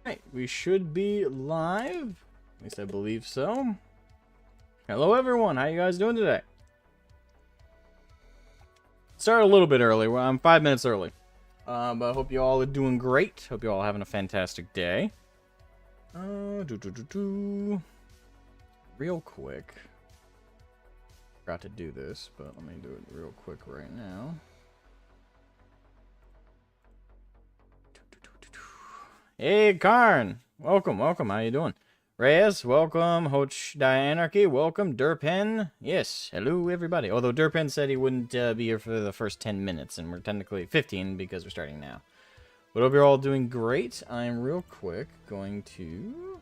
Right, we should be live. At least I believe so. Hello everyone, how you guys doing today? Started a little bit early. Well, I'm 5 minutes early. But I hope you all are doing great. Hope you all are having a fantastic day. Real quick. Forgot to do this, but let me do it real quick right now. Hey, Karn! Welcome, welcome. How you doing? Reyes, welcome. Hoch Dianarchy, welcome. Durpen, yes. Hello, everybody. Although Durpen said he wouldn't be here for the first 10 minutes, and we're technically 15 because we're starting now. But hope you're all doing great. I'm real quick going to...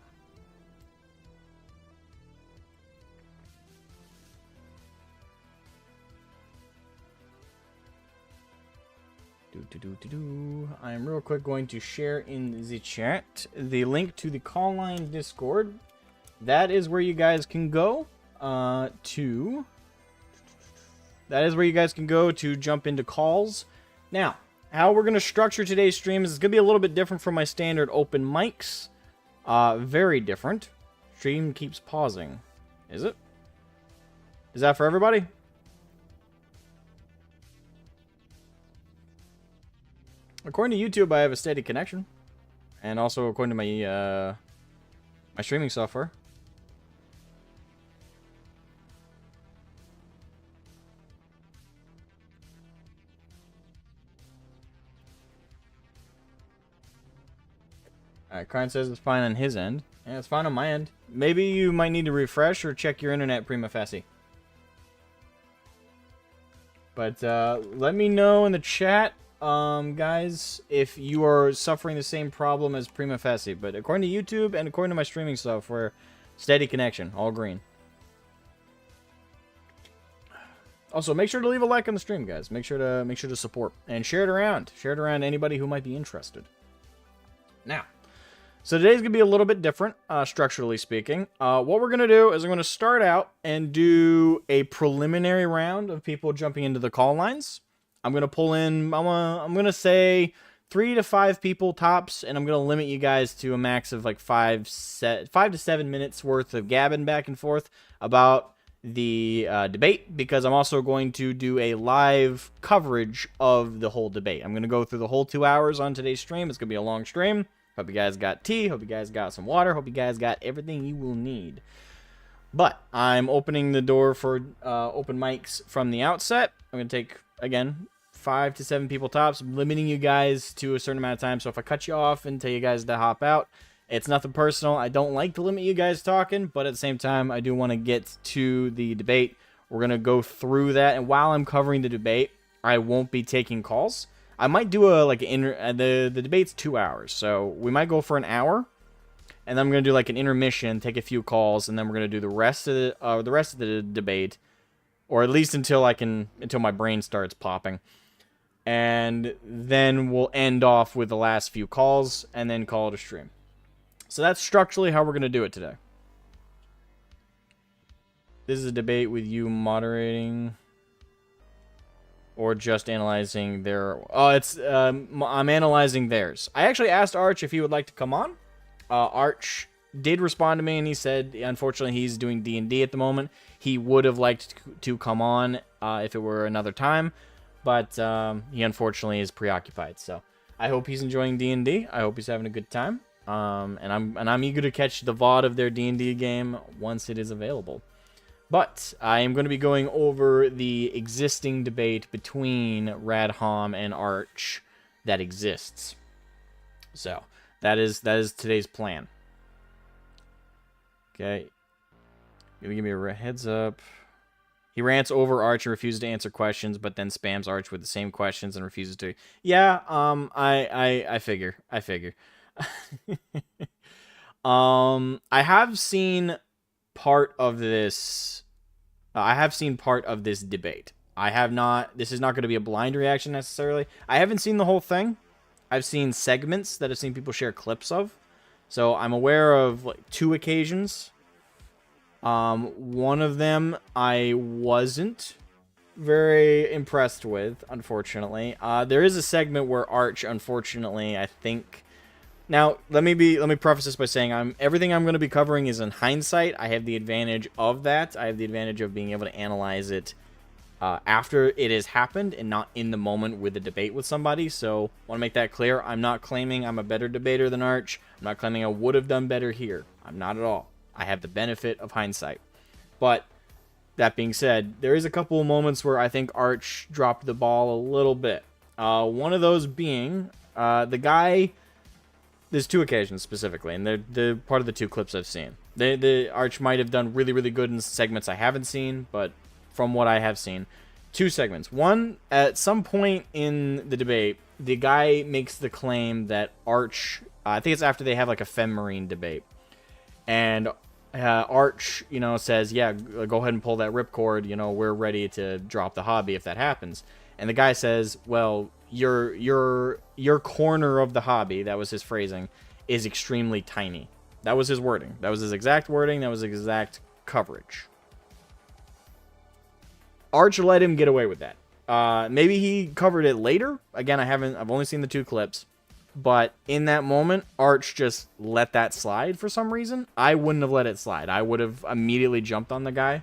I'm real quick going to share in the chat the link to the call line Discord. That is where you guys can go to jump into calls. Now, how we're going to structure today's stream is it's going to be a little bit different from my standard open mics. Very different. Stream keeps pausing. Is it? Is that for everybody? According to YouTube, I have a steady connection. And also according to my my streaming software. Alright, Karn says it's fine on his end. Yeah, it's fine on my end. Maybe you might need to refresh or check your internet prima facie. But let me know in the chat, guys, if you are suffering the same problem as prima facie. But according to YouTube and according to my streaming software, steady connection, all green. Also, make sure to leave a like on the stream, guys. Make sure to support and share it around. Share it around to anybody who might be interested. Now, so today's gonna be a little bit different, structurally speaking. What we're gonna do is I'm gonna start out and do a preliminary round of people jumping into the call lines. I'm gonna pull in. I'm gonna say 3 to 5 people tops, and I'm gonna limit you guys to a max of like 5 to 7 minutes worth of gabbing back and forth about the debate, because I'm also going to do a live coverage of the whole debate. I'm gonna go through the whole 2 hours on today's stream. It's gonna be a long stream. Hope you guys got tea. Hope you guys got some water. Hope you guys got everything you will need. But I'm opening the door for open mics from the outset. I'm gonna take, again, 5 to 7 people tops. I'm limiting you guys to a certain amount of time. So if I cut you off and tell you guys to hop out, it's nothing personal. I don't like to limit you guys talking, but at the same time, I do want to get to the debate. We're gonna go through that, and while I'm covering the debate, I won't be taking calls. I might do the debate's 2 hours, so we might go for an hour, and then I'm gonna do like an intermission, take a few calls, and then we're gonna do the rest of the debate, or at least until my brain starts popping, and then we'll end off with the last few calls, and then call it a stream. So that's structurally how we're gonna do it today. This is a debate with you moderating. Or just analyzing their... Oh, it's... I'm analyzing theirs. I actually asked Arch if he would like to come on. Arch did respond to me, and he said, unfortunately, he's doing D&D at the moment. He would have liked to come on if it were another time, but he unfortunately is preoccupied. So I hope he's enjoying D&D. I hope he's having a good time. And I'm eager to catch the VOD of their D&D game once it is available. But I am going to be going over the existing debate between Radhom and Arch that exists. So that is today's plan. Okay, give me a heads up. He rants over Arch and refuses to answer questions, but then spams Arch with the same questions and refuses to. Yeah, I figure. I have seen part of this. I have seen part of this debate. I have not. This is not going to be a blind reaction necessarily. I haven't seen the whole thing. I've seen segments that I've seen people share clips of. So I'm aware of like 2 occasions. One of them I wasn't very impressed with, unfortunately. There is a segment where Arch, unfortunately, I think Now, let me preface this by saying everything I'm going to be covering is in hindsight. I have the advantage of that. I have the advantage of being able to analyze it after it has happened and not in the moment with a debate with somebody. So, I want to make that clear. I'm not claiming I'm a better debater than Arch. I'm not claiming I would have done better here. I'm not at all. I have the benefit of hindsight. But that being said, there is a couple of moments where I think Arch dropped the ball a little bit. One of those being the guy. There's two occasions specifically, and they're part of the two clips I've seen. The Arch might have done really, really good in segments I haven't seen, but from what I have seen, two segments. One, at some point in the debate, the guy makes the claim that Arch, I think it's after they have like a Femmarine debate, and Arch, says, yeah, go ahead and pull that ripcord, we're ready to drop the hobby if that happens. And the guy says, well, your corner of the hobby, that was his phrasing, is extremely tiny. That was his wording. That was his exact wording. That was his exact coverage. Arch let him get away with that. Maybe he covered it later. Again, I've only seen the two clips. But in that moment, Arch just let that slide for some reason. I wouldn't have let it slide. I would have immediately jumped on the guy.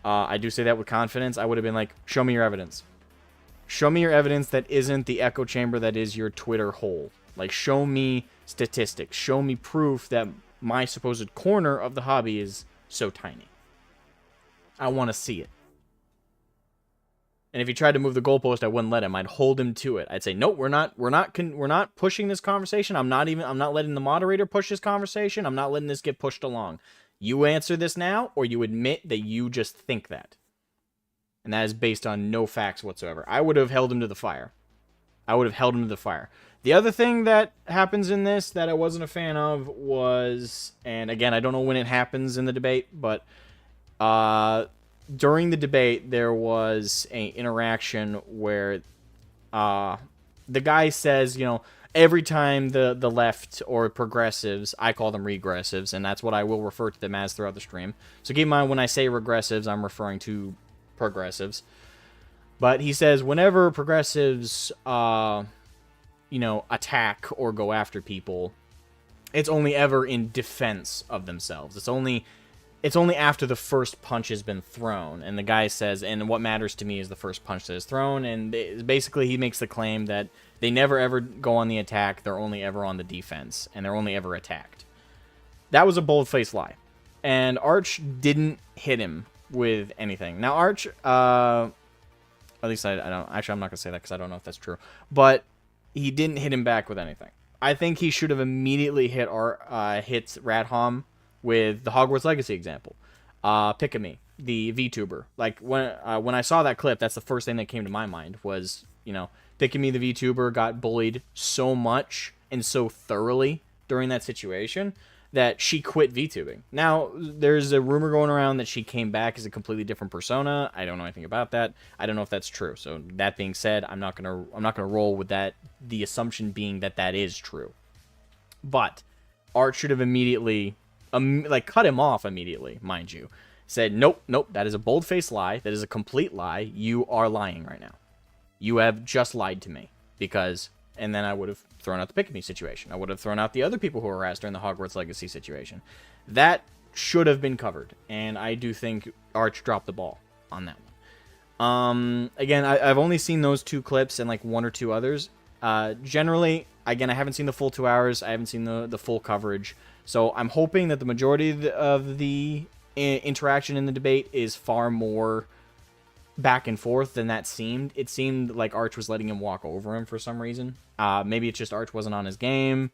I do say that with confidence. I would have been like, show me your evidence. Show me your evidence that isn't the echo chamber that is your Twitter hole. Like, show me statistics. Show me proof that my supposed corner of the hobby is so tiny. I want to see it. And if he tried to move the goalpost, I wouldn't let him. I'd hold him to it. I'd say, nope, we're not pushing this conversation. I'm not letting the moderator push this conversation. I'm not letting this get pushed along. You answer this now, or you admit that you just think that. And that is based on no facts whatsoever. I would have held him to the fire. The other thing that happens in this that I wasn't a fan of was, and again, I don't know when it happens in the debate, but during the debate, there was an interaction where the guy says, every time the left or progressives, I call them regressives, and that's what I will refer to them as throughout the stream. So keep in mind, when I say regressives, I'm referring to progressives. But he says whenever progressives, attack or go after people, it's only ever in defense of themselves. It's only after the first punch has been thrown. And the guy says, and what matters to me is the first punch that is thrown. And basically he makes the claim that they never ever go on the attack. They're only ever on the defense. And they're only ever attacked. That was a bold-faced lie. And Arch didn't hit him with anything. Now, Arch, at least I don't, actually, I'm not going to say that because I don't know if that's true. But he didn't hit him back with anything. I think he should have immediately hit Radhom with the Hogwarts Legacy example. Pick-a-me, the VTuber. Like, when I saw that clip, that's the first thing that came to my mind was, Pick-a-me, the VTuber, got bullied so much and so thoroughly during that situation that she quit VTubing. Now, there's a rumor going around that she came back as a completely different persona. I don't know anything about that. I don't know if that's true. So that being said, I'm not gonna roll with that. The assumption being that that is true. But Art should have immediately, cut him off immediately, mind you. Said, nope, that is a bold-faced lie. That is a complete lie. You are lying right now. You have just lied to me because. And then I would have thrown out the Pick-a-me situation. I would have thrown out the other people who were harassed during the Hogwarts Legacy situation. That should have been covered. And I do think Arch dropped the ball on that one. Again, I've only seen those two clips and like one or two others. Generally, again, I haven't seen the full 2 hours. I haven't seen the full coverage. So I'm hoping that the majority of the interaction in the debate is far more back and forth than that seemed. It seemed like Arch was letting him walk over him for some reason. Maybe it's just Arch wasn't on his game.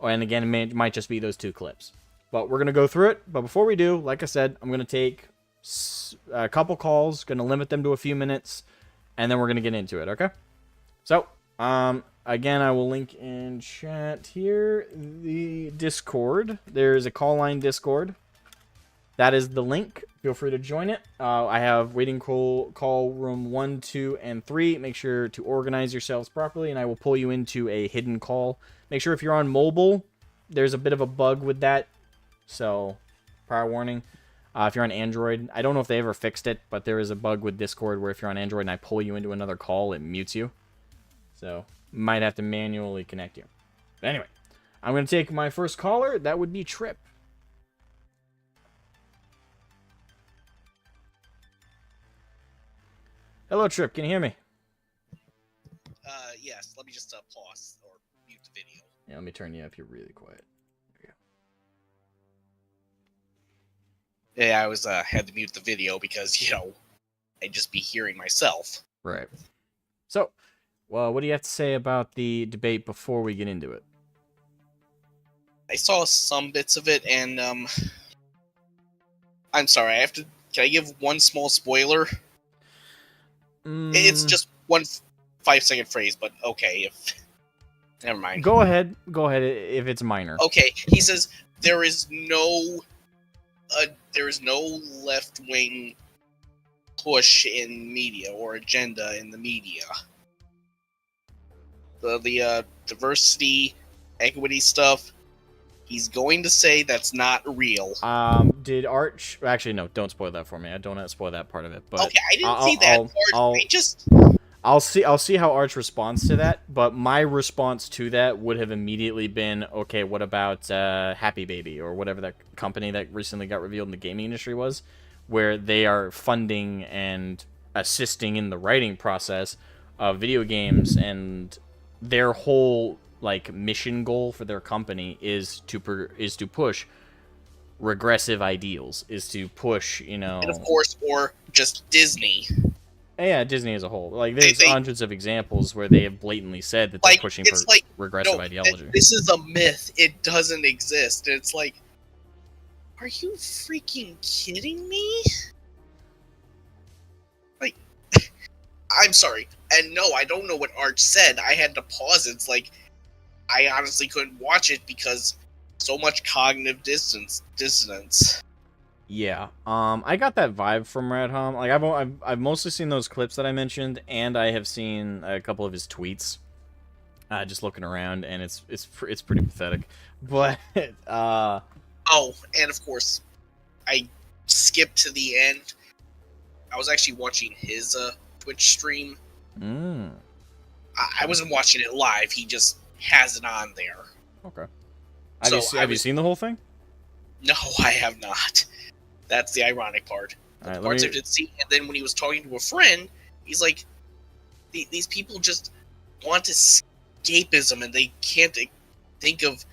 And again, it might just be those two clips. But we're going to go through it. But before we do, like I said, I'm going to take a couple calls. Going to limit them to a few minutes. And then we're going to get into it, okay? So, again, I will link in chat here the Discord. There's a call line Discord. That is the link. Feel free to join it. I have waiting call room 1, 2, and 3. Make sure to organize yourselves properly, and I will pull you into a hidden call. Make sure if you're on mobile, there's a bit of a bug with that. So, prior warning. If you're on Android, I don't know if they ever fixed it, but there is a bug with Discord where if you're on Android and I pull you into another call, it mutes you. So, might have to manually connect you. But anyway, I'm going to take my first caller. That would be Trip. Hello, Trip. Can you hear me? Yes. Let me just pause or mute the video. Yeah, let me turn you up here really quiet. Yeah, I was had to mute the video because I'd just be hearing myself. Right. So, well, what do you have to say about the debate before we get into it? I saw some bits of it, and I'm sorry. Can I give one small spoiler? It's just one 5-second phrase, but okay. Never mind. Go ahead. Go ahead if it's minor. Okay. He says there is no left-wing push in media or agenda in the media. The diversity, equity stuff. He's going to say that's not real. Did Arch... Actually, no, don't spoil that for me. I don't want to spoil that part of it. But okay, I didn't see that part. I'll see how Arch responds to that, but my response to that would have immediately been, okay, what about Happy Baby, or whatever that company that recently got revealed in the gaming industry was, where they are funding and assisting in the writing process of video games, and their whole mission goal for their company is to push regressive ideals, is to push, and of course, or just Disney. Yeah, Disney as a whole. There's hundreds of examples where they have blatantly said that they're pushing for regressive ideology. This is a myth. It doesn't exist. And it's like, are you freaking kidding me? I'm sorry. And no, I don't know what Arch said. I had to pause it. It's like, I honestly couldn't watch it because so much cognitive dissonance. Yeah, I got that vibe from Radham. I've mostly seen those clips that I mentioned, and I have seen a couple of his tweets. Just looking around, and it's pretty pathetic. But oh, and of course, I skipped to the end. I was actually watching his Twitch stream. I wasn't watching it live. He just has it on there. Okay. Have you seen the whole thing? No, I have not. That's the ironic part. The parts I did see, and then when he was talking to a friend, he's like, "These people just want escapism, and they can't think of."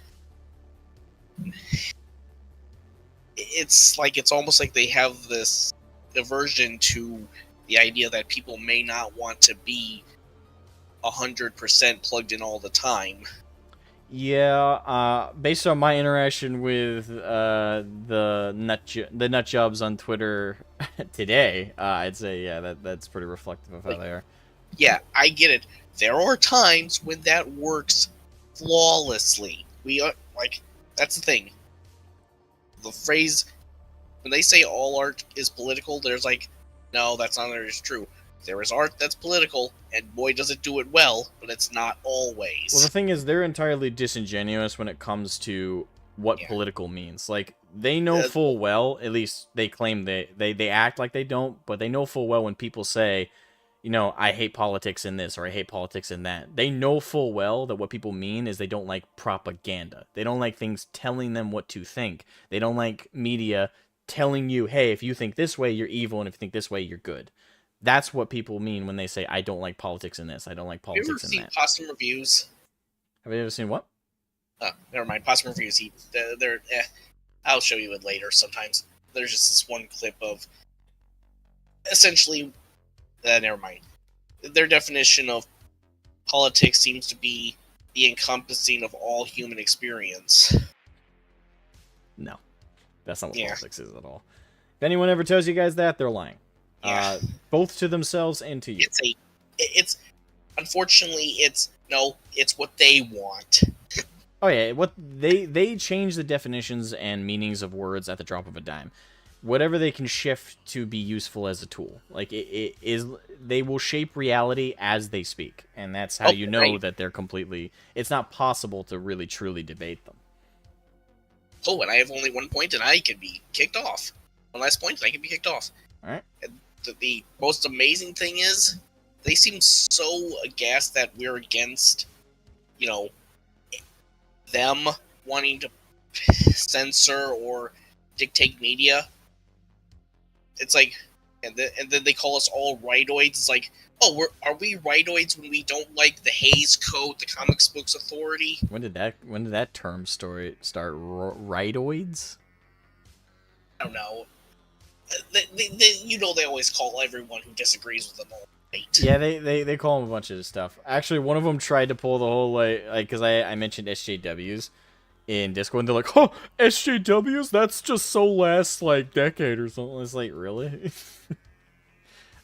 It's almost like they have this aversion to the idea that people may not want to be 100% plugged in all the time. Yeah, based on my interaction with the nut jobs on Twitter today, I'd say that's pretty reflective of how they are. Yeah, I get it. There are times when that works flawlessly. That's the thing. The phrase when they say all art is political, there's no, that's not always true. There is art that's political, and boy does it do it well, but it's not always. Well, the thing is, they're entirely disingenuous when it comes to what political means. They know full well, at least they claim they act like they don't, but they know full well when people say, I hate politics in this, or I hate politics in that. They know full well that what people mean is they don't like propaganda. They don't like things telling them what to think. They don't like media telling you, hey, if you think this way, you're evil, and if you think this way, you're good. That's what people mean when they say, I don't like politics in this, I don't like politics in that. Have you ever seen Possum Reviews? Have you ever seen what? Never mind. Possum Reviews. I'll show you it later sometimes. There's just this one clip of, essentially, never mind. Their definition of politics seems to be the encompassing of all human experience. No. That's not what politics is at all. If anyone ever tells you guys that, they're lying. Yeah. Both to themselves and to you. Unfortunately, it's what they want. Oh yeah, what they change the definitions and meanings of words at the drop of a dime. Whatever they can shift to be useful as a tool. They will shape reality as they speak, and that's how you know that they're completely. It's not possible to really truly debate them. Oh, and I have only one point, and I can be kicked off. One last point, and I can be kicked off. All right. And the most amazing thing is, they seem so aghast that we're against, them wanting to censor or dictate media. It's like, and then they call us all rightoids. It's like, oh, are we rightoids when we don't like the Hays Code, the Comics Books Authority? When did that term start? Rightoids? I don't know. They always call everyone who disagrees with them all right. Yeah, they call them a bunch of stuff. Actually, one of them tried to pull the whole like because I mentioned SJWs in Discord, and they're like, "Oh, SJWs? That's just so last like decade or something." It's like, really?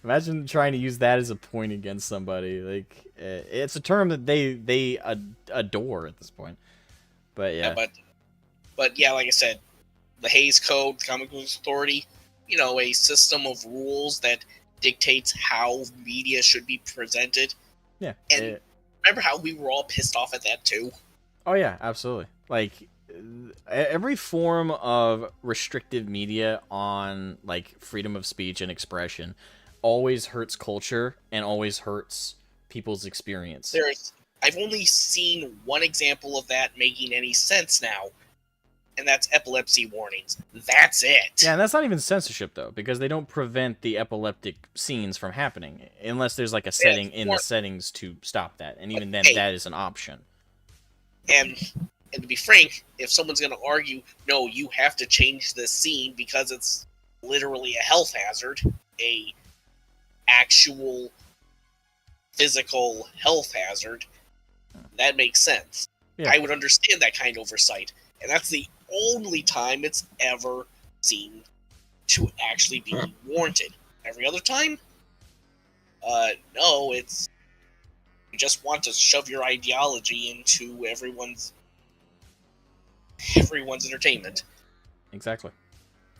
Imagine trying to use that as a point against somebody. Like, it's a term that they adore at this point. But yeah, but yeah, like I said, the Hays Code, the Comic Books Authority, a system of rules that dictates how media should be presented. Yeah, and remember how we were all pissed off at that too? Oh yeah, absolutely. Like every form of restrictive media on like freedom of speech and expression always hurts culture and always hurts people's experience. I've only seen one example of that making any sense now, and that's epilepsy warnings. That's it. Yeah, and that's not even censorship though, because they don't prevent the epileptic scenes from happening unless there's like a setting in the settings to stop that, and even then, that is an option. And to be frank, if someone's going to argue, no, you have to change this scene because it's literally a health hazard, a actual physical health hazard, that makes sense. Yeah. I would understand that kind of oversight. And that's the only time it's ever seen to actually be warranted. Every other time? No, it's you just want to shove your ideology into everyone's entertainment. Exactly.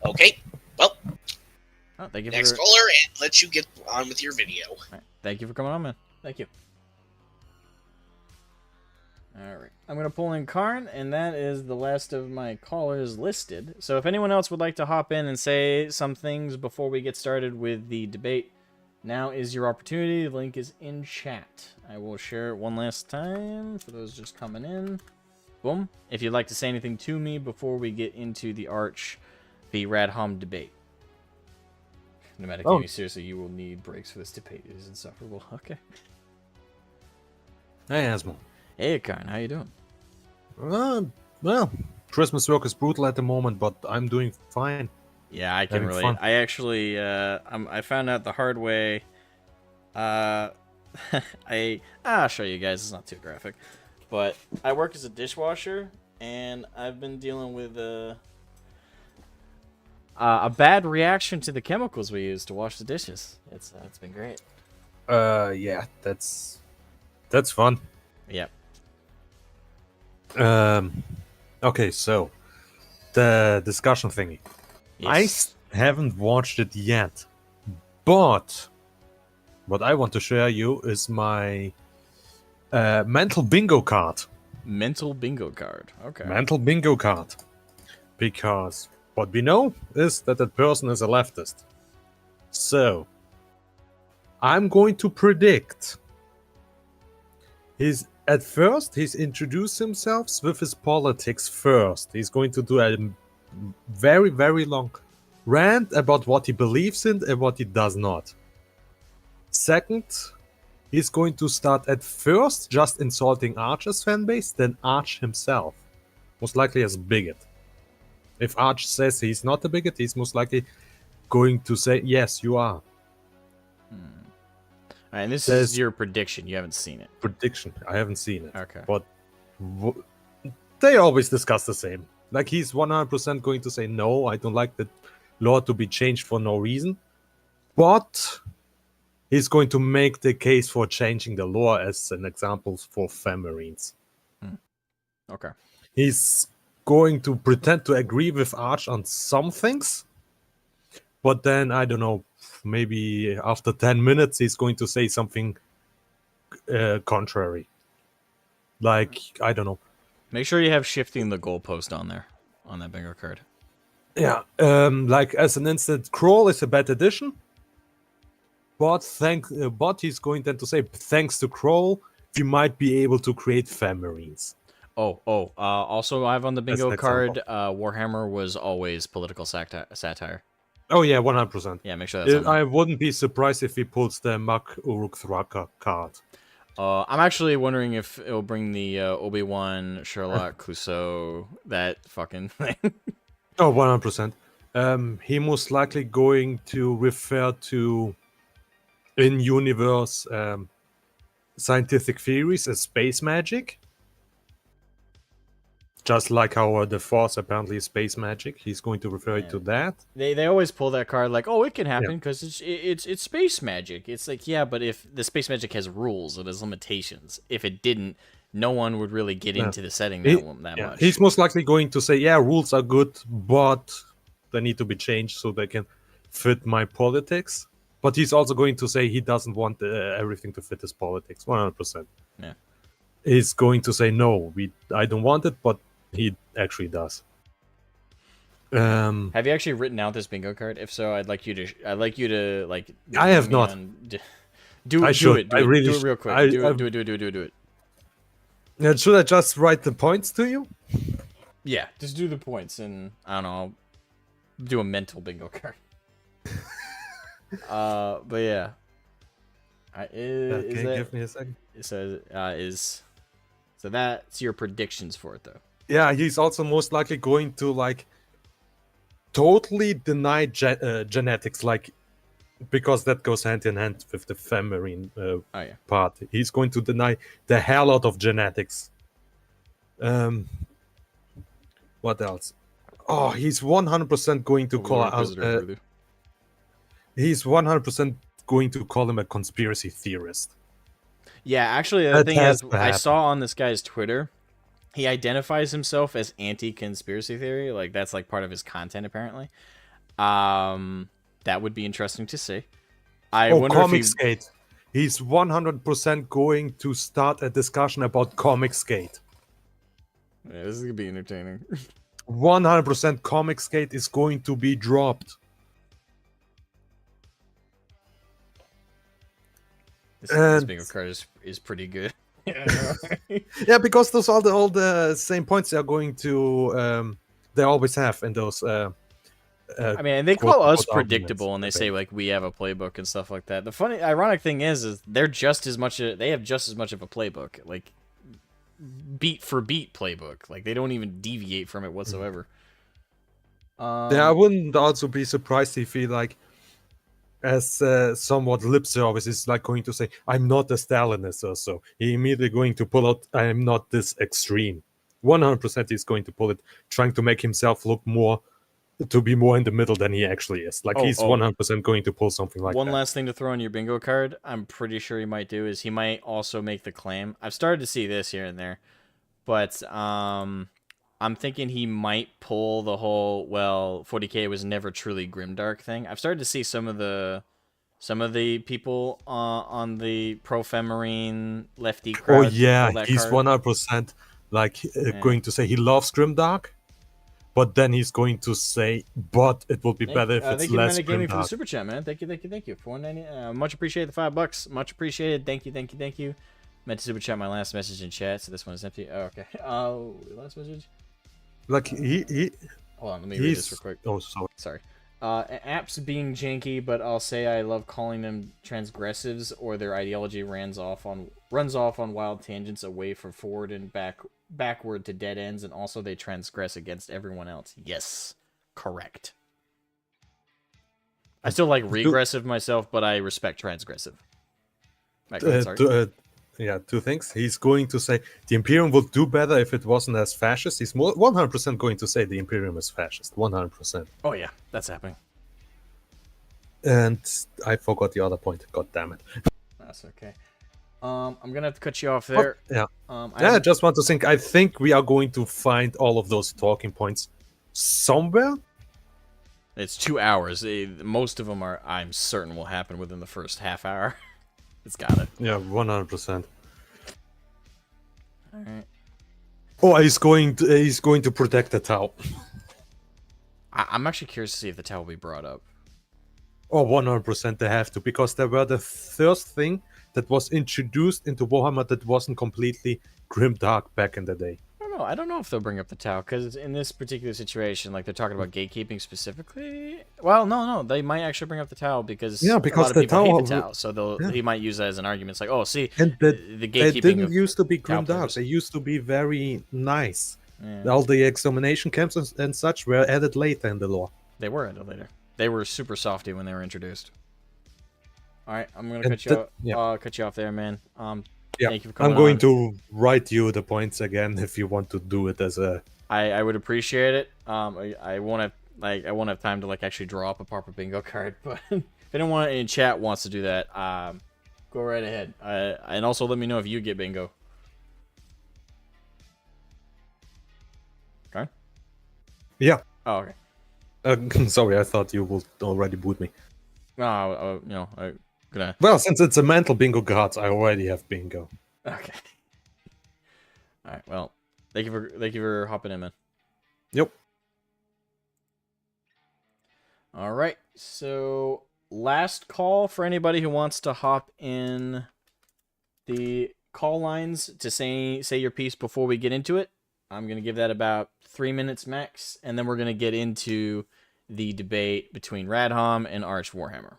Okay, well, thank you next caller, and let you get on with your video. Right. Thank you for coming on, man. Thank you. Alright, I'm going to pull in Karn, and that is the last of my callers listed. So if anyone else would like to hop in and say some things before we get started with the debate, now is your opportunity. The link is in chat. I will share it one last time for those just coming in. Boom. If you'd like to say anything to me before we get into the Arch v. Radhom debate. No matter how seriously, you will need breaks for this debate. It is insufferable. Okay. Hey, Asmo. Hey, Karn. How you doing? Well, Christmas work is brutal at the moment, but I'm doing fine. Yeah, I can relate. I actually, I found out the hard way. I'll show you guys. It's not too graphic, but I work as a dishwasher, and I've been dealing with a bad reaction to the chemicals we use to wash the dishes. It's been great. Yeah, that's fun. Yep. Okay, so the discussion thingy. Yes. I haven't watched it yet, but what I want to share you is my mental bingo card. Mental bingo card. Okay. Mental bingo card. Because what we know is that person is a leftist. So, I'm going to predict at first, he's introduced himself with his politics first. He's going to do a very, very long rant about what he believes in and what he does not. Second, he's going to start at first just insulting Arch's fanbase, then Arch himself. Most likely as a bigot. If Arch says he's not a bigot, he's most likely going to say, yes, you are. All right, and this is your prediction. You haven't seen it. Prediction. I haven't seen it. Okay. But they always discuss the same. Like, he's 100% going to say, no, I don't like the law to be changed for no reason. But he's going to make the case for changing the law as an example for Femmarines. Okay. He's going to pretend to agree with Arch on some things. But then, I don't know, maybe after 10 minutes, he's going to say something contrary. Like, I don't know. Make sure you have shifting the goalpost on there, on that bingo card. Yeah, like as an instant, Crawl is a bad addition. But he's going then to say, thanks to Crawl, we might be able to create Femmarines. Also, I have on the As bingo an card, Warhammer was always political satire. Oh yeah, 100%. Yeah, make sure that's on there. I wouldn't be surprised if he pulls the Mak Uruk Thraka card. I'm actually wondering if it'll bring the Obi-Wan, Sherlock, Clouseau, that fucking thing. Oh, 100%. He most likely going to refer to in-universe scientific theories as space magic. Just like how the Force apparently is space magic. He's going to refer it to that. They always pull that card like, oh, it can happen because it's space magic. It's like, yeah, but if the space magic has rules, it has limitations. If it didn't, no one would really get into the setting that much. He's most likely going to say, yeah, rules are good, but they need to be changed so they can fit my politics. But he's also going to say he doesn't want everything to fit his politics, 100%. Yeah. He's going to say, no, I don't want it, but he actually does. Have you actually written out this bingo card? If so, I'd like you to like. I have not. Do it real quick. Do it. Yeah, should I just write the points to you? Yeah, just do the points, and I don't know. I'll do a mental bingo card. But yeah. Give me a second. So that's your predictions for it, though. Yeah, he's also most likely going to like totally deny genetics, like because that goes hand in hand with the feminine part. He's going to deny the hell out of genetics. What else? Oh, he's 100% going to call us. He's 100% going to call him a conspiracy theorist. Yeah, actually, the thing is, I saw on this guy's Twitter, he identifies himself as anti-conspiracy theory. Like, that's like part of his content, apparently. That would be interesting to see. I wonder Comicsgate. He's 100% going to start a discussion about Comicsgate. Yeah, this is gonna be entertaining. 100% Comicsgate is going to be dropped. This bingo card is pretty good. Yeah, because those all the same points they are going to they always have in those. I mean, they call us predictable, and they say like we have a playbook and stuff like that. The funny, ironic thing is they're just as much. They have just as much of a playbook, like beat for beat playbook. Like they don't even deviate from it whatsoever. Yeah, I wouldn't also be surprised if he like, as somewhat lip service, is like going to say, "I'm not a Stalinist," or so. He immediately going to pull out, "I'm not this extreme." 100% he's going to pull it, trying to make himself look more. To be more in the middle than he actually is. Like, he's 100% going to pull something like that. One last thing to throw in your bingo card, I'm pretty sure he might do, is he might also make the claim. I've started to see this here and there, but I'm thinking he might pull the whole, well, 40k was never truly grimdark thing. I've started to see some of the people on the pro-femarine lefty crowd. Oh, yeah, he's 100% like going to say he loves grimdark. But then he's going to say, but it will be better if it's less Thank you, Gaming, for the super chat, man. Thank you. For $1.90. Much appreciated the $5. Much appreciated. Thank you. Meant to super chat my last message in chat, so this one is empty. Oh, okay. Last message? Like, he hold on, let me read this real quick. Oh, sorry. Apps being janky, but I'll say I love calling them transgressives, or their ideology runs off on wild tangents away from forward and backward to dead ends, and also they transgress against everyone else. Yes, correct. I still like regressive myself, but I respect transgressive. Two things. He's going to say the Imperium would do better if it wasn't as fascist. He's 100% going to say the Imperium is fascist. 100%. Oh yeah, that's happening. And I forgot the other point. God damn it. That's okay. I'm gonna have to cut you off there. I just want to think. I think we are going to find all of those talking points somewhere. It's 2 hours. Most of them are, I'm certain, will happen within the first half hour. It's got it. Yeah, 100%. All right. Oh, he's going to protect the Tau. I'm actually curious to see if the Tau will be brought up. Oh, 100% they have to, because they were the first thing that was introduced into Warhammer that wasn't completely grimdark back in the day. don't know. I don't know if they'll bring up the Tau because in this particular situation, like they're talking about gatekeeping specifically. Well, no, they might actually bring up the Tau because Yeah, a because lot of the people hate the Tau- Tau, so yeah. he might use that as an argument. It's like, oh, see, And the they gatekeeping didn't of used to be Tau grimmed out. players. They used to be very nice. Yeah, All the extermination camps and such were added later in the lore. they were added later. They were super softy when they were introduced. All right, I'm gonna And cut you off there, man. Yeah, Thank you for coming I'm going on. to write you the points again if you want to do it as a. I would appreciate it. I won't have time to like actually draw up a proper bingo card, but if anyone in chat wants to do that, go right ahead. And also let me know if you get bingo. Okay. Yeah. Oh, okay. Sorry, I thought you would already boot me. No, I'm gonna. Well, since it's a mental bingo cards, I already have bingo. Okay. All right. Well, thank you for hopping in, man. Yep. All right. So last call for anybody who wants to hop in the call lines to say your piece before we get into it. I'm gonna give that about 3 minutes max, and then we're gonna get into the debate between Radhom and Arch Warhammer.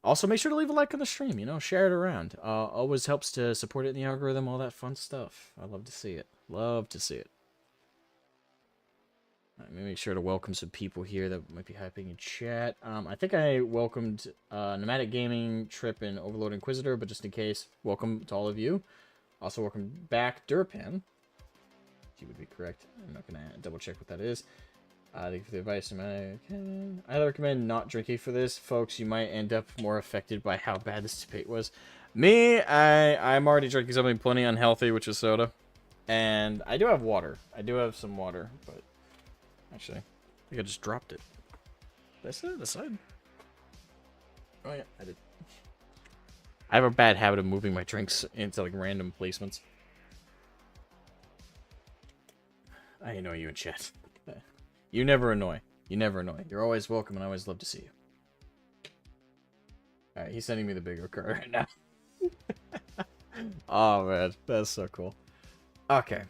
Also, make sure to leave a like on the stream. Share it around. Always helps to support it in the algorithm. All that fun stuff. I love to see it. Love to see it. Let me make sure to welcome some people here that might be hyping in chat. I think I welcomed Nomadic Gaming, Trip, and Overlord Inquisitor, but just in case, welcome to all of you. Also, welcome back, Durpin. She would be correct. I'm not going to double check what that is. Thank you for the advice. I recommend not drinking for this, folks. You might end up more affected by how bad this debate was. Me, I'm already drinking something plenty unhealthy, which is soda. And I do have water. I do have some water, but actually, I think I just dropped it. Did I set it aside? Oh yeah, I did. I have a bad habit of moving my drinks into like random placements. I annoy you in chat. You never annoy. You never annoy. You're always welcome, and I always love to see you. Alright, he's sending me the bigger card right now. Oh, man. That's so cool. Okay.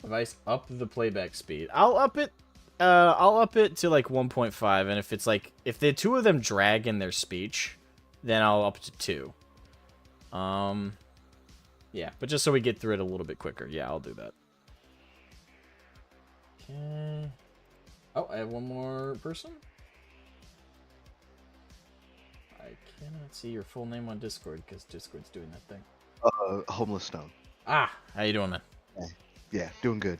Device, up the playback speed. I'll up it to like 1.5, and if it's like, if the two of them drag in their speech, then I'll up to 2. Yeah, but just so we get through it a little bit quicker. Yeah, I'll do that. Okay. Oh, I have one more person. I cannot see your full name on Discord because Discord's doing that thing. Homeless Stone. Ah, how you doing, man? Yeah, doing good.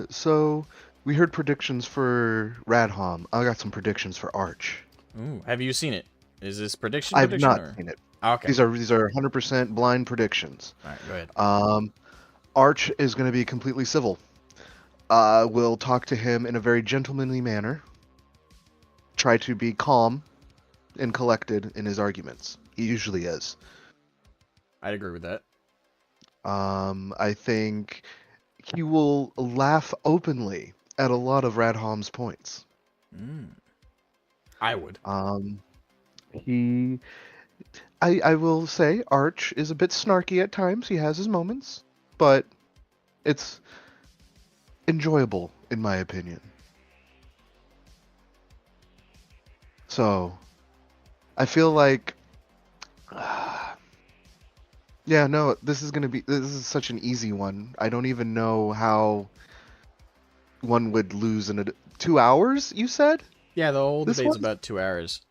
So we heard predictions for Radhom. I got some predictions for Arch. Ooh, have you seen it? Is this prediction? I've not or? seen it. Okay. These are 100% blind predictions. All right, go ahead. Arch is going to be completely civil. We'll talk to him in a very gentlemanly manner. Try to be calm and collected in his arguments. He usually is. I'd agree with that. I think he will laugh openly at a lot of Radhom's points. I would. I will say Arch is a bit snarky at times. He has his moments, but it's enjoyable in my opinion. So, I feel like yeah, no, this is such an easy one. I don't even know how one would lose in 2 hours, you said? Yeah, the whole This debate's one's- about 2 hours.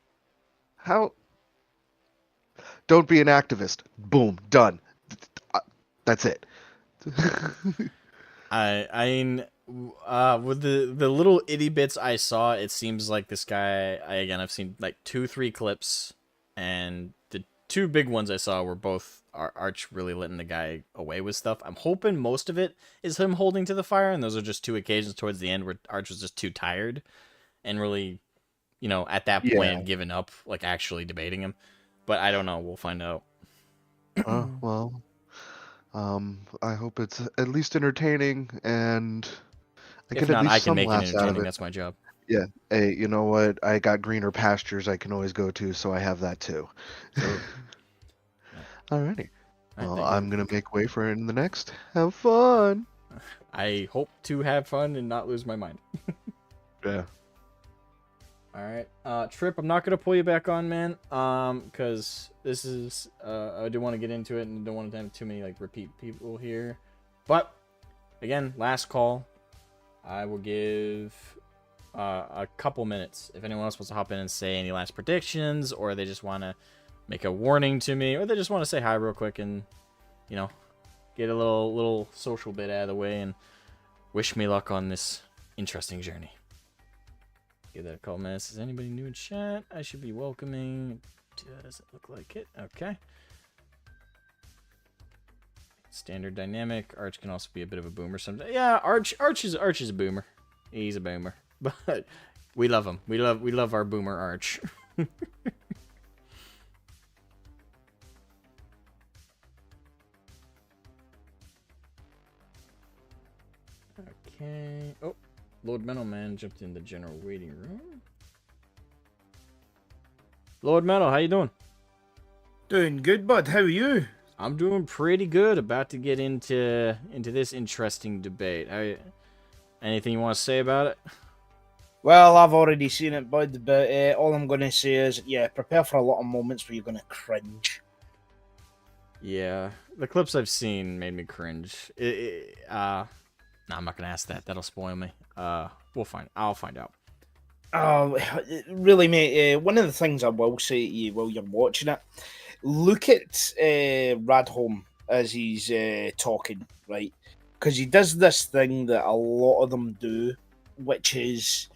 How? Don't be an activist. Boom, done. That's it. I mean, with the little itty bits I saw, it seems like this guy. I've seen like 2-3 clips, and the 2 big ones I saw were both Arch really letting the guy away with stuff. I'm hoping most of it is him holding to the fire, and those are just 2 occasions towards the end where Arch was just too tired, and really, at that point, giving up, like actually debating him. But I don't know. We'll find out. Well, I hope it's at least entertaining, and I If get not, at least I can some make it laughs out of entertaining. it. That's my job. Yeah. Hey, you know what? I got greener pastures I can always go to, so I have that too. Sure. Alrighty. Well, thank you. I'm gonna make way for it in the next. Have fun. I hope to have fun and not lose my mind. Yeah. All right, Trip. I'm not gonna pull you back on, man. Because this is I do want to get into it and don't want to have too many like repeat people here. But again, last call. I will give a couple minutes if anyone else wants to hop in and say any last predictions, or they just want to make a warning to me, or they just want to say hi real quick and get a little social bit out of the way and wish me luck on this interesting journey. Give that a couple minutes. Is anybody new in chat? I should be welcoming. Does it look like it? Okay. Standard dynamic. Arch can also be a bit of a boomer sometimes. Yeah, Arch is a boomer. He's a boomer, but we love him. We love our boomer Arch. Okay. Oh, Lord Metal Man jumped in the general waiting room. Lord Metal, how you doing? Doing good, bud. How are you? I'm doing pretty good. About to get into this interesting debate. Anything you want to say about it? Well, I've already seen it, bud, but all I'm going to say is, yeah, prepare for a lot of moments where you're going to cringe. Yeah, the clips I've seen made me cringe. No, I'm not gonna ask that. That'll spoil me. I'll find out. Really, mate, one of the things I will say to you while you're watching it, look at Radholm as he's talking, right? Because he does this thing that a lot of them do, which is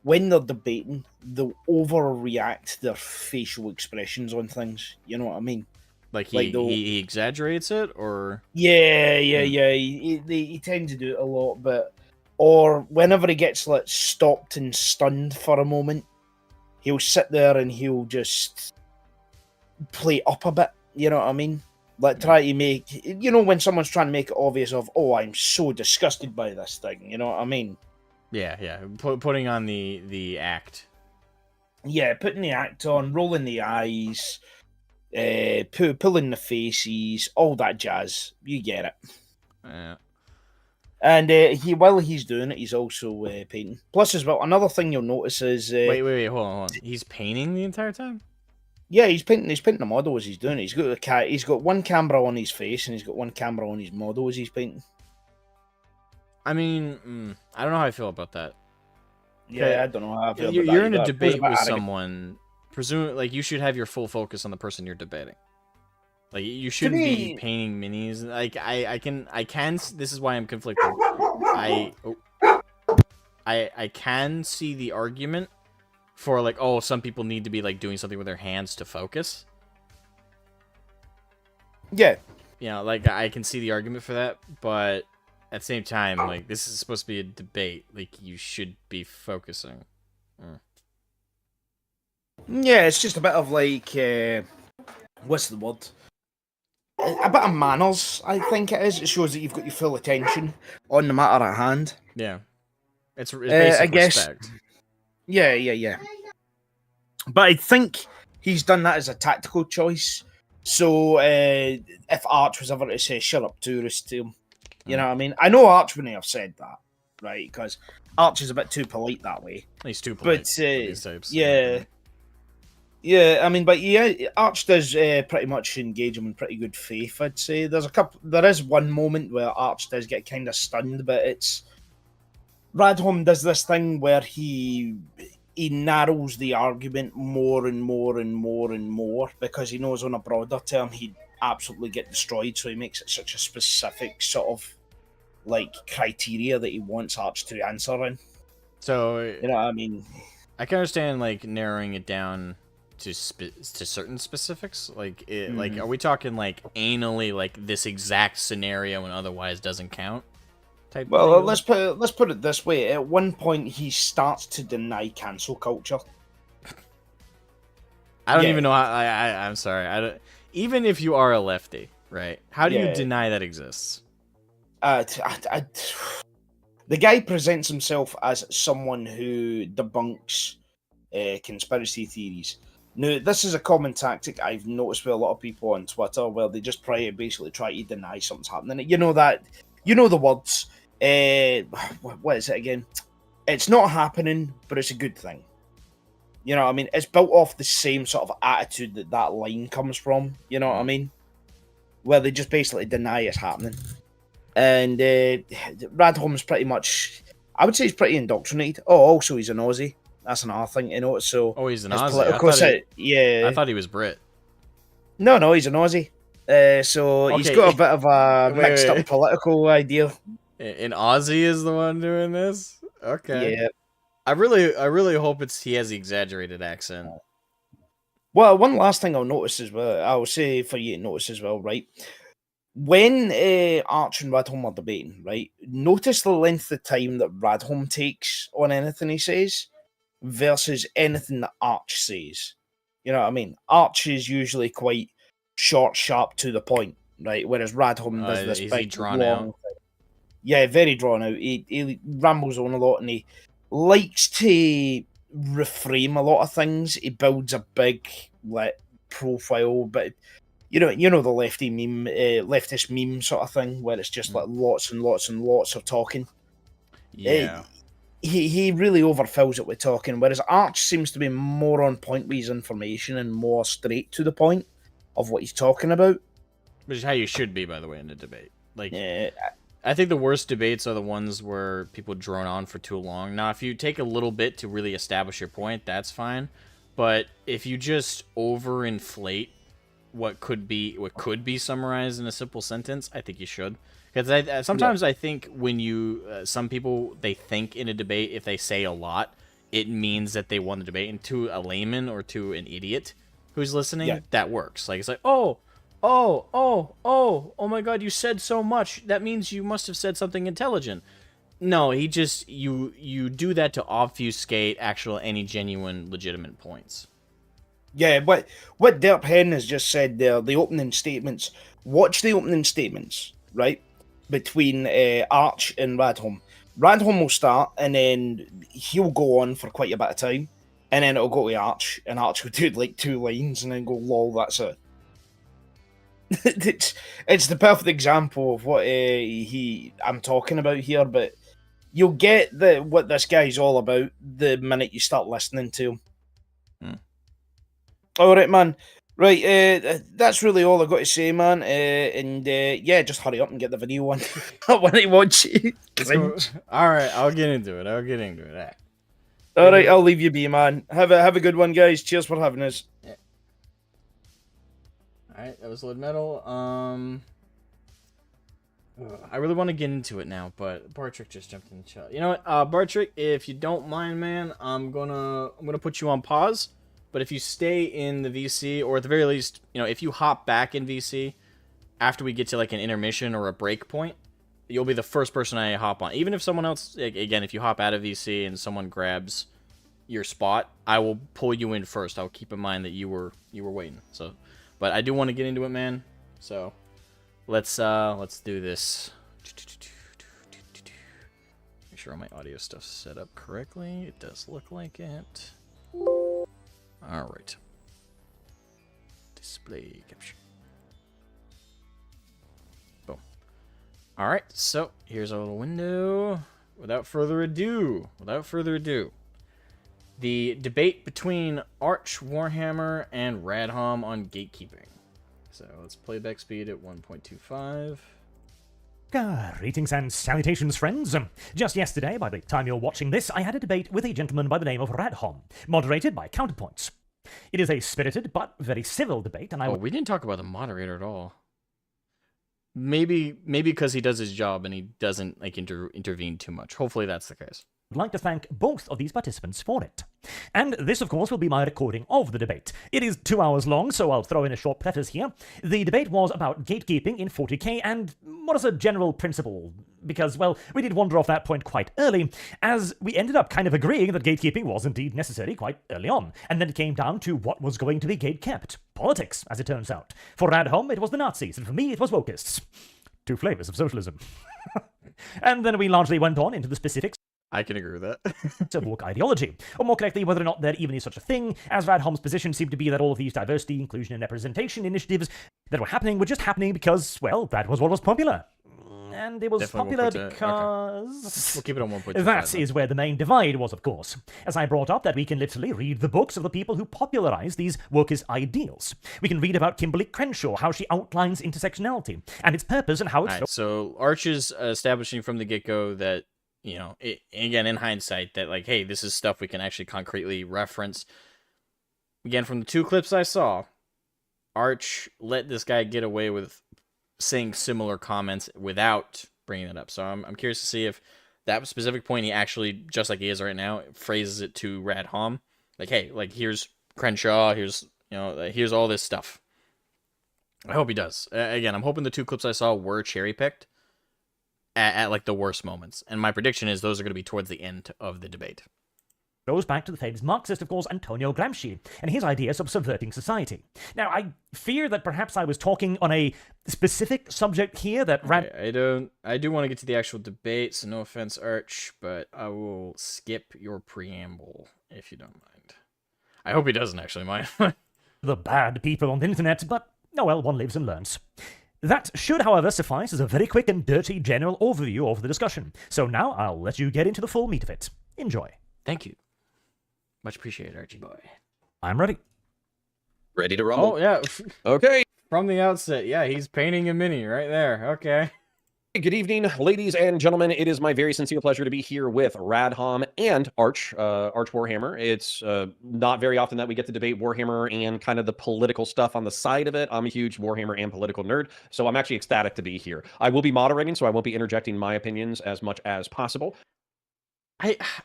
when they're debating, they'll overreact their facial expressions on things. You know what I mean? Like Like he exaggerates it, or Yeah. He tends to do it a lot, but or whenever he gets like stopped and stunned for a moment, he'll sit there and he'll just play up a bit. You know what I mean? Like try to make when someone's trying to make it obvious of, oh, I'm so disgusted by this thing. You know what I mean? yeah, putting on the act. Yeah, putting the act on, rolling the eyes, pulling the faces, all that jazz. You get it. Yeah. And while he's doing it, he's also painting. Plus, as well, another thing you'll notice is Wait, hold on. He's painting the entire time? yeah, he's painting the model as he's doing it. He's got one camera on his face and he's got one camera on his model as he's painting. I mean, I don't know how I feel about that. Yeah, I don't know how I feel. You're in a debate with someone. Presumably, like, you should have your full focus on the person you're debating. Like, you shouldn't be painting minis. Like, I can. This is why I'm conflicted. I can see the argument for, like, oh, some people need to be, like, doing something with their hands to focus. Yeah. You know, like, I can see the argument for that, but at the same time, like, this is supposed to be a debate. Like, you should be focusing. Yeah, it's just a bit of, like, what's the word? A bit of manners, I think it is. It shows that you've got your full attention on the matter at hand. Yeah. It's basic I guess, respect. Yeah. But I think he's done that as a tactical choice. So if Arch was ever to say, shut up, tourist, to him, you know what I mean? I know Arch wouldn't have said that, right? Because Arch is a bit too polite that way. He's too polite. But, these types. Yeah, I mean, but yeah, Arch does pretty much engage him in pretty good faith, I'd say. There is one moment where Arch does get kind of stunned, but it's Radholm does this thing where he narrows the argument more and more and more and more because he knows on a broader term he'd absolutely get destroyed, so he makes it such a specific sort of like criteria that he wants Arch to answer in. So you know what I mean? I can understand like narrowing it down to certain specifics. Like, like, are we talking like anally, like this exact scenario and otherwise doesn't count? Type. Well, let's put it this way. At one point, he starts to deny cancel culture. I don't even know how. I'm sorry. I don't. Even if you are a lefty, right? How do you deny that exists? The guy presents himself as someone who debunks conspiracy theories. Now, this is a common tactic I've noticed with a lot of people on Twitter, where they just basically try to deny something's happening. You know the words. What is it again? It's not happening, but it's a good thing. You know what I mean? It's built off the same sort of attitude that line comes from. You know what I mean? Where they just basically deny it's happening. And Radholm's pretty much, I would say he's pretty indoctrinated. Oh, also he's an Aussie. That's another thing, you know. So he's an his Aussie. political I thought he was Brit. No, he's an Aussie. So he's got a bit of a mixed up political idea. An Aussie is the one doing this? Okay. Yeah. I really hope he has the exaggerated accent. Well, one last thing I'll say for you to notice as well, right? When Arch and Radholm are debating, right? Notice the length of time that Radholm takes on anything he says versus anything that Arch says. You know what I mean? Arch is usually quite short, sharp, to the point, right? Whereas Radholm does this big, drawn long out? thing. Yeah, very drawn out. He rambles on a lot, and he likes to reframe a lot of things. He builds a big profile, but you know the leftist meme sort of thing, where it's just like lots and lots and lots of talking. Yeah. He really overfills it with talking, whereas Arch seems to be more on point with his information and more straight to the point of what he's talking about. Which is how you should be, by the way, in a debate. Like, Yeah. I think the worst debates are the ones where people drone on for too long. Now, if you take a little bit to really establish your point, that's fine. But if you just overinflate what could be summarized in a simple sentence, I think you should. Because sometimes I think when some people, they think in a debate, if they say a lot, it means that they won the debate. And to a layman or to an idiot who's listening, that works. Like, it's like, oh my god, you said so much. That means you must have said something intelligent. No, you do that to obfuscate any genuine, legitimate points. Yeah, what Derp Hen has just said there, the opening statements. Watch the opening statements, right? Between Arch and Radholm. Radholm will start, and then he'll go on for quite a bit of time, and then it'll go to Arch, and Arch will do like 2 lines, and then go, lol, that's it. It's the perfect example of what I'm talking about here, but you'll get what this guy's all about the minute you start listening to him. All right, man. Right, that's really all I've got to say, man. Yeah, just hurry up and get the video on. I want to watch it. All right, I'll get into it. All right, I'll leave you be, man. Have a good one, guys. Cheers for having us. Yeah. Alright, that was Lead Metal. I really want to get into it now, but Bartrick just jumped in the chat. You know what, Bartrick, if you don't mind, man, I'm gonna put you on pause. But if you stay in the VC, or at the very least, if you hop back in VC after we get to like an intermission or a break point, you'll be the first person I hop on. Even if someone else, again, if you hop out of VC and someone grabs your spot, I will pull you in first. I'll keep in mind that you were waiting. So, but I do want to get into it, man. So, let's do this. Make sure all my audio stuff's set up correctly. It does look like it. All right. Display capture. Boom. All right. So here's our little window. Without further ado, the debate between Arch Warhammer and Radholm on gatekeeping. So let's playback speed at 1.25. Greetings and salutations, friends. Just yesterday, by the time you're watching this, I had a debate with a gentleman by the name of Radholm, moderated by Counterpoints. It is a spirited but very civil debate, and we didn't talk about the moderator at all. Maybe because he does his job and he doesn't like intervene too much. Hopefully that's the case. I'd like to thank both of these participants for it. And this, of course, will be my recording of the debate. It is 2 hours long, so I'll throw in a short preface here. The debate was about gatekeeping in 40k and what is a general principle, because, well, we did wander off that point quite early, as we ended up kind of agreeing that gatekeeping was indeed necessary quite early on, and then it came down to what was going to be gatekept. Politics, as it turns out. For Radholm, it was the Nazis, and for me, it was wokists. 2 flavors of socialism. And then we largely went on into the specifics I can agree with that. of woke ideology, or more correctly, whether or not there even is such a thing, as Radholm's position seemed to be that all of these diversity, inclusion, and representation initiatives that were happening were just happening because, well, that was what was popular. And it was Definitely popular 1.2, okay. because... We'll keep it on 1.25. That is where the main divide was, of course. As I brought up, that we can literally read the books of the people who popularized these wokeist ideals. We can read about Kimberly Crenshaw, how she outlines intersectionality, and its purpose and how it's... Alright, so Arch is establishing from the get-go that, you know, again, in hindsight, that, like, hey, this is stuff we can actually concretely reference. Again, from the 2 clips I saw, Arch let this guy get away with saying similar comments without bringing it up. So I'm curious to see if that specific point he actually, just like he is right now, phrases it to Radholm. Like, hey, like, here's Crenshaw, here's, you know, here's all this stuff. I hope he does. Again, I'm hoping the 2 clips I saw were cherry-picked at like the worst moments. And my prediction is those are going to be towards the end of the debate. Goes back to the famous Marxist, of course, Antonio Gramsci, and his ideas of subverting society. Now, I fear that perhaps I was talking on a specific subject here that... I do want to get to the actual debate, so no offense, Arch, but I will skip your preamble, if you don't mind. I hope he doesn't actually mind. the bad people on the internet, but, oh well, one lives and learns. That should, however, suffice as a very quick and dirty general overview of the discussion. So now I'll let you get into the full meat of it. Enjoy. Thank you. Much appreciated, Archie boy. I'm ready. Ready to rumble? Oh, yeah. Okay. From the outset, yeah, he's painting a mini right there. Okay. Good evening, ladies and gentlemen. It is my very sincere pleasure to be here with Radholm and Arch Warhammer. It's not very often that we get to debate Warhammer and kind of the political stuff on the side of it. I'm a huge Warhammer and political nerd, so I'm actually ecstatic to be here. I will be moderating, so I won't be interjecting my opinions as much as possible.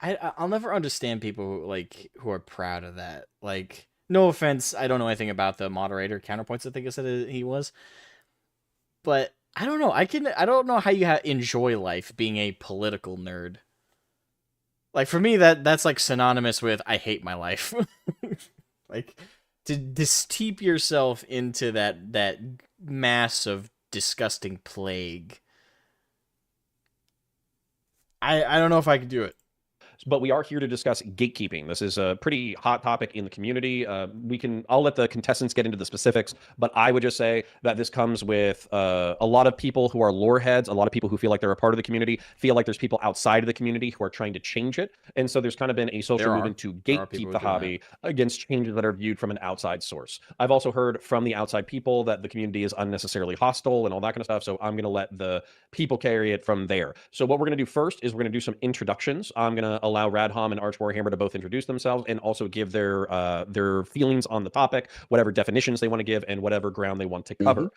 I'll never understand people who are proud of that. Like, no offense, I don't know anything about the moderator counterpoints. I think I said he was, but I don't know. I don't know how you enjoy life being a political nerd. Like, for me, that's like synonymous with I hate my life. Like, to steep yourself into that mass of disgusting plague. I don't know if I could do it. But we are here to discuss gatekeeping. This is a pretty hot topic in the community. I'll let the contestants get into the specifics, but I would just say that this comes with a lot of people who are lore heads, a lot of people who feel like they're a part of the community, feel like there's people outside of the community who are trying to change it. And so there's kind of been a social movement to gatekeep the hobby against changes that are viewed from an outside source. I've also heard from the outside people that the community is unnecessarily hostile and all that kind of stuff. So I'm going to let the people carry it from there. So what we're going to do first is we're going to do some introductions. I'm going to allow Radholm and Arch Warhammer to both introduce themselves and also give their feelings on the topic, whatever definitions they want to give, and whatever ground they want to cover.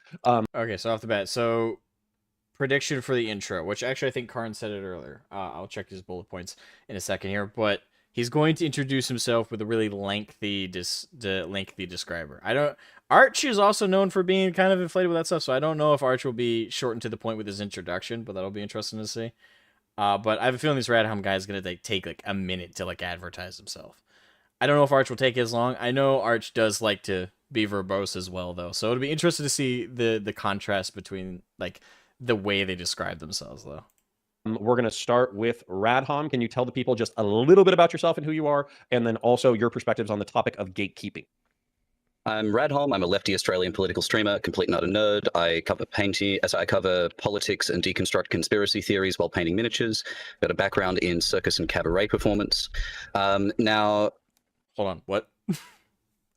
Okay, so off the bat, so prediction for the intro, which actually I think Karn said it earlier. I'll check his bullet points in a second here, but he's going to introduce himself with a really lengthy describer. Arch is also known for being kind of inflated with that stuff, so I don't know if Arch will be shortened to the point with his introduction, but that'll be interesting to see. But I have a feeling this Radholm guy is going to take like a minute to advertise himself. I don't know if Arch will take as long. I know Arch does like to be verbose as well, though. So it'll be interesting to see the contrast between the way they describe themselves, though. We're going to start with Radholm. Can you tell the people just a little bit about yourself and who you are, and then also your perspectives on the topic of gatekeeping? I'm Radholm. I'm a lefty Australian political streamer, complete not a nerd. I cover painting, as I cover politics and deconstruct conspiracy theories while painting miniatures. Got a background in circus and cabaret performance. Now, hold on, what?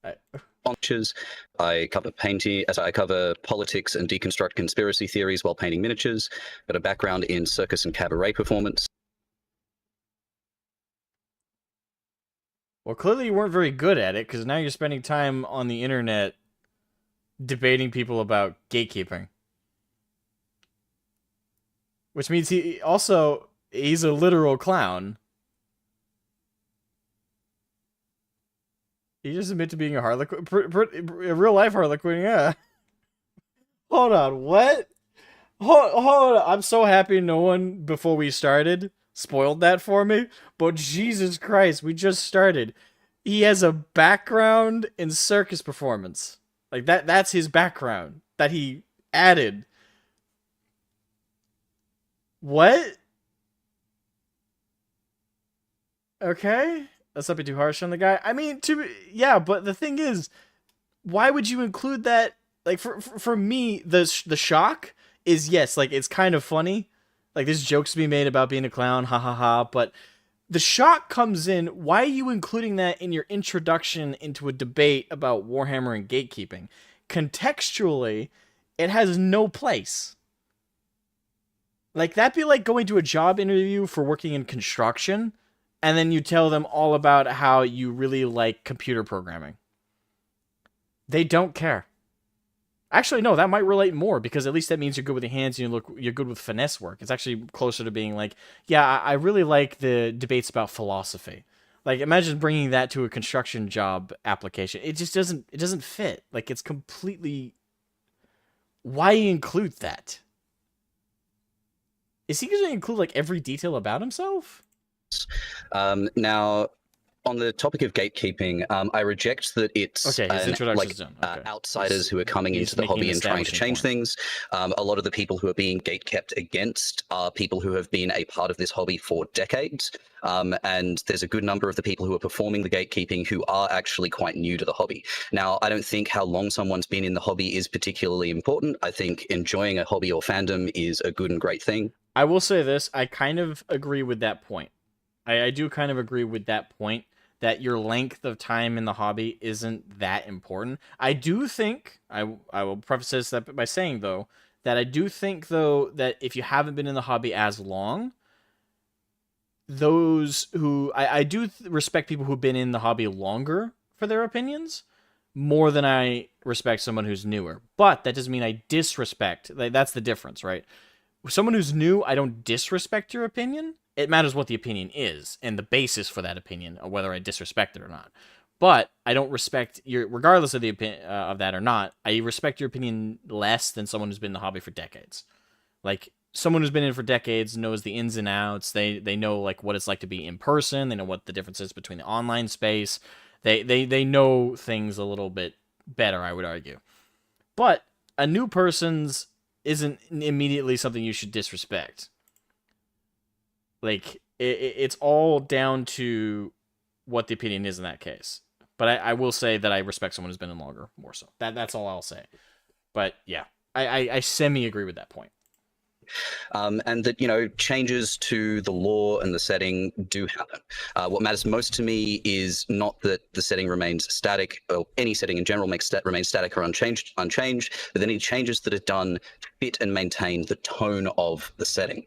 I cover painting, as I cover politics and deconstruct conspiracy theories while painting miniatures. Got a background in circus and cabaret performance. Well, clearly you weren't very good at it, because now you're spending time on the internet debating people about gatekeeping. Which means he's a literal clown. He just admit to being a harlequin, a real-life harlequin, yeah. Hold on, what? Hold on, I'm so happy no one, before we started, spoiled that for me, but Jesus Christ, we just started. He has a background in circus performance. Like, that's his background that he added. What? Okay, let's not be too harsh on the guy. I mean, yeah, but the thing is, why would you include that? Like, for me, the shock is, yes, like, it's kind of funny. Like, there's jokes to be made about being a clown, ha ha ha, but the shock comes in, why are you including that in your introduction into a debate about Warhammer and gatekeeping? Contextually, it has no place. Like, that'd be like going to a job interview for working in construction, and then you tell them all about how you really like computer programming. They don't care. Actually, no, that might relate more, because at least that means you're good with your hands and you're good with finesse work. It's actually closer to being like, yeah, I really like the debates about philosophy. Like, imagine bringing that to a construction job application. It just doesn't fit. Like, it's completely... Why include that? Is he going to include, like, every detail about himself? Now, on the topic of gatekeeping, I reject that it's Okay, his introduction's done. Okay. Outsiders who are coming into the hobby and trying to change things. A lot of the people who are being gatekept against are people who have been a part of this hobby for decades. And there's a good number of the people who are performing the gatekeeping who are actually quite new to the hobby. Now, I don't think how long someone's been in the hobby is particularly important. I think enjoying a hobby or fandom is a good and great thing. I will say this, I kind of agree with that point. I do kind of agree with that point, that your length of time in the hobby isn't that important. I do think, I will preface this by saying, though, that I do think, though, that if you haven't been in the hobby as long, those who... I do respect people who've been in the hobby longer for their opinions, more than I respect someone who's newer. But that doesn't mean I disrespect. That's the difference, right? Someone who's new, I don't disrespect your opinion. It matters what the opinion is and the basis for that opinion, or whether I disrespect it or not. But I don't respect your, regardless of the opinion of that or not. I respect your opinion less than someone who's been in the hobby for decades. Like, someone who's been in for decades knows the ins and outs. They know, like, what it's like to be in person. They know what the difference is between the online space. They know things a little bit better, I would argue. But a new person's isn't immediately something you should disrespect. Like, it's all down to what the opinion is in that case. But I will say that I respect someone who's been in longer, more so. That's all I'll say. But yeah, I semi-agree with that point. And that, you know, changes to the lore and the setting do happen. What matters most to me is not that the setting remains static, or any setting in general remains static or unchanged, but any changes that are done fit and maintain the tone of the setting.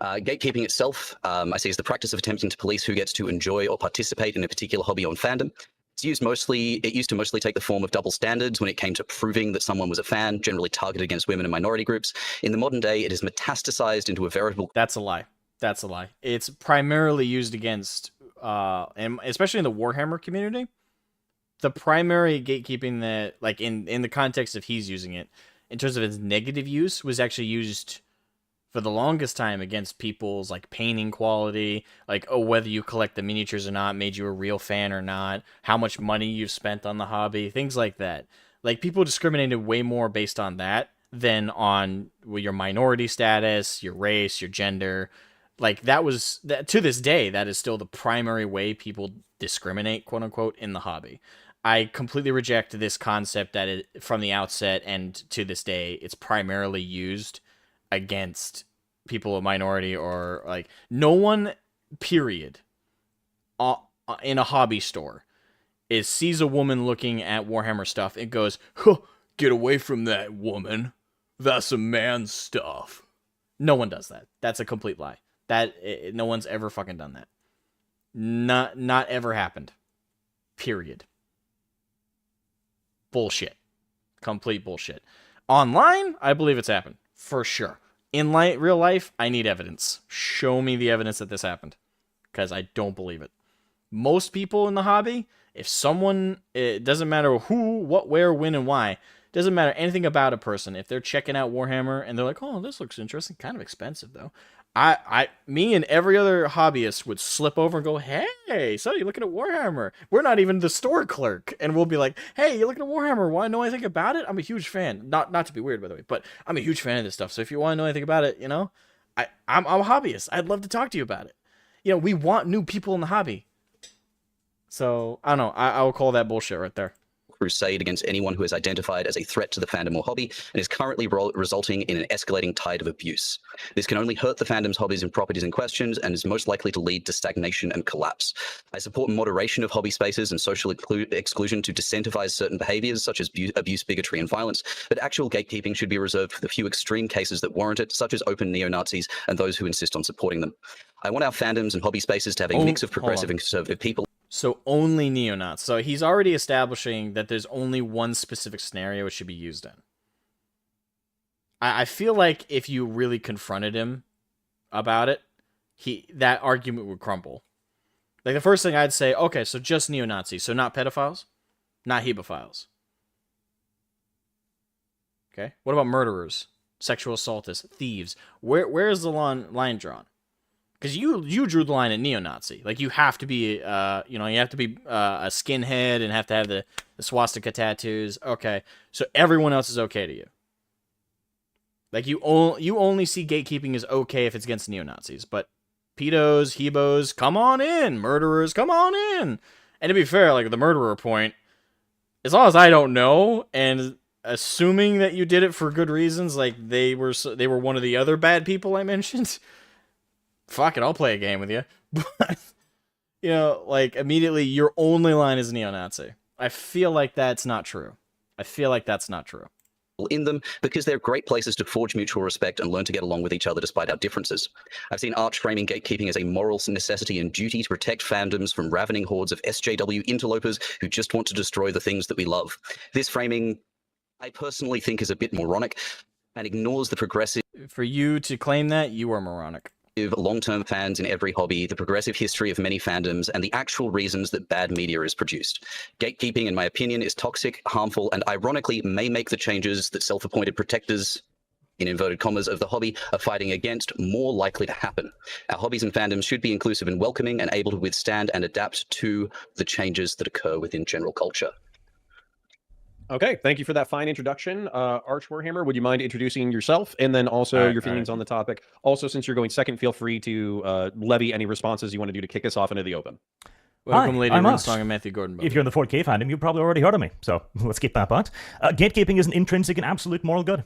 Gatekeeping itself, I see as the practice of attempting to police who gets to enjoy or participate in a particular hobby or fandom. It used to mostly take the form of double standards when it came to proving that someone was a fan, generally targeted against women and minority groups. In the modern day, it is metastasized into a veritable... That's a lie. That's a lie. It's primarily used against, and especially in the Warhammer community. The primary gatekeeping that, like, in the context of he's using it, in terms of its negative use, was actually used for the longest time against people's, like, painting quality, like, oh, whether you collect the miniatures or not made you a real fan or not, how much money you've spent on the hobby, things like that. Like, people discriminated way more based on that than on your minority status, your race, your gender. Like, to this day, that is still the primary way people discriminate, quote unquote, in the hobby. I completely reject this concept that from the outset and to this day, it's primarily used against people of minority, or, like, no one, period, in a hobby store sees a woman looking at Warhammer stuff and goes, huh, get away from that woman. That's a man's stuff. No one does that. That's a complete lie. No one's ever fucking done that. Not ever happened. Period. Bullshit. Complete bullshit. Online, I believe it's happened. For sure. In real life, I need evidence. Show me the evidence that this happened. Because I don't believe it. Most people in the hobby, if someone, it doesn't matter who, what, where, when, and why, doesn't matter anything about a person. If they're checking out Warhammer and they're like, oh, this looks interesting, kind of expensive though. Me and every other hobbyist would slip over and go, hey, so you're looking at Warhammer. We're not even the store clerk. And we'll be like, hey, you're looking at Warhammer. Want to know anything about it? I'm a huge fan. Not to be weird, by the way, but I'm a huge fan of this stuff. So if you want to know anything about it, you know, I'm a hobbyist. I'd love to talk to you about it. we want new people in the hobby. So I don't know. I will call that bullshit right there. Crusade against anyone who is identified as a threat to the fandom or hobby and is currently resulting in an escalating tide of abuse. This can only hurt the fandom's hobbies and properties in questions and is most likely to lead to stagnation and collapse. I support moderation of hobby spaces and social exclusion to disincentivize certain behaviors such as abuse, bigotry, and violence, but actual gatekeeping should be reserved for the few extreme cases that warrant it, such as open neo-Nazis and those who insist on supporting them. I want our fandoms and hobby spaces to have a mix of progressive and conservative people. So only neo-Nazis. So he's already establishing that there's only one specific scenario it should be used in. I feel like if you really confronted him about it, that argument would crumble. Like, the first thing I'd say, okay, so just neo-Nazis, so not pedophiles, not hebophiles. Okay, what about murderers, sexual assaultists, thieves? Where is the line drawn? Because you drew the line at neo-Nazi. Like, you have to be, you have to be a skinhead and have to have the swastika tattoos. Okay, so everyone else is okay to you. Like, you only see gatekeeping as okay if it's against neo-Nazis. But pedos, hebos, come on in. Murderers, come on in. And to be fair, like, the murderer point, as long as I don't know, and assuming that you did it for good reasons, like they were one of the other bad people I mentioned, fuck it, I'll play a game with you. But, like, immediately, your only line is neo-Nazi. I feel like that's not true. In them because they're great places to forge mutual respect and learn to get along with each other despite our differences. I've seen Arch framing gatekeeping as a moral necessity and duty to protect fandoms from ravening hordes of SJW interlopers who just want to destroy the things that we love. This framing, I personally think, is a bit moronic and ignores the progressive... For you to claim that, you are moronic. Long-term fans in every hobby, the progressive history of many fandoms, and the actual reasons that bad media is produced. Gatekeeping, in my opinion, is toxic, harmful, and ironically may make the changes that self-appointed protectors, in inverted commas, of the hobby are fighting against more likely to happen. Our hobbies and fandoms should be inclusive and welcoming and able to withstand and adapt to the changes that occur within general culture. Okay, thank you for that fine introduction. Arch Warhammer, would you mind introducing yourself and then also your feelings on the topic? Also, since you're going second, feel free to levy any responses you want to do to kick us off into the open. Welcome, Hi, Lady I'm Runesong and Matthew Gordon. If you're in the 4K fandom, you've probably already heard of me, so let's skip that part. Gatekeeping is an intrinsic and absolute moral good.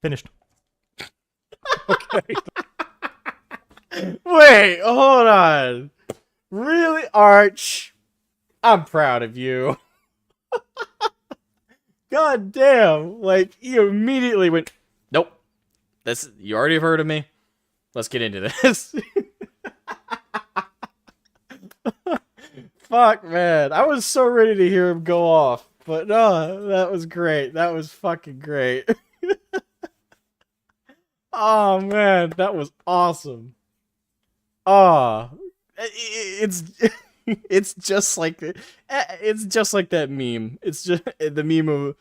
Finished. Okay. Wait, hold on. Really, Arch? I'm proud of you. God damn. Like, you immediately went, nope. You already have heard of me. Let's get into this. Fuck, man. I was so ready to hear him go off. But no, that was great. That was fucking great. Oh, man. That was awesome. Ah. It's just like that meme. It's just the meme of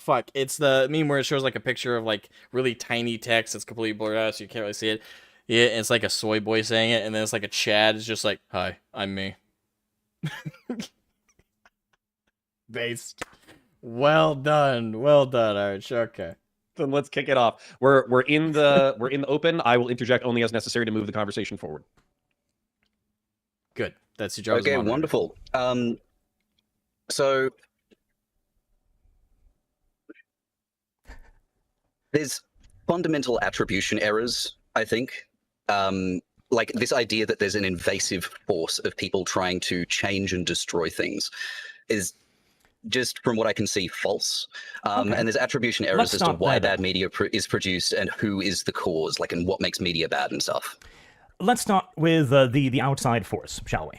fuck. It's the meme where it shows like a picture of like really tiny text that's completely blurred out so you can't really see it. Yeah, and it's like a soy boy saying it, and then it's like a Chad is just like, "Hi, I'm me." Based. Well done, Arch. Okay. Then let's kick it off. We're in the open. I will interject only as necessary to move the conversation forward. Good. That's your job. Okay, wonderful. So there's fundamental attribution errors, I think. Like this idea that there's an invasive force of people trying to change and destroy things is just, from what I can see, false. And there's attribution errors as to why bad media is produced and who is the cause, like, and what makes media bad and stuff. Let's start with the outside force, shall we?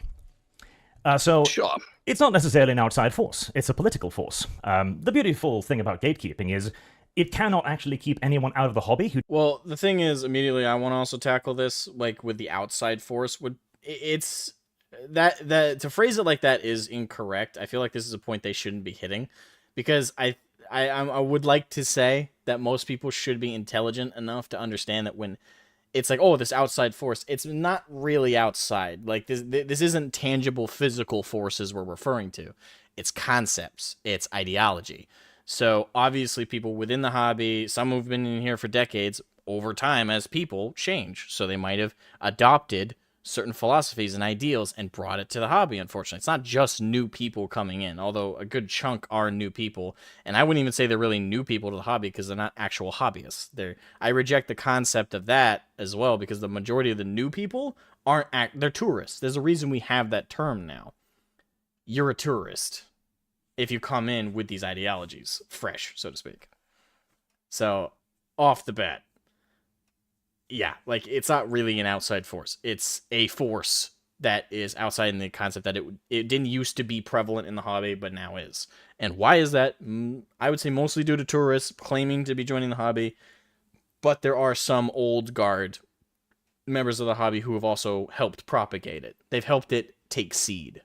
So Sure. It's not necessarily an outside force. It's a political force. The beautiful thing about gatekeeping is it cannot actually keep anyone out of the hobby who... Well, the thing is, immediately I want to also tackle this, like, with the outside force. It's... That to phrase it like that is incorrect. I feel like this is a point they shouldn't be hitting, because I would like to say that most people should be intelligent enough to understand that when it's like, oh, this outside force, it's not really outside. Like, this isn't tangible physical forces we're referring to. It's concepts. It's ideology. So obviously people within the hobby, some who've been in here for decades, over time as people change. So they might have adopted certain philosophies and ideals and brought it to the hobby, unfortunately. It's not just new people coming in, although a good chunk are new people. And I wouldn't even say they're really new people to the hobby because they're not actual hobbyists. I reject the concept of that as well because the majority of the new people they're tourists. There's a reason we have that term now. You're a tourist if you come in with these ideologies, fresh, so to speak. So, off the bat, yeah, like, it's not really an outside force. It's a force that is outside in the concept that it didn't used to be prevalent in the hobby, but now is. And why is that? I would say mostly due to tourists claiming to be joining the hobby, but there are some old guard members of the hobby who have also helped propagate it. They've helped it take seed.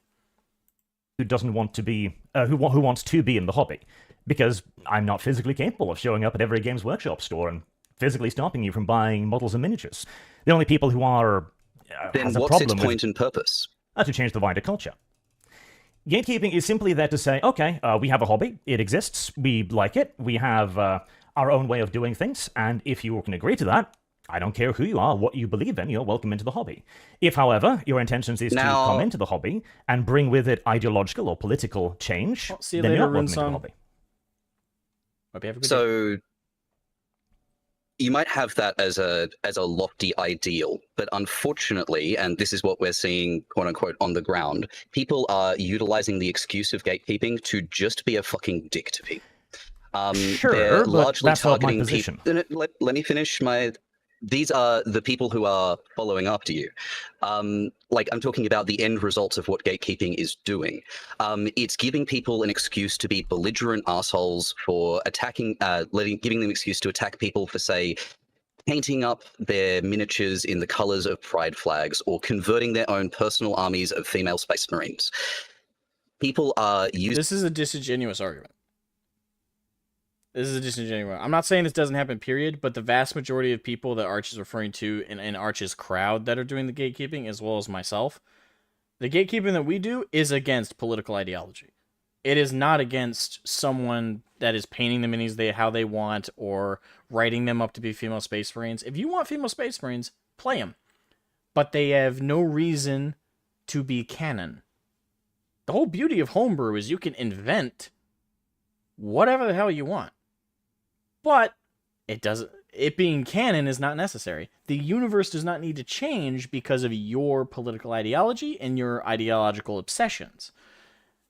Who doesn't want to be, who wants to be in the hobby, because I'm not physically capable of showing up at every Games Workshop store and physically stopping you from buying models and miniatures. The only people who are Then has a what's its problem point and purpose? to change the wider culture. Gatekeeping is simply there to say, okay, we have a hobby, it exists, we like it, we have our own way of doing things, and if you can agree to that, I don't care who you are, what you believe in, you're welcome into the hobby. If, however, your intentions is to come into the hobby and bring with it ideological or political change, see you then later, you're not welcome into the Runesong. hobby. Hope you have a good day. So you might have that as a lofty ideal, but unfortunately, and this is what we're seeing, quote unquote, on the ground, people are utilizing the excuse of gatekeeping to just be a fucking dick to people. Sure, they're but largely that's not my targeting position. people. Let me finish my. These are the people who are following after you. Like, I'm talking about the end results of what gatekeeping is doing. It's giving people an excuse to be belligerent assholes for attacking, giving them an excuse to attack people for, say, painting up their miniatures in the colors of pride flags or converting their own personal armies of female space marines. People are using. This is a disingenuous argument. I'm not saying this doesn't happen, period, but the vast majority of people that Arch is referring to in Arch's crowd that are doing the gatekeeping, as well as myself, the gatekeeping that we do is against political ideology. It is not against someone that is painting the minis how they want or writing them up to be female space marines. If you want female space marines, play them. But they have no reason to be canon. The whole beauty of homebrew is you can invent whatever the hell you want. But it being canon is not necessary. The universe does not need to change because of your political ideology and your ideological obsessions.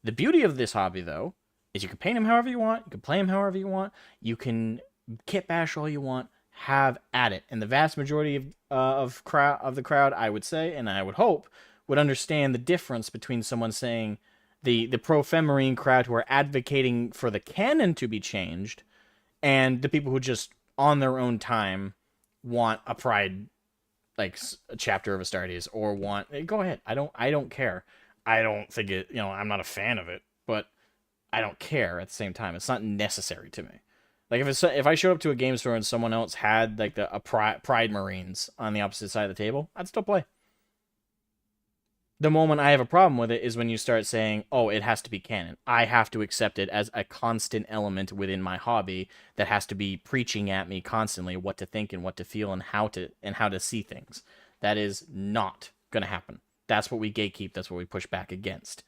The beauty of this hobby, though, is you can paint them however you want, you can play them however you want, you can kit bash all you want, have at it. And the vast majority of the crowd, I would say, and I would hope, would understand the difference between someone saying the pro-femarine crowd who are advocating for the canon to be changed and the people who just, on their own time, want a pride, like, a chapter of Astartes, or want... Go ahead. I don't care. I don't think it... I'm not a fan of it, but I don't care at the same time. It's not necessary to me. Like, if I showed up to a game store and someone else had, like, a Pride Marines on the opposite side of the table, I'd still play. The moment I have a problem with it is when you start saying, oh, it has to be canon. I have to accept it as a constant element within my hobby that has to be preaching at me constantly what to think and what to feel and how to see things. That is not going to happen. That's what we gatekeep. That's what we push back against.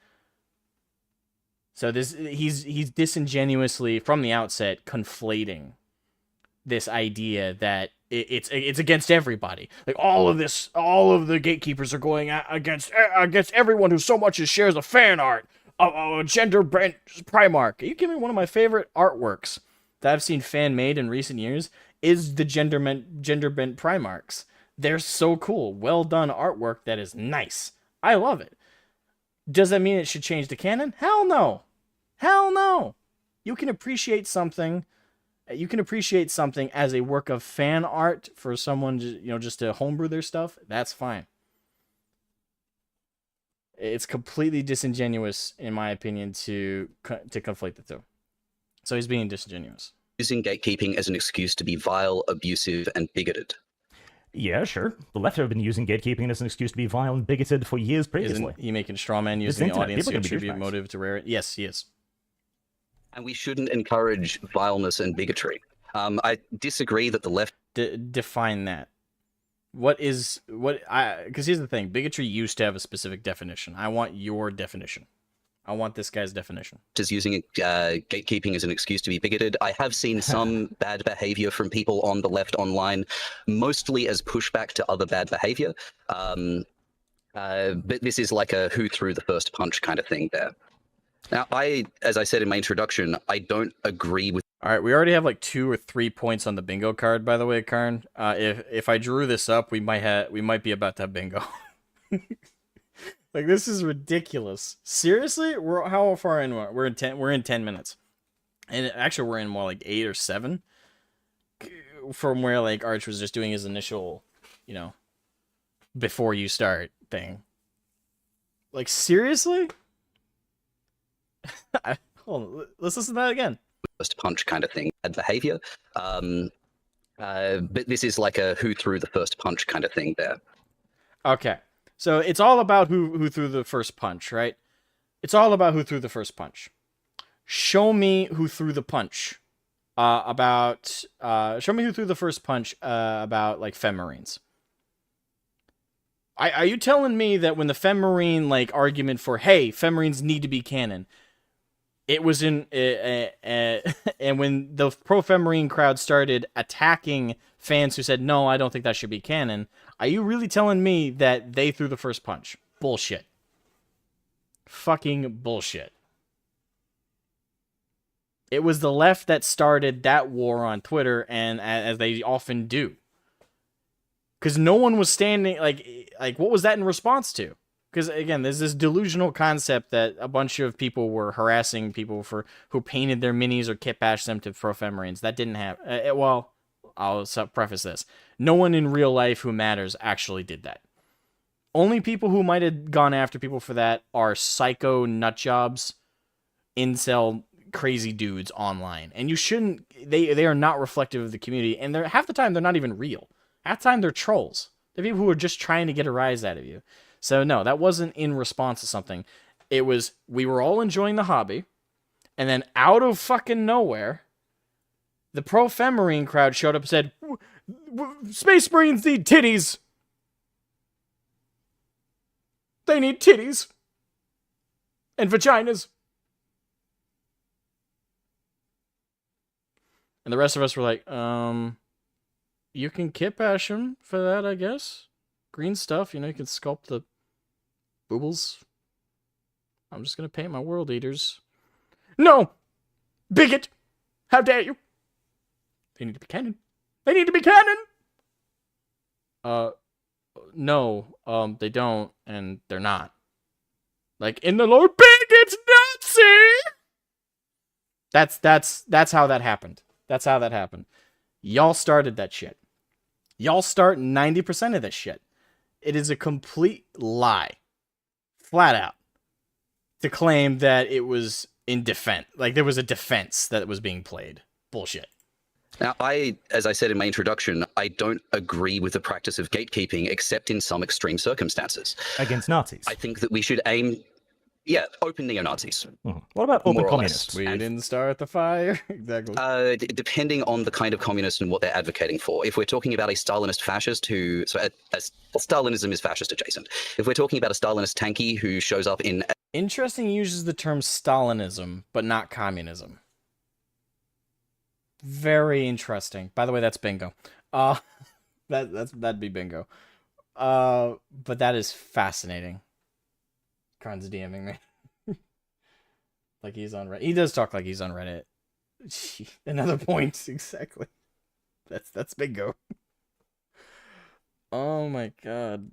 So he's disingenuously, from the outset, conflating this idea that it's against everybody. Like, all of the gatekeepers are going against everyone who so much as shares a fan art of a gender-bent Primarch. Are you kidding me? One of my favorite artworks that I've seen fan-made in recent years is the gender-bent Primarchs. They're so cool. Well done artwork that is nice. I love it. Does that mean it should change the canon? Hell no. Hell no. You can appreciate something as a work of fan art for someone, just to homebrew their stuff. That's fine. It's completely disingenuous, in my opinion, to conflate the two. So he's being disingenuous. Using gatekeeping as an excuse to be vile, abusive, and bigoted. Yeah, sure. The left have been using gatekeeping as an excuse to be vile and bigoted for years previously. Isn't he making straw man using the audience to attribute motive to rare? Yes, he is. And we shouldn't encourage vileness and bigotry. I disagree that the left define that. Because here's the thing, bigotry used to have a specific definition. I want your definition. I want this guy's definition. Just using gatekeeping as an excuse to be bigoted. I have seen some bad behavior from people on the left online, mostly as pushback to other bad behavior. But this is like a who threw the first punch kind of thing there. Now, as I said in my introduction, I don't agree with. All right, we already have like 2 or 3 points on the bingo card, by the way, Karn. If I drew this up, we might be about to have bingo. Like, this is ridiculous. Seriously? How far in? We're in 10 minutes. And actually we're in like 8 or 7 from where like Arch was just doing his initial, before you start thing. Like, seriously? Hold on, let's listen to that again. First punch kind of thing, bad behavior. But this is like a who threw the first punch kind of thing there. Okay. So it's all about who threw the first punch, right? It's all about who threw the first punch. Show me who threw the punch. Show me who threw the first punch about like femmarines. Are you telling me that when the femmarine like argument for hey, femmarines need to be canon, it was in and when the pro-femmarine crowd started attacking fans who said no, I don't think that should be canon, are you really telling me that they threw the first punch? Bullshit. Fucking bullshit. It was the left that started that war on Twitter, and as they often do. Because no one was standing, like what was that in response to? Because, again, there's this delusional concept that a bunch of people were harassing people who painted their minis or kit bashed them to pro-femmarines. That didn't happen. Well, I'll preface this. No one in real life who matters actually did that. Only people who might have gone after people for that are psycho nutjobs, incel crazy dudes online. And you shouldn't... They are not reflective of the community. And half the time, they're not even real. Half the time, they're trolls. They're people who are just trying to get a rise out of you. So, no, that wasn't in response to something. It was, we were all enjoying the hobby, and then out of fucking nowhere, the pro-femmarine crowd showed up and said, Space Marines need titties! They need titties! And vaginas! And the rest of us were like, you can kit bash him for that, I guess. Green stuff, you can sculpt the boobles. I'm just gonna paint my world eaters. No! Bigot! How dare you! They need to be canon. They need to be canon! No, they don't, and they're not. Like, in the Lord, bigot Nazi! That's how that happened. That's how that happened. Y'all started that shit. Y'all start 90% of this shit. It is a complete lie, flat out, to claim that it was in defense. Like, there was a defense that was being played. Bullshit. Now, as I said in my introduction, I don't agree with the practice of gatekeeping, except in some extreme circumstances. Against Nazis? I think that we should aim... Yeah, open neo-Nazis. What about open More or communists? less. We didn't start the fire. Exactly. Depending on the kind of communist and what they're advocating for. If we're talking about a Stalinist fascist Stalinism is fascist adjacent. If we're talking about a Stalinist tanky who shows up in... Interesting, he uses the term Stalinism, but not communism. Very interesting. By the way, that's bingo. That'd be bingo. But that is fascinating. Karn's DMing me. Like he's on Reddit. He does talk like he's on Reddit. Another point, exactly. That's bingo. Oh my god.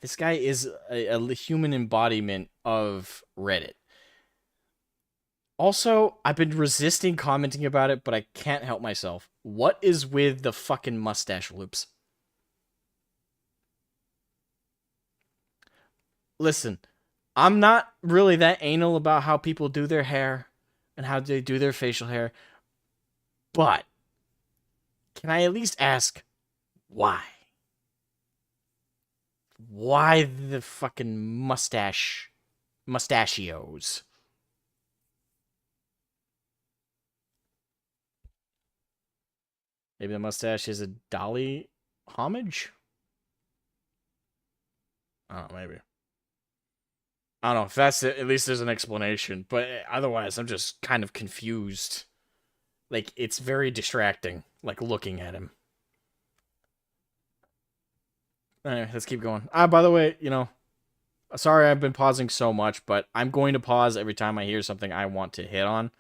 This guy is a human embodiment of Reddit. Also, I've been resisting commenting about it, but I can't help myself. What is with the fucking mustache loops? Listen, I'm not really that anal about how people do their hair and how they do their facial hair, but can I at least ask why? Why the fucking mustachios? Maybe the mustache is a Dolly homage? I don't know, maybe. I don't know if that's it. At least there's an explanation. But otherwise, I'm just kind of confused. Like, it's very distracting, like, looking at him. Anyway, let's keep going. By the way, sorry I've been pausing so much, but I'm going to pause every time I hear something I want to hit on.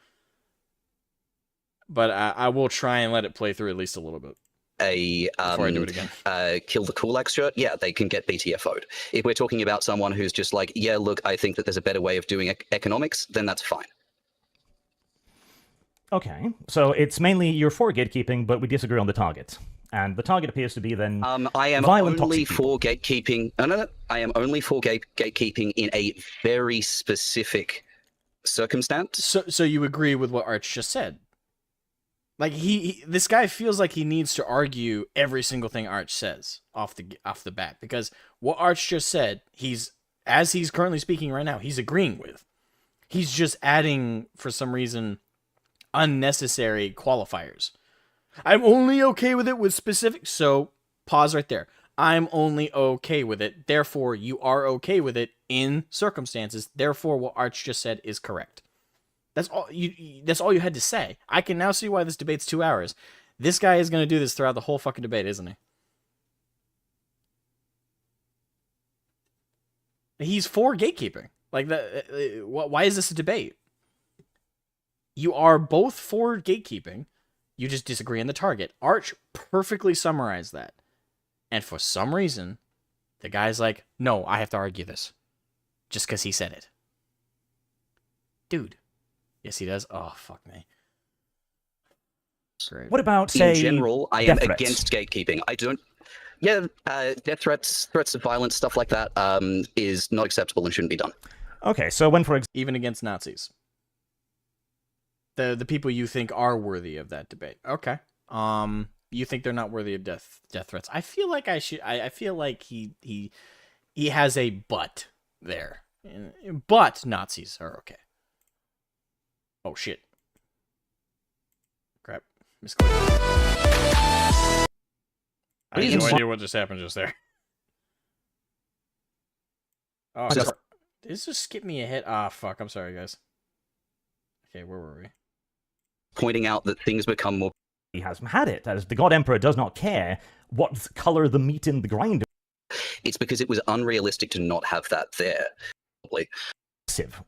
But I will try and let it play through at least a little bit. Before I do it again. Kill the Kulak shirt, yeah, they can get BTFO'd. If we're talking about someone who's just like, yeah, look, I think that there's a better way of doing economics, then that's fine. Okay, so it's mainly you're for gatekeeping, but we disagree on the target. And the target appears to be then I am violent, only toxic for gatekeeping. No. I am only for gatekeeping in a very specific circumstance. So you agree with what Arch just said? Like this guy feels like he needs to argue every single thing Arch says off the bat, because what Arch just said, as he's currently speaking right now, he's agreeing with. He's just adding, for some reason, unnecessary qualifiers. I'm only okay with it with specific. So pause right there. I'm only okay with it. Therefore, you are okay with it in circumstances. Therefore, what Arch just said is correct. That's all you had to say. I can now see why this debate's 2 hours. This guy is going to do this throughout the whole fucking debate, isn't he? He's for gatekeeping. Like that. Why is this a debate? You are both for gatekeeping. You just disagree on the target. Arch perfectly summarized that. And for some reason, the guy's like, no, I have to argue this. Just because he said it. Dude. Yes, he does. Oh, fuck me. Great. What about, say, in general, I am threats? against gatekeeping. I don't. Yeah, death threats, threats of violence, stuff like that is not acceptable and shouldn't be done. Okay, so when, for example, Even against Nazis. The people you think are worthy of that debate. Okay. You think they're not worthy of death threats. I feel like I feel like he has a but there. But Nazis are okay. Oh shit. Crap. Misclicked. I have no idea what just happened just there. Oh, this just skipped me a hit. Ah, fuck. I'm sorry, guys. Okay, where were we? Pointing out that things become more. he has had it, as the God Emperor does not care what color the meat in the grinder. It's because it was unrealistic to not have that there.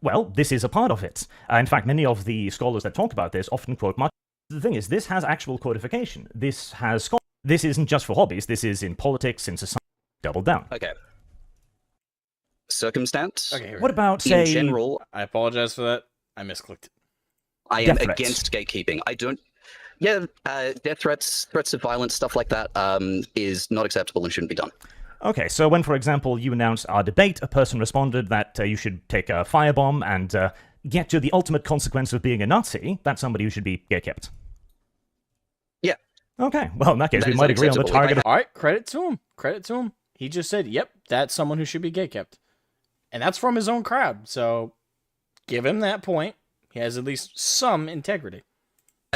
Well, this is a part of it. In fact, many of the scholars that talk about this often quote much. The thing is, this has actual codification. This has This isn't just for hobbies. This is in politics, in society. Double down. Okay. Circumstance? Okay, What about, say... In general... I apologize for that. I misclicked. I am against gatekeeping. I don't... Yeah, death threats, threats of violence, stuff like that is not acceptable and shouldn't be done. Okay, so when, for example, you announced our debate, a person responded that you should take a firebomb and get to the ultimate consequence of being a Nazi, that's somebody who should be gatekept. Yeah. Okay, well, in that case, we might agree on the target. All right, credit to him. Credit to him. He just said, yep, that's someone who should be gatekept. And that's from his own crowd, so give him that point. He has at least some integrity.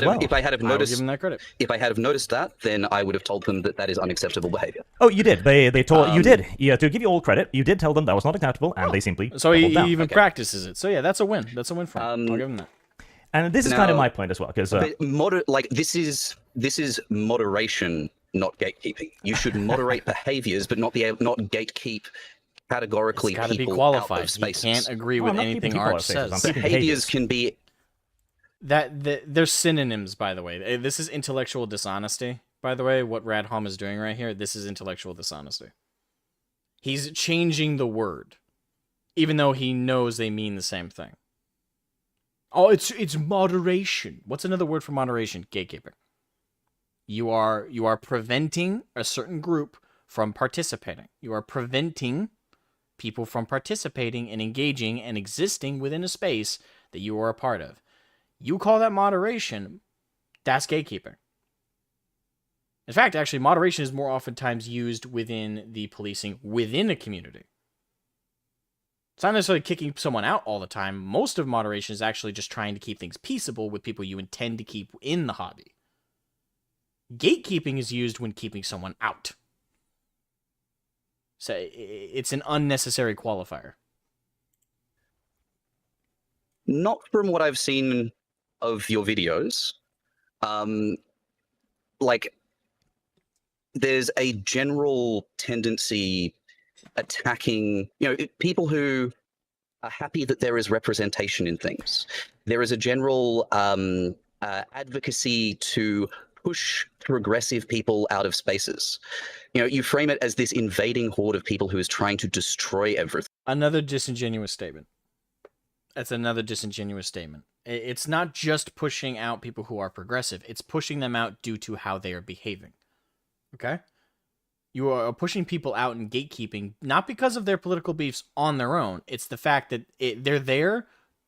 Well, if I had have noticed, give him that credit. If I had have noticed that, then I would have told them that that is unacceptable behavior. Oh, you did. They told you did. Yeah, to give you all credit, you did tell them that was not acceptable, and they simply. So he even Okay. practices it. So yeah, that's a win. That's a win for him. I'll give him that. And this is kind of my point as well, because this is moderation, not gatekeeping. You should moderate behaviors, but not gatekeep categorically. It's got to be people qualified. Out of spaces. You can't agree with anything Art says. Behaviors can be. There's synonyms, by the way. This is intellectual dishonesty, by the way. What Radholm is doing right here, this is intellectual dishonesty. He's changing the word, even though he knows they mean the same thing. Oh, it's moderation. What's another word for moderation? Gatekeeping. You are preventing a certain group from participating. You are preventing people from participating and engaging and existing within a space that you are a part of. You call that moderation, that's gatekeeping. In fact, actually, moderation is more oftentimes used within the policing within a community. It's not necessarily kicking someone out all the time. Most of moderation is actually just trying to keep things peaceable with people you intend to keep in the hobby. Gatekeeping is used when keeping someone out. So it's an unnecessary qualifier. Not from what I've seen of your videos. Like, there's a general tendency attacking, people who are happy that there is representation in things. There is a general advocacy to push progressive people out of spaces. You frame it as this invading horde of people who is trying to destroy everything. Another disingenuous statement. That's another disingenuous statement. It's not just pushing out people who are progressive. It's pushing them out due to how they are behaving. Okay? You are pushing people out in gatekeeping, not because of their political beliefs on their own. It's the fact that they're there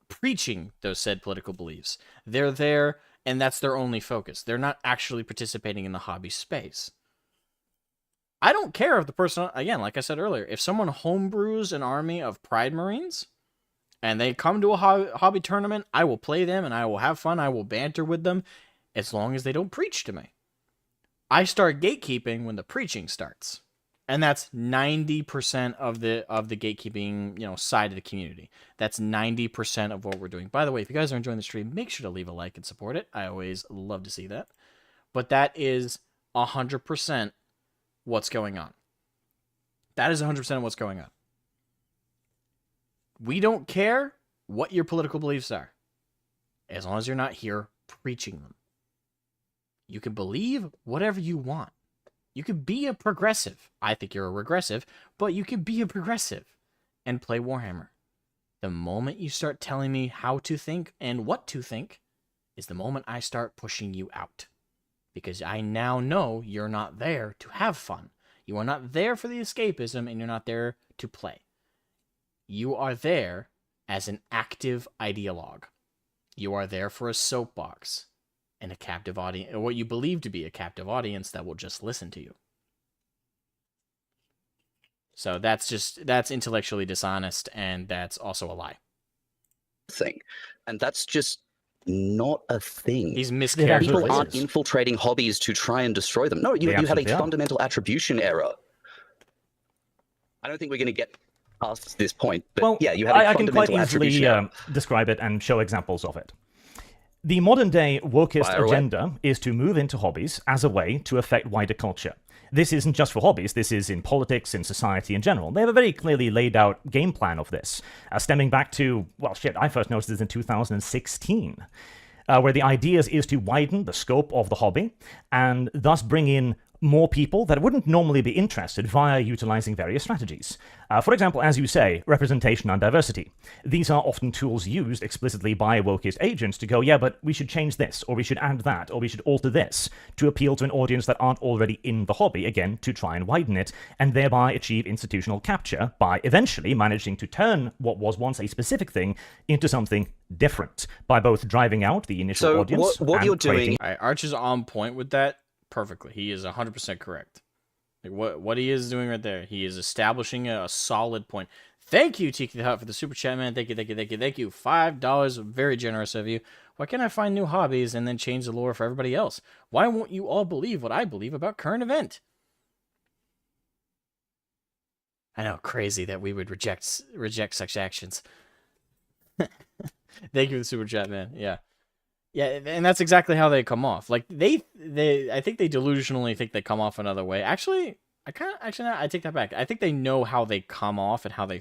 preaching those said political beliefs. They're there, and that's their only focus. They're not actually participating in the hobby space. I don't care if the person, again, like I said earlier, if someone homebrews an army of Pride Marines and they come to a hobby tournament, I will play them and I will have fun. I will banter with them as long as they don't preach to me. I start gatekeeping when the preaching starts. And that's 90% of the gatekeeping, side of the community. That's 90% of what we're doing. By the way, if you guys are enjoying the stream, make sure to leave a like and support it. I always love to see that. But that is 100% what's going on. That is 100% what's going on. We don't care what your political beliefs are, as long as you're not here preaching them. You can believe whatever you want. You can be a progressive. I think you're a regressive, but you can be a progressive and play Warhammer. The moment you start telling me how to think and what to think is the moment I start pushing you out. Because I now know you're not there to have fun. You are not there for the escapism, and you're not there to play. You are there as an active ideologue. You are there for a soapbox and a captive audience, or what you believe to be a captive audience that will just listen to you. So that's intellectually dishonest, and that's also a lie. Thing. And that's just not a thing. He's mischaracterized. People aren't infiltrating hobbies to try and destroy them. No, you have a fundamental attribution error. I don't think we're going to get past this point, but yeah, you have a I can quite fundamental attribution error. easily describe it and show examples of it. The modern-day wokist agenda is to move into hobbies as a way to affect wider culture. This isn't just for hobbies, this is in politics, in society in general. They have a very clearly laid out game plan of this, stemming back to, I first noticed this in 2016, where the idea is to widen the scope of the hobby and thus bring in more people that wouldn't normally be interested via utilizing various strategies. For example, as you say, representation and diversity. These are often tools used explicitly by wokist agents to go, yeah, but we should change this, or we should add that, or we should alter this, to appeal to an audience that aren't already in the hobby, again, to try and widen it, and thereby achieve institutional capture by eventually managing to turn what was once a specific thing into something different, by both driving out the initial audience what and you're doing... creating... All right, Arch is on point with that. Perfectly. He is 100% correct. Like what he is doing right there, he is establishing a solid point. Thank you, Tiki the Hut, for the super chat, man. Thank you. $5, very generous of you. Why can't I find new hobbies and then change the lore for everybody else? Why won't you all believe what I believe about current event? I know, crazy that we would reject such actions. Thank you for the super chat, man. Yeah. Yeah, and that's exactly how they come off. Like I think they delusionally think they come off another way. Actually, I take that back. I think they know how they come off and how they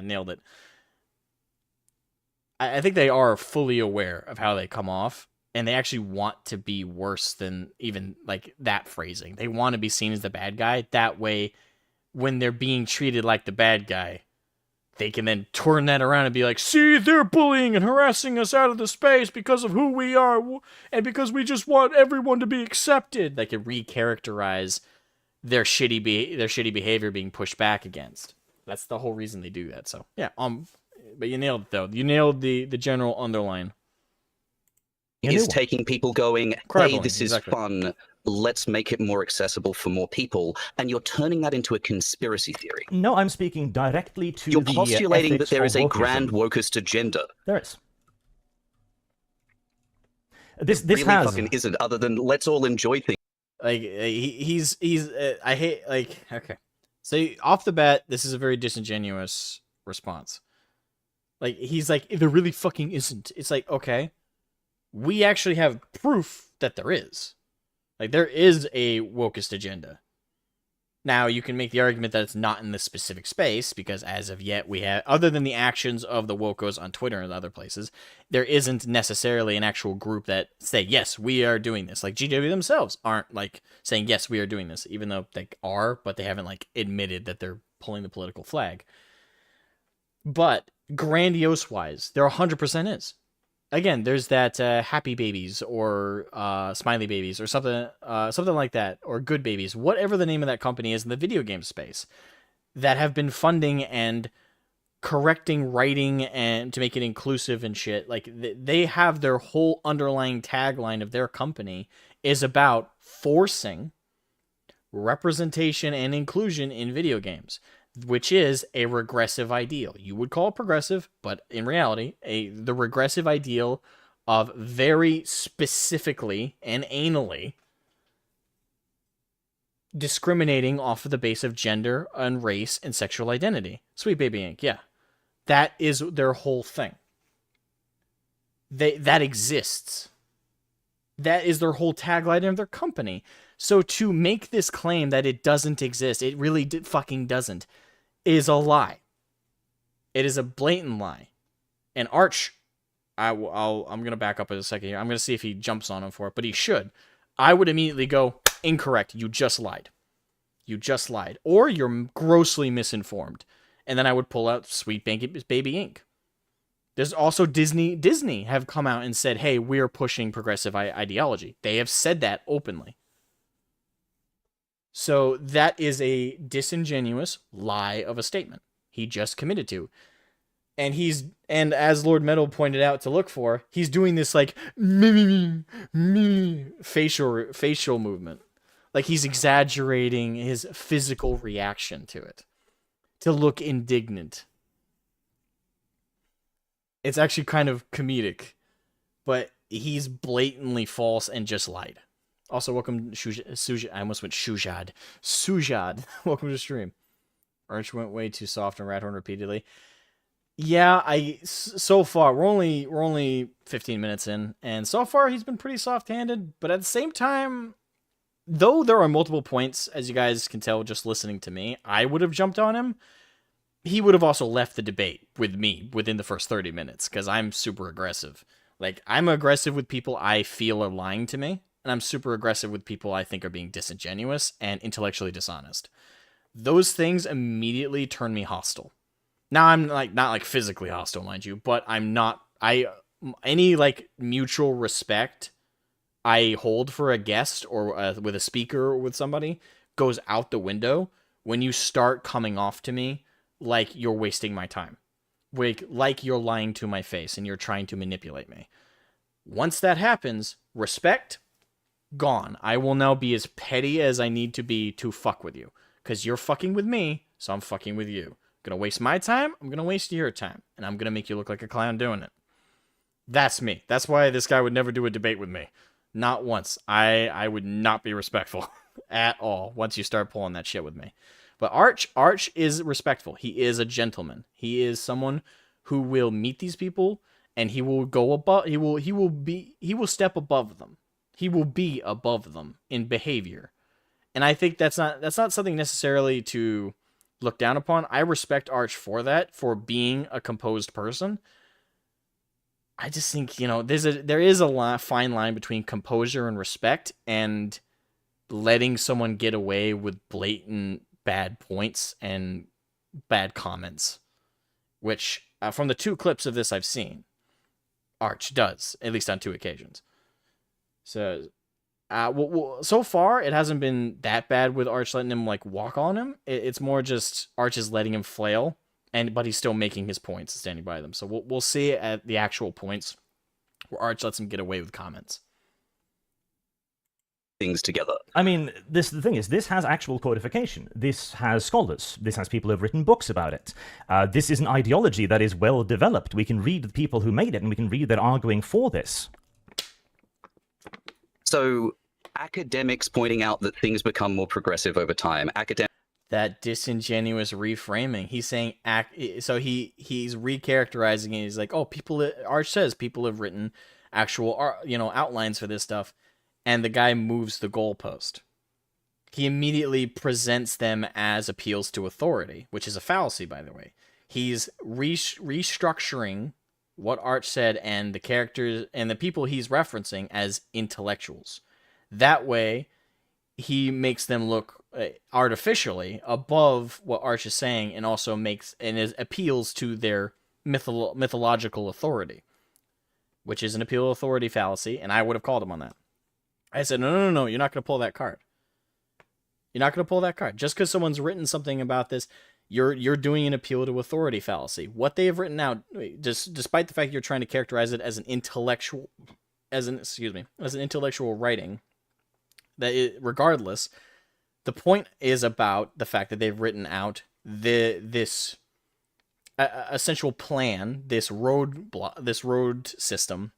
nailed it. I think they are fully aware of how they come off, and they actually want to be worse than even like that phrasing. They want to be seen as the bad guy. That way, when they're being treated like the bad guy, they can then turn that around and be like, see, they're bullying and harassing us out of the space because of who we are and because we just want everyone to be accepted. They can recharacterize their shitty behavior being pushed back against. That's the whole reason they do that. So, yeah, but you nailed it, though. You nailed the general underline. Is taking people going, hey, this is fun. Let's make it more accessible for more people, and you're turning that into a conspiracy theory. No, I'm speaking directly to You're postulating that there is a grand wokist agenda. There is. This really has... fucking isn't, other than let's all enjoy things. Like I hate like okay. So off the bat, this is a very disingenuous response. Like he's like there really fucking isn't. It's like okay, we actually have proof that there is. Like there is a wokeist agenda. Now, you can make the argument that it's not in this specific space, because as of yet, we have, other than the actions of the wokos on Twitter and other places, there isn't necessarily an actual group that say, yes, we are doing this. Like, GW themselves aren't, like, saying, yes, we are doing this, even though they are, but they haven't, like, admitted that they're pulling the political flag. But, grandiose-wise, there 100% is. Again, there's that happy babies or smiley babies or something like that, or good babies, whatever the name of that company is in the video game space, that have been funding and correcting writing and to make it inclusive and shit. Like they have their whole underlying tagline of their company is about forcing representation and inclusion in video games, which is a regressive ideal. You would call it progressive, but in reality, the regressive ideal of very specifically and anally discriminating off of the base of gender and race and sexual identity. Sweet Baby Inc., yeah. That is their whole thing. That exists. That is their whole tagline of their company. So to make this claim that it doesn't exist, it really fucking doesn't, is a lie. It is a blatant lie. And Arch, I'm going to back up in a second here. I'm going to see if he jumps on him for it, but he should. I would immediately go, incorrect. You just lied. You just lied. Or you're grossly misinformed. And then I would pull out Sweet Baby Inc. There's also Disney. Disney have come out and said, hey, we're pushing progressive ideology. They have said that openly. So that is a disingenuous lie of a statement he just committed to. And as Lord Metal pointed out to look for, he's doing this like facial movement. Like he's exaggerating his physical reaction to it to look indignant. It's actually kind of comedic, but he's blatantly false and just lied. Also, welcome Sujad. I almost went Shujad. Sujad, welcome to the stream. Arch went way too soft on Radhorn repeatedly. Yeah, so far we're only 15 minutes in, and so far he's been pretty soft-handed. But at the same time, though there are multiple points, as you guys can tell just listening to me, I would have jumped on him. He would have also left the debate with me within the first 30 minutes, because I'm super aggressive. Like, I'm aggressive with people I feel are lying to me, and I'm super aggressive with people I think are being disingenuous and intellectually dishonest. Those things immediately turn me hostile. Now, I'm like not like physically hostile, mind you, but I'm not. Any like mutual respect I hold for a guest or with a speaker or with somebody goes out the window when you start coming off to me like you're wasting my time, like you're lying to my face and you're trying to manipulate me. Once that happens, respect gone. I will now be as petty as I need to be to fuck with you, because you're fucking with me, so I'm fucking with you. Gonna waste my time, I'm gonna waste your time, and I'm gonna make you look like a clown doing it. That's me. That's why this guy would never do a debate with me. Not once. I would not be respectful at all once you start pulling that shit with me. But Arch is respectful. He is a gentleman. He is someone who will meet these people and he will go above. He will step above them. He will be above them in behavior. And I think that's not something necessarily to look down upon. I respect Arch for that, for being a composed person. I just think, there is a fine line between composure and respect and letting someone get away with blatant bad points and bad comments, which from the 2 clips of this I've seen, Arch does, at least on 2 occasions. So, so far it hasn't been that bad with Arch letting him like walk on him. It's more just Arch is letting him flail, but he's still making his points and standing by them. So we'll see at the actual points where Arch lets him get away with comments. Things together. I mean, the thing is, this has actual codification. This has scholars. This has people who have written books about it. This is an ideology that is well developed. We can read the people who made it, and we can read they're arguing for this. So academics pointing out that things become more progressive over time. That disingenuous reframing. He's saying so he's recharacterizing it. He's like, oh, Arch says people have written actual outlines for this stuff, and the guy moves the goalpost. He immediately presents them as appeals to authority, which is a fallacy, by the way. He's restructuring what Arch said and the characters and the people he's referencing as intellectuals. That way, he makes them look artificially above what Arch is saying, and also appeals to their mythological authority, which is an appeal to authority fallacy. And I would have called him on that. I said, no, you're not going to pull that card. You're not going to pull that card. Just because someone's written something about this, you're doing an appeal to authority fallacy. What they have written out, just despite the fact you're trying to characterize it as an intellectual writing, regardless, the point is about the fact that they've written out this essential plan, this road system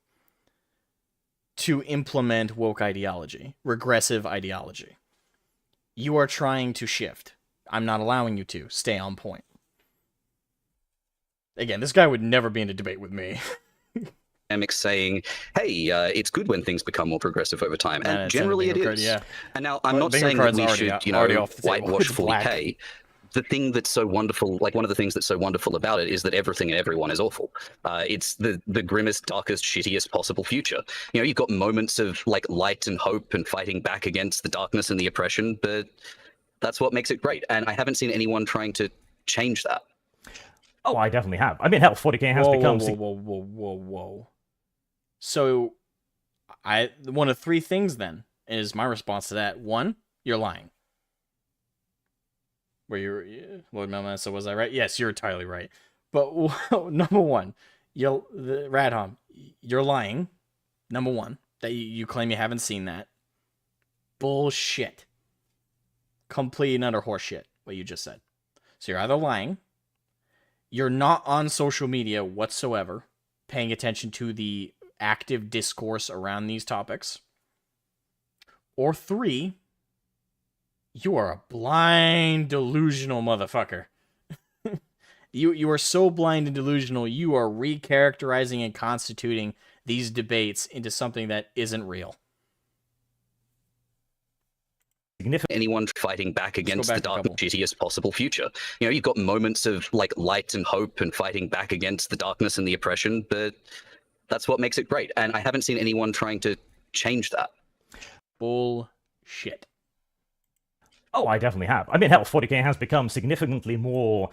to implement woke ideology, regressive ideology. You are trying to shift. I'm not allowing you to. Stay on point. Again, this guy would never be in a debate with me. Academics saying, hey, it's good when things become more progressive over time. And generally it is. Yeah. And now I'm not saying that we should, whitewash 40K. The thing that's so wonderful, like one of the things that's so wonderful about it, is that everything and everyone is awful. It's the grimmest, darkest, shittiest possible future. You've got moments of like light and hope and fighting back against the darkness and the oppression, but that's what makes it great. And I haven't seen anyone trying to change that. Oh, I definitely have. I mean, hell, 40K has become... Whoa. So, one of three things then is my response to that. One, you're lying. Lord Melmassa, was I right? Yes, you're entirely right. But number one, Radhom, you're lying. Number one, that you claim you haven't seen that. Bullshit. Complete and utter horseshit, what you just said. So you're either lying, you're not on social media whatsoever, paying attention to the active discourse around these topics, or three, you are a blind, delusional motherfucker. You are so blind and delusional, you are recharacterizing and constituting these debates into something that isn't real. Anyone fighting back against the dark, shittiest possible future. You've got moments of like light and hope and fighting back against the darkness and the oppression, but that's what makes it great. And I haven't seen anyone trying to change that. Bullshit. Oh, I definitely have. I mean, hell, 40K has become significantly more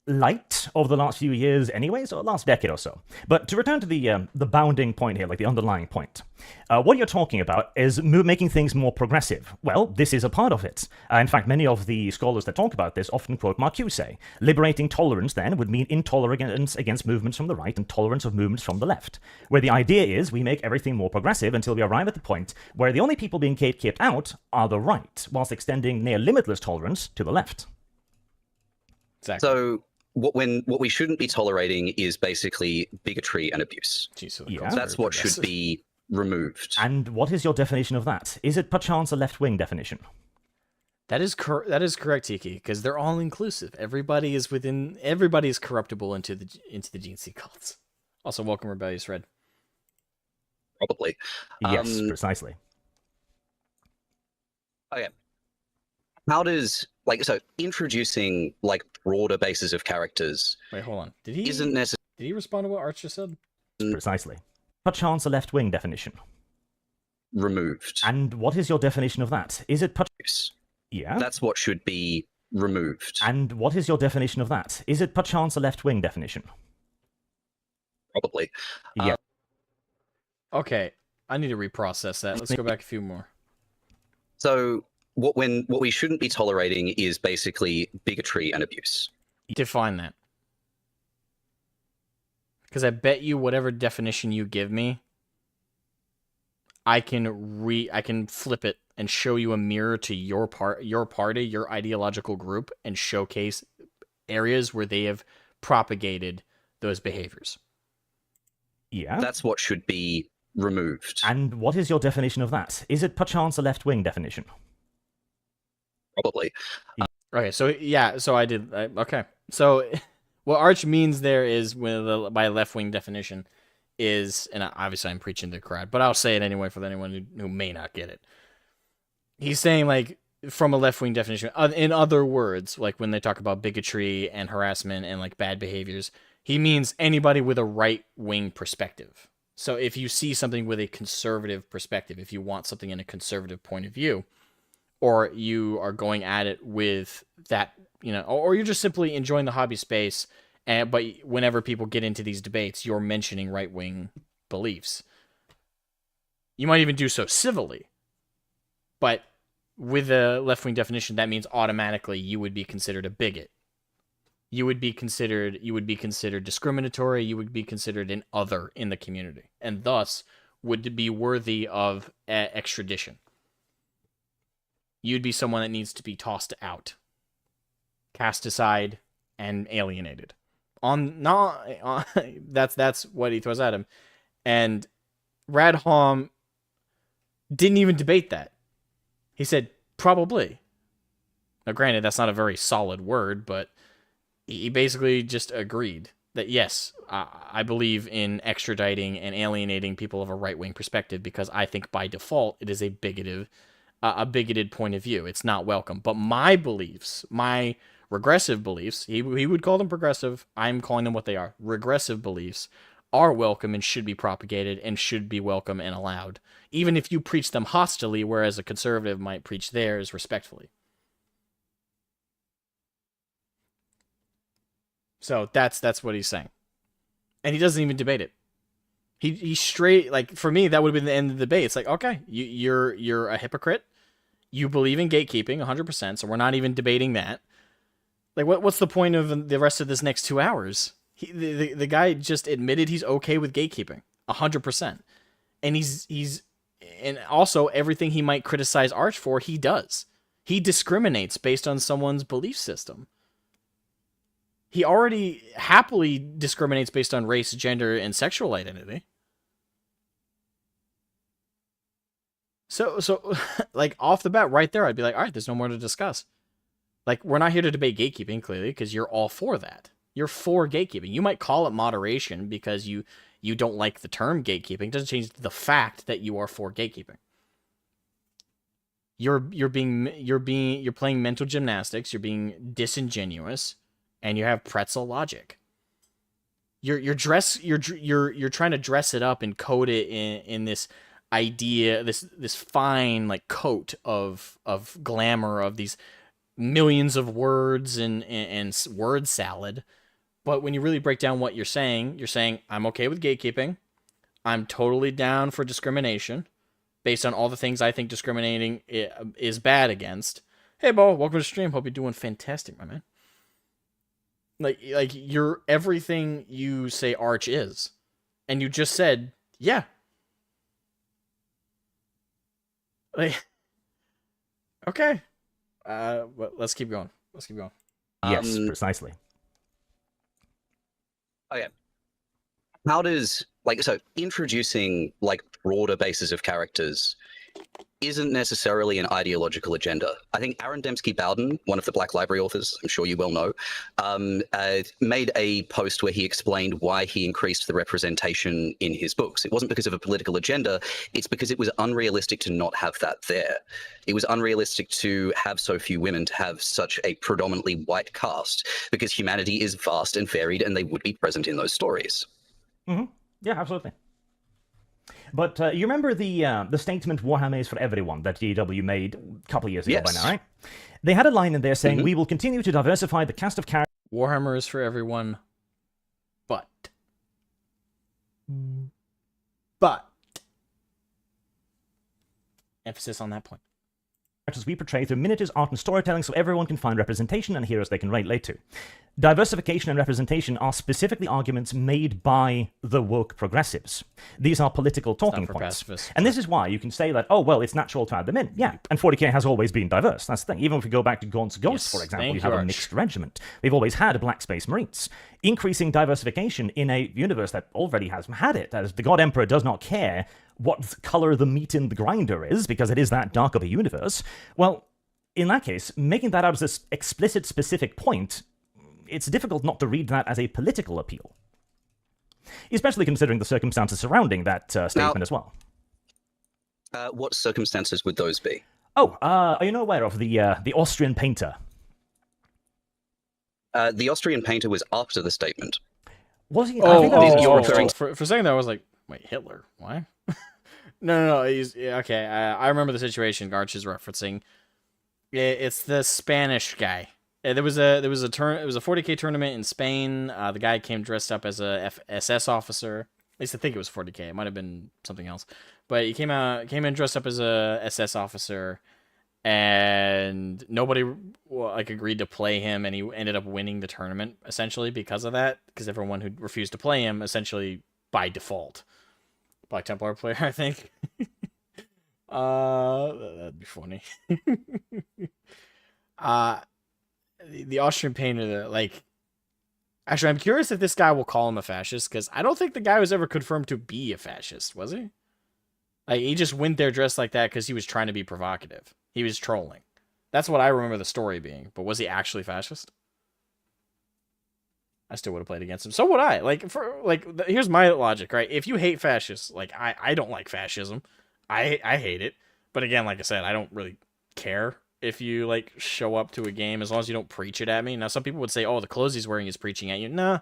light over the last few years anyway, so last decade or so. But to return to the bounding point here, like the underlying point, what you're talking about is making things more progressive. Well, this is a part of it. In fact, many of the scholars that talk about this often quote Marcuse. Liberating tolerance, then, would mean intolerance against movements from the right and tolerance of movements from the left, where the idea is we make everything more progressive until we arrive at the point where the only people being kept out are the right, whilst extending near limitless tolerance to the left. Exactly. So what we shouldn't be tolerating is basically bigotry and abuse. Yeah. That's what should be removed. And what is your definition of that? Is it perchance a left-wing definition? That is correct, Tiki, because they're all inclusive. Everybody is corruptible into the GNC cults. Also, welcome, Rebellious Red. Probably. Yes, precisely. Okay. How does introducing broader bases of characters? Wait, hold on. Did he respond to what Arch just said? Precisely. Perchance a left-wing definition. Removed. And what is your definition of that? Is it Yeah. That's what should be removed. And what is your definition of that? Is it perchance a left-wing definition? Probably. Yeah. Okay, I need to reprocess that. Let's go back a few more. So what we shouldn't be tolerating is basically bigotry and abuse. Define that. Because I bet you whatever definition you give me, I can flip it and show you a mirror to your party, your ideological group, and showcase areas where they have propagated those behaviors. Yeah. That's what should be removed. And what is your definition of that? Is it perchance a left-wing definition? Probably. Okay, so yeah, so I did. Okay, so what Arch means there is, by left-wing definition, is, and obviously I'm preaching to the crowd, but I'll say it anyway for anyone who may not get it. He's saying, like, from a left-wing definition, in other words, like when they talk about bigotry and harassment and like bad behaviors, he means anybody with a right-wing perspective. So if you see something with a conservative perspective, if you want something in a conservative point of view, or you are going at it with that, or you're just simply enjoying the hobby space, but whenever people get into these debates, you're mentioning right-wing beliefs. You might even do so civilly, but with a left-wing definition, that means automatically you would be considered a bigot. You would be considered discriminatory. You would be considered an other in the community, and thus would be worthy of extradition. You'd be someone that needs to be tossed out, cast aside, and alienated. That's what he throws at him. And Radholm didn't even debate that. He said, probably. Now, granted, that's not a very solid word, but he basically just agreed that, yes, I believe in extraditing and alienating people of a right-wing perspective because I think by default it is a bigoted point of view. It's not welcome. But my beliefs, my regressive beliefs, he would call them progressive. I'm calling them what they are. Regressive beliefs are welcome and should be propagated and should be welcome and allowed, even if you preach them hostilely, whereas a conservative might preach theirs respectfully. So that's what he's saying. And he doesn't even debate it. He straight, like, for me, that would have been the end of the debate. It's like, okay, you're a hypocrite. You believe in gatekeeping 100%, so we're not even debating that. Like, what's the point of the rest of this next 2 hours? The guy just admitted he's okay with gatekeeping 100%. And and also everything he might criticize Arch for, he does. He discriminates based on someone's belief system. He already happily discriminates based on race, gender, and sexual identity. So like, off the bat right there, I'd be like, all right, there's no more to discuss. Like, we're not here to debate gatekeeping, clearly, because you're all for that. You're for gatekeeping. You might call it moderation because you don't like the term gatekeeping. It doesn't change the fact that you are for gatekeeping. You're playing mental gymnastics. You're being disingenuous, and you have pretzel logic. You're trying to dress it up and coat it in this idea, this fine, like, coat of glamour, of these millions of words and word salad. But when you really break down what you're saying, I'm okay with gatekeeping. I'm totally down for discrimination based on all the things I think discriminating is bad against. Hey, Bo, welcome to the stream. Hope you're doing fantastic, my man. Like you're everything you say Arch is. And you just said, yeah. Like, okay. But let's keep going. Yes, precisely. Okay. How does, like, so introducing, like, broader bases of characters isn't necessarily an ideological agenda. I think Aaron Dembski-Bowden, one of the Black Library authors, I'm sure you well know, made a post where he explained why he increased the representation in his books. It wasn't because of a political agenda, it's because it was unrealistic to not have that there. It was unrealistic to have so few women, to have such a predominantly white cast, because humanity is vast and varied and they would be present in those stories. Mm-hmm. Yeah, absolutely. But you remember the statement "Warhammer is for everyone" that DAW made a couple of years ago by now, right? They had a line in there saying, "We will continue to diversify the cast of characters." Warhammer is for everyone, but emphasis on that point. We portray through miniatures, art, and storytelling, so everyone can find representation and heroes they can relate to. Diversification and representation are specifically arguments made by the woke progressives. These are political talking for points. pacifists. And this is why you can say that, oh, well, it's natural to add them in. Yeah, and 40k has always been diverse. That's the thing. Even if we go back to Gaunt's Ghosts, Yes, for example, thank you have you, a Arch. mixed regiment. We've always had Black Space Marines. Increasing diversification in a universe that already has had it, as the God Emperor does not care what color the meat in the grinder is, because it is that dark of a universe, well, in that case, making that out as this explicit, specific point, it's difficult not to read that as a political appeal. Especially considering the circumstances surrounding that statement as well. What circumstances would those be? Oh, are you not aware of the Austrian painter? The Austrian painter was after the statement. Was he? I think that was you're before. referring For a second there, I was like, wait, Hitler? Why? No. He's yeah, okay. I remember the situation Garch is referencing. It's the Spanish guy. There was a It was a 40k tournament in Spain. The guy came dressed up as a SS officer. At least I think it was 40k. It might have been something else. But he came in dressed up as a SS officer, and nobody agreed to play him, and he ended up winning the tournament essentially because of that. Because everyone who refused to play him essentially by default, Black Templar player, I think. That'd be funny. The Austrian painter, actually, I'm curious if this guy will call him a fascist, because I don't think the guy was ever confirmed to be a fascist, was he? Like, he just went there dressed like that because he was trying to be provocative. He was trolling. That's what I remember the story being. But was he actually fascist? I still would have played against him. So would I. Here's my logic, right? If you hate fascists, I don't like fascism. I hate it. But again, like I said, I don't really care if you show up to a game, as long as you don't preach it at me. Now, some people would say, "Oh, the clothes he's wearing is preaching at you." Nah,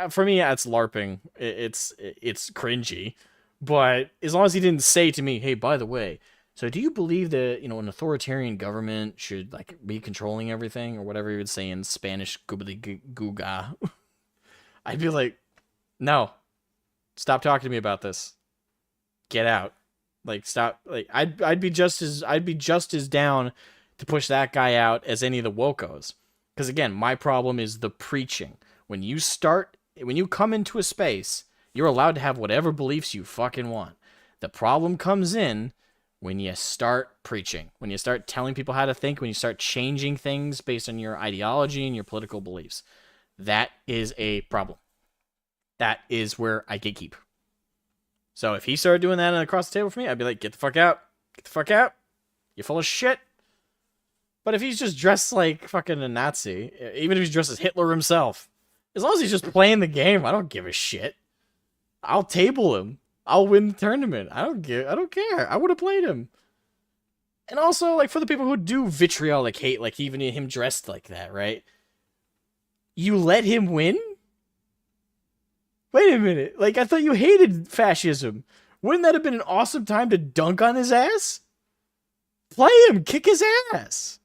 for me, it's LARPing. It's cringy, but as long as he didn't say to me, "Hey, by the way, so do you believe that an authoritarian government should be controlling everything," or whatever he would say in Spanish, "goobly-googa," I'd be like, "No, stop talking to me about this. Get out." Stop. I'd be just as down to push that guy out as any of the wokos. Because again, my problem is the preaching. When you come into a space, you're allowed to have whatever beliefs you fucking want. The problem comes in when you start preaching, when you start telling people how to think, when you start changing things based on your ideology and your political beliefs. That is a problem. That is where I gatekeep. So if he started doing that across the table for me, I'd be like, get the fuck out. Get the fuck out. You're full of shit. But if he's just dressed like fucking a Nazi, even if he's dressed as Hitler himself, as long as he's just playing the game, I don't give a shit. I'll table him. I'll win the tournament. I don't care. I would have played him. And also, for the people who do vitriolic hate, even him dressed like that, right? You let him win? Wait a minute. I thought you hated fascism. Wouldn't that have been an awesome time to dunk on his ass? Play him. Kick his ass.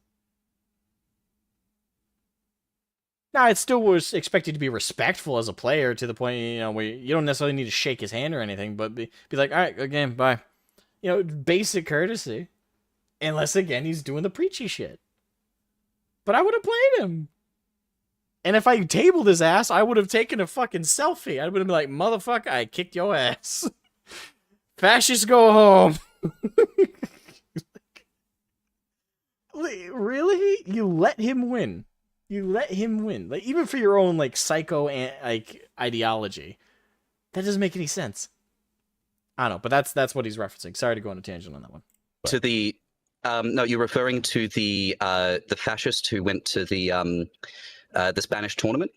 Now, it still was expected to be respectful as a player to the point, where you don't necessarily need to shake his hand or anything, but be like, all right, good game, bye. Basic courtesy. Unless, again, he's doing the preachy shit. But I would have played him. And if I tabled his ass, I would have taken a fucking selfie. I would have been like, motherfucker, I kicked your ass. Fascists go home. Really? You let him win. You let him win. Even for your own, psycho, ideology. That doesn't make any sense. I don't know, but that's what he's referencing. Sorry to go on a tangent on that one. But. To the... no, you're referring to the fascist who went to the Spanish tournament.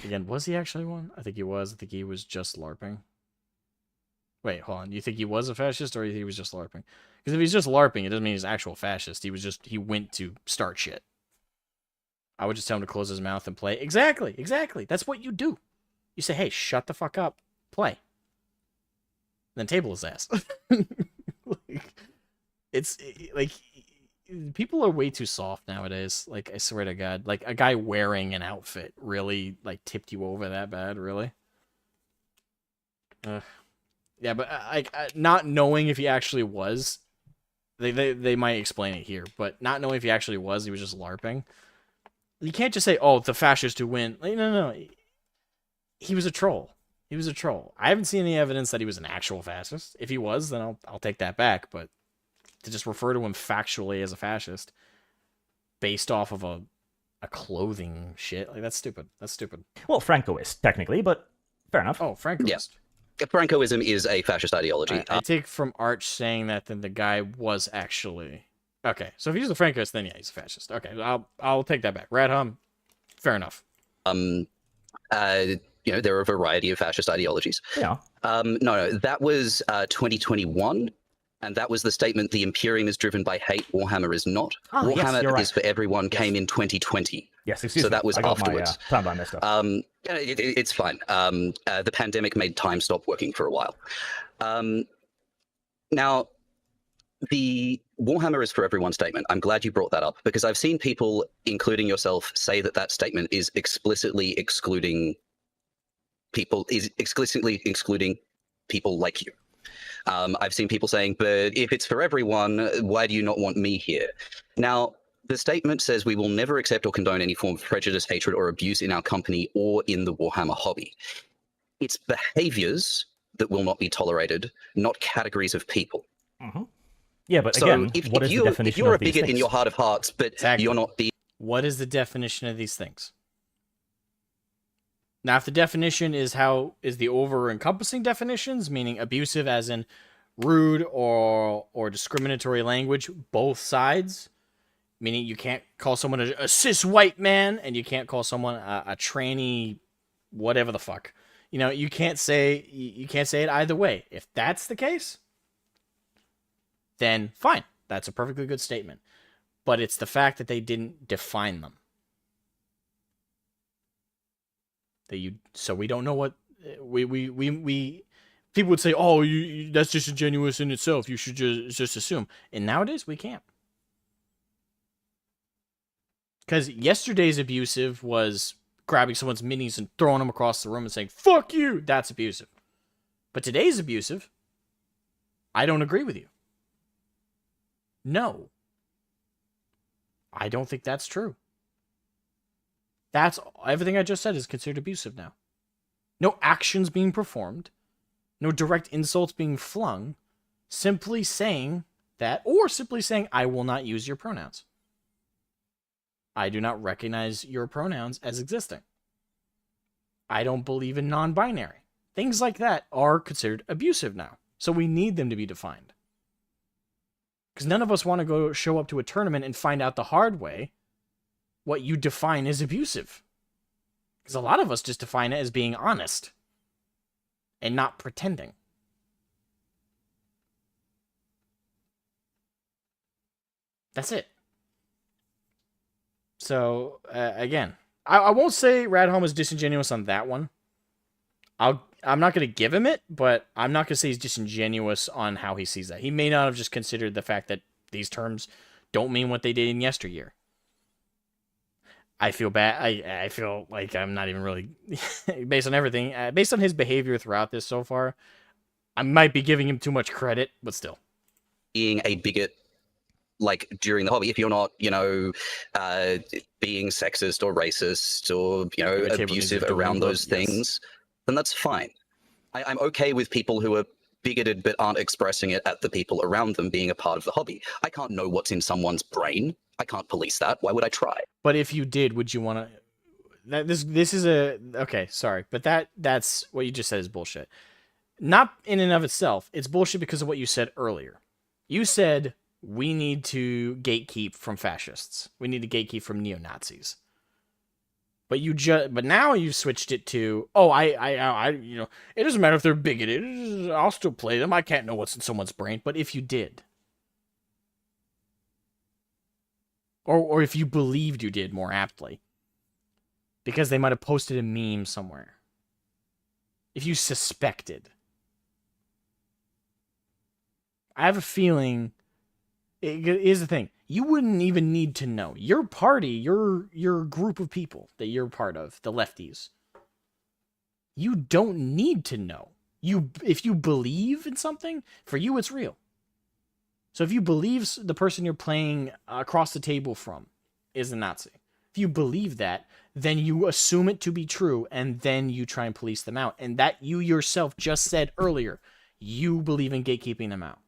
Again, was he actually one? I think he was. I think he was just LARPing. Wait, hold on. You think he was a fascist, or he was just LARPing? Because if he's just LARPing, it doesn't mean he's an actual fascist. He went to start shit. I would just tell him to close his mouth and play. Exactly. That's what you do. You say, hey, shut the fuck up. Play. Then table his ass. It's people are way too soft nowadays. I swear to God. A guy wearing an outfit really, tipped you over that bad, really? Yeah, but, not knowing if he actually was, they might explain it here, but not knowing if he actually was, he was just LARPing. You can't just say, "Oh, the fascist who win." Like, no. He was a troll. He was a troll. I haven't seen any evidence that he was an actual fascist. If he was, then I'll take that back. But to just refer to him factually as a fascist based off of a clothing shit, like, that's stupid. That's stupid. Well, Francoist, technically, but fair enough. Oh, Francoist. Yeah. Francoism is a fascist ideology. I take from Arch saying that then the guy was actually... Okay, so if he's a Francoist, then yeah, he's a fascist. Okay, I'll take that back. Radham, fair enough. There are a variety of fascist ideologies. Yeah. No, that was 2021, and that was the statement: the Imperium is driven by hate, Warhammer is not. Yes, Warhammer you're right. is for everyone came in 2020. Yes, excuse me. So that was I got afterwards. My timeline messed up. It's fine. The pandemic made time stop working for a while. Now, the Warhammer is for everyone statement, I'm glad you brought that up, because I've seen people, including yourself, say that that statement is explicitly excluding people like you. I've seen people saying, but if it's for everyone, why do you not want me here? Now, the statement says we will never accept or condone any form of prejudice, hatred, or abuse in our company or in the Warhammer hobby. It's behaviors that will not be tolerated, not categories of people. Mm-hmm. Yeah, but So again, if what is the definition if you're of a these bigot in things? your heart of hearts, but Exactly. you're not the What is the definition of these things? Now, if the definition is the over-encompassing definitions, meaning abusive as in rude or discriminatory language, both sides, meaning you can't call someone a cis white man and you can't call someone a tranny whatever the fuck. You can't say it either way. If that's the case, then fine. That's a perfectly good statement. But it's the fact that they didn't define them. So we don't know what we people would say, "Oh, that's disingenuous in itself. You should just assume." And nowadays we can't. Cuz yesterday's abusive was grabbing someone's minis and throwing them across the room and saying, "Fuck you." That's abusive. But today's abusive, I don't agree with you. No. I don't think that's true. That's everything I just said is considered abusive now. No actions being performed, no direct insults being flung, simply saying that, or simply saying, "I will not use your pronouns. I do not recognize your pronouns as existing. I don't believe in non-binary." Things like that are considered abusive now. So we need them to be defined. Because none of us want to go show up to a tournament and find out the hard way what you define as abusive. Because a lot of us just define it as being honest and not pretending. That's it. So, again, I won't say Radholm is disingenuous on that one. I'm not going to give him it, but I'm not going to say he's disingenuous on how he sees that. He may not have just considered the fact that these terms don't mean what they did in yesteryear. I feel bad. I feel like I'm not even really, based on everything, based on his behavior throughout this so far, I might be giving him too much credit, but still. being a bigot like during the hobby. If you're not, being sexist or racist or, abusive around those things, then that's fine. I'm okay with people who are bigoted but aren't expressing it at the people around them being a part of the hobby. I can't know what's in someone's brain. I can't police that. Why would I try? But if you did, would you want to? This is a okay. Sorry, but that's what you just said is bullshit. Not in and of itself. It's bullshit because of what you said earlier. You said we need to gatekeep from fascists. We need to gatekeep from neo-Nazis. But now you've switched it to, it doesn't matter if they're bigoted. I'll still play them. I can't know what's in someone's brain. But if you did, or if you believed you did, more aptly, because they might have posted a meme somewhere. If you suspected, I have a feeling. Here's the thing. You wouldn't even need to know. Your party, your group of people that you're part of, the lefties, you don't need to know. If you believe in something, for you it's real. So if you believe the person you're playing across the table from is a Nazi, If you believe that, then you assume it to be true, and then you try and police them out. And that you yourself just said earlier, you believe in gatekeeping them out.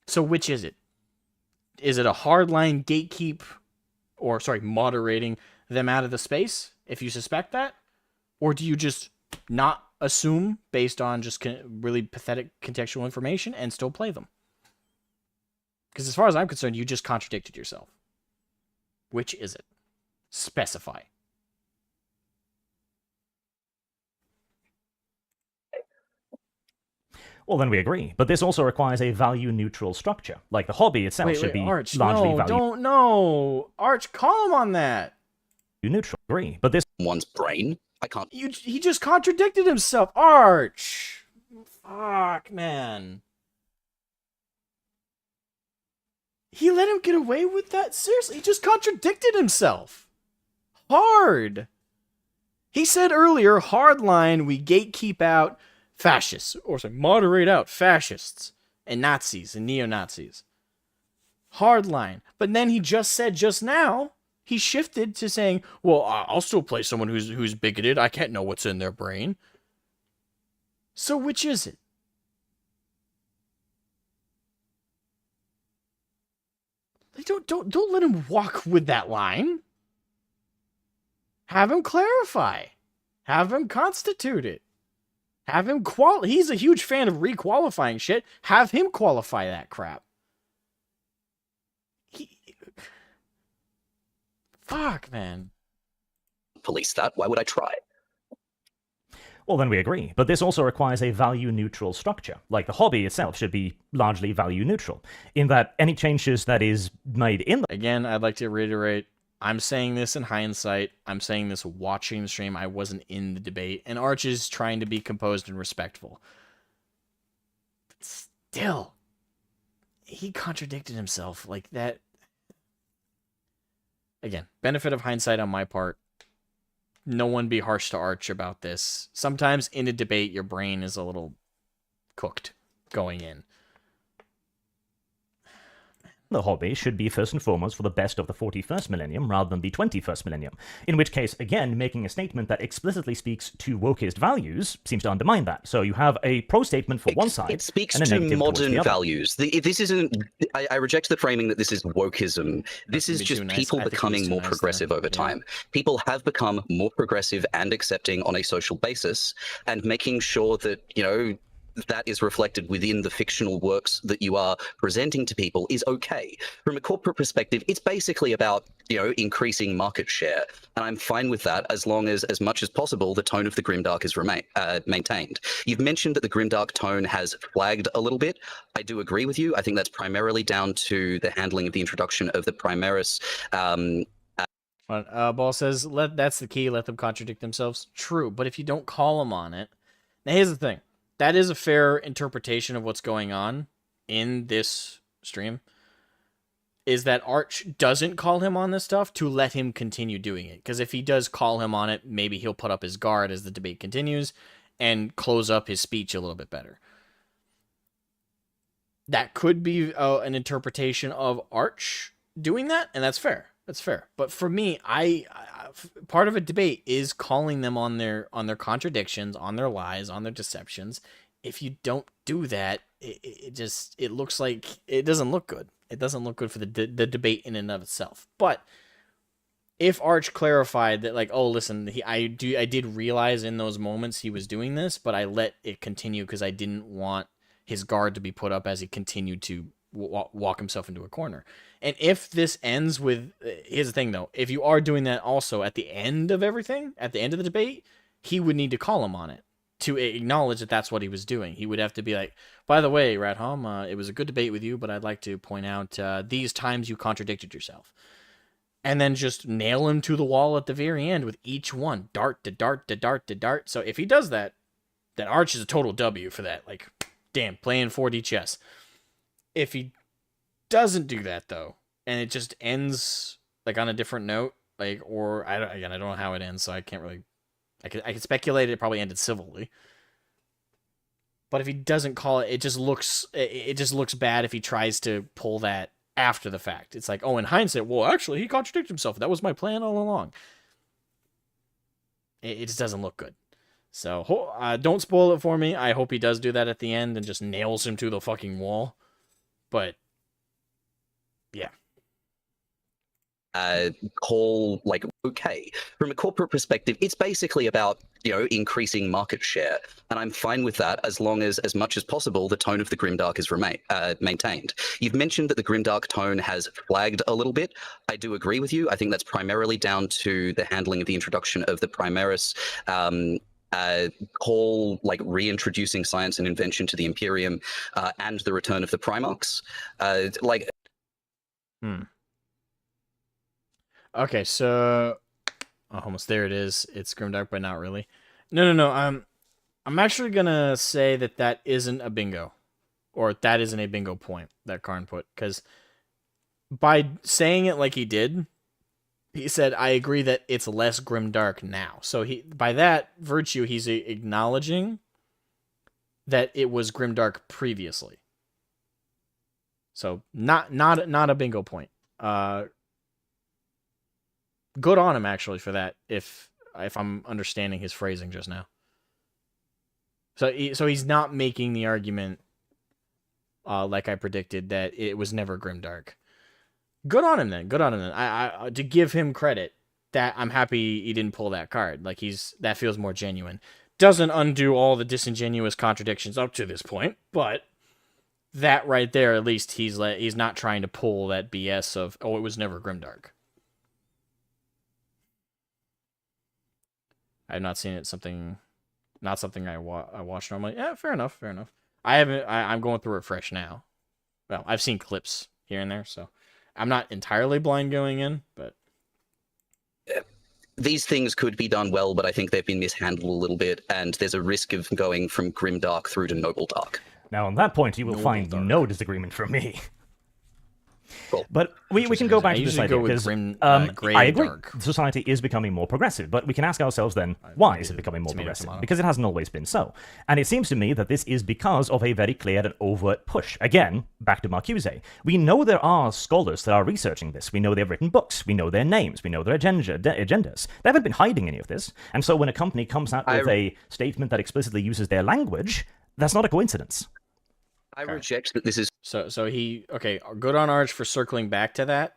So which is it? Is it a hardline gatekeep, or sorry, moderating them out of the space, if you suspect that? Or do you just not assume based on just really pathetic contextual information and still play them? Because as far as I'm concerned, you just contradicted yourself. Which is it? Specify. Well, then we agree. But this also requires a value-neutral structure. Like the hobby itself should be Arch, largely Arch, call him on that. Neutral. Agree. But this One's brain. I can't. He just contradicted himself. Arch. Fuck, man. He let him get away with that? Seriously, he just contradicted himself. Hard. He said earlier, hardline, we gatekeep out fascists, or sorry, moderate out fascists and Nazis and neo-Nazis. Hardline. But then he just said just now, he shifted to saying, well, I'll still play someone who's bigoted. I can't know what's in their brain. So which is it? Don't let him walk with that line. Have him clarify. Have him constitute it. Have him he's a huge fan of requalifying shit. Have him qualify that crap. Fuck, man. Police that. Why would I try? Well, then we agree. But this also requires a value-neutral structure. Like the hobby itself should be largely value-neutral, in that any changes that is made in the... Again, I'd like to reiterate, I'm saying this in hindsight. I'm saying this watching the stream. I wasn't in the debate. And Arch is trying to be composed and respectful. But still, he contradicted himself like that. Again, benefit of hindsight on my part. No one be harsh to Arch about this. Sometimes in a debate, your brain is a little cooked going in. The hobby should be first and foremost for the best of the 41st millennium rather than the 21st millennium. In which case, again, making a statement that explicitly speaks to wokeist values seems to undermine that. So you have a pro statement for one side. It speaks and a to negative towards modern the other. values. This isn't. I reject the framing that this is wokeism. This is just people becoming more progressive over time. People have become more progressive and accepting on a social basis, and making sure that, you know, that is reflected within the fictional works that you are presenting to people is okay. From a corporate perspective, it's basically about, you know, increasing market share. And I'm fine with that as long as much as possible, the tone of the Grimdark is maintained. You've mentioned that the Grimdark tone has flagged a little bit. I do agree with you. I think that's primarily down to the handling of the introduction of the Primaris. Ball says, that's the key, let them contradict themselves. True, but if you don't call them on it... Now, here's the thing. That is a fair interpretation of what's going on in this stream, is that Arch doesn't call him on this stuff to let him continue doing it. Because if he does call him on it, maybe he'll put up his guard as the debate continues and close up his speech a little bit better. That could be an interpretation of Arch doing that, and that's fair. That's fair. But for me, I part of a debate is calling them on their contradictions, on their lies, on their deceptions. If you don't do that, it looks like it doesn't look good. It doesn't look good for the debate in and of itself. But if Arch clarified that, like, oh, listen, I did realize in those moments he was doing this, but I let it continue because I didn't want his guard to be put up as he continued to walk himself into a corner. And if this ends with, here's the thing though, if you are doing that also at the end of everything, at the end of the debate, he would need to call him on it to acknowledge that that's what he was doing. He would have to be like, by the way, Radham, it was a good debate with you, but I'd like to point out these times you contradicted yourself. And then just nail him to the wall at the very end with each one, dart to dart to dart to dart. So if he does that, then Arch is a total W for that. Like, damn, playing 4D chess. If he doesn't do that though, and it just ends like on a different note, like, or I don't know how it ends, so I can't really. I could speculate it probably ended civilly. But if he doesn't call it, it just looks bad if he tries to pull that after the fact. It's like, oh, in hindsight, well, actually, he contradicted himself. That was my plan all along. It just doesn't look good. So don't spoil it for me. I hope he does do that at the end and just nails him to the fucking wall. But yeah. Call like okay from a corporate perspective, it's basically about increasing market share, and I'm fine with that as long as much as possible the tone of the grimdark is maintained. You've mentioned that the grimdark tone has flagged a little bit. I do agree with you. I think that's primarily down to the handling of the introduction of the Primaris. Call like reintroducing science and invention to the Imperium, and the return of the Primarchs. Okay, so almost there it is. It's grimdark, but not really. No. I'm actually gonna say that isn't a bingo, or that isn't a bingo point that Karn put, because by saying it like he did, he said, "I agree that it's less grimdark now." So by that virtue, he's acknowledging that it was grimdark previously. So not a bingo point. Good on him, actually, for that, if I'm understanding his phrasing just now. So he's not making the argument, like I predicted, that it was never grimdark. Good on him then. I to give him credit, that I'm happy he didn't pull that card. Like that feels more genuine. Doesn't undo all the disingenuous contradictions up to this point, but that right there, at least he's not trying to pull that BS of, oh, it was never grimdark. I've not seen it. Not something I watch normally. Yeah, fair enough. I'm going through it fresh now. Well, I've seen clips here and there, so I'm not entirely blind going in, but these things could be done well, but I think they've been mishandled a little bit, and there's a risk of going from grimdark through to noble dark. Now, on that point, you will find no disagreement from me. Cool. But we can go back to this idea, because I agree, dark. Society is becoming more progressive, but we can ask ourselves then, why is it becoming more progressive? Because it hasn't always been so. And it seems to me that this is because of a very clear and overt push. Again, back to Marcuse. We know there are scholars that are researching this. We know they've written books. We know their names. We know their agendas. They haven't been hiding any of this. And so when a company comes out with a statement that explicitly uses their language, that's not a coincidence. I reject that this is... So he... Okay, good on Arch for circling back to that.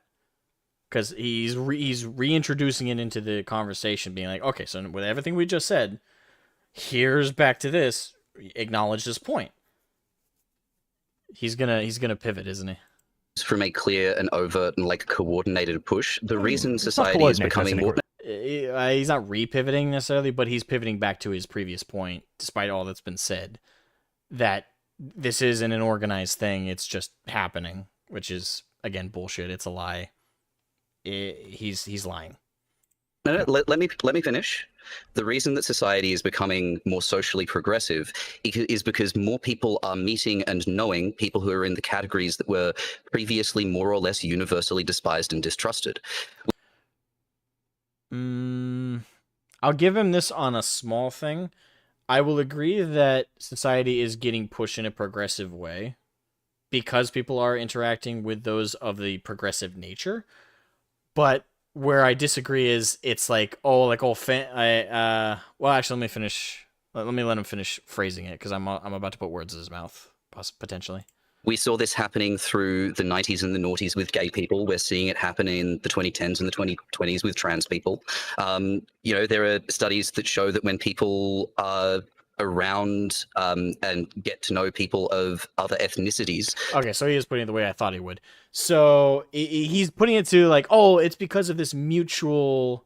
Because he's reintroducing it into the conversation, being like, okay, so with everything we just said, here's back to this. Acknowledge this point. He's gonna pivot, isn't he? From a clear and overt and coordinated push. The reason society is becoming more... He's not re-pivoting necessarily, but he's pivoting back to his previous point, despite all that's been said, that this isn't an organized thing, it's just happening, which is, again, bullshit. It's a lie. He's lying. No, let me finish. The reason that society is becoming more socially progressive is because more people are meeting and knowing people who are in the categories that were previously more or less universally despised and distrusted. I'll give him this on a small thing. I will agree that society is getting pushed in a progressive way because people are interacting with those of the progressive nature. But where I disagree is it's like, well, actually, let me finish. Let him finish phrasing it, because I'm about to put words in his mouth, potentially. We saw this happening through the 90s and the noughties with gay people. We're seeing it happen in the 2010s and the 2020s with trans people. There are studies that show that when people are around and get to know people of other ethnicities. Okay, so he is putting it the way I thought he would. So he's putting it to it's because of this mutual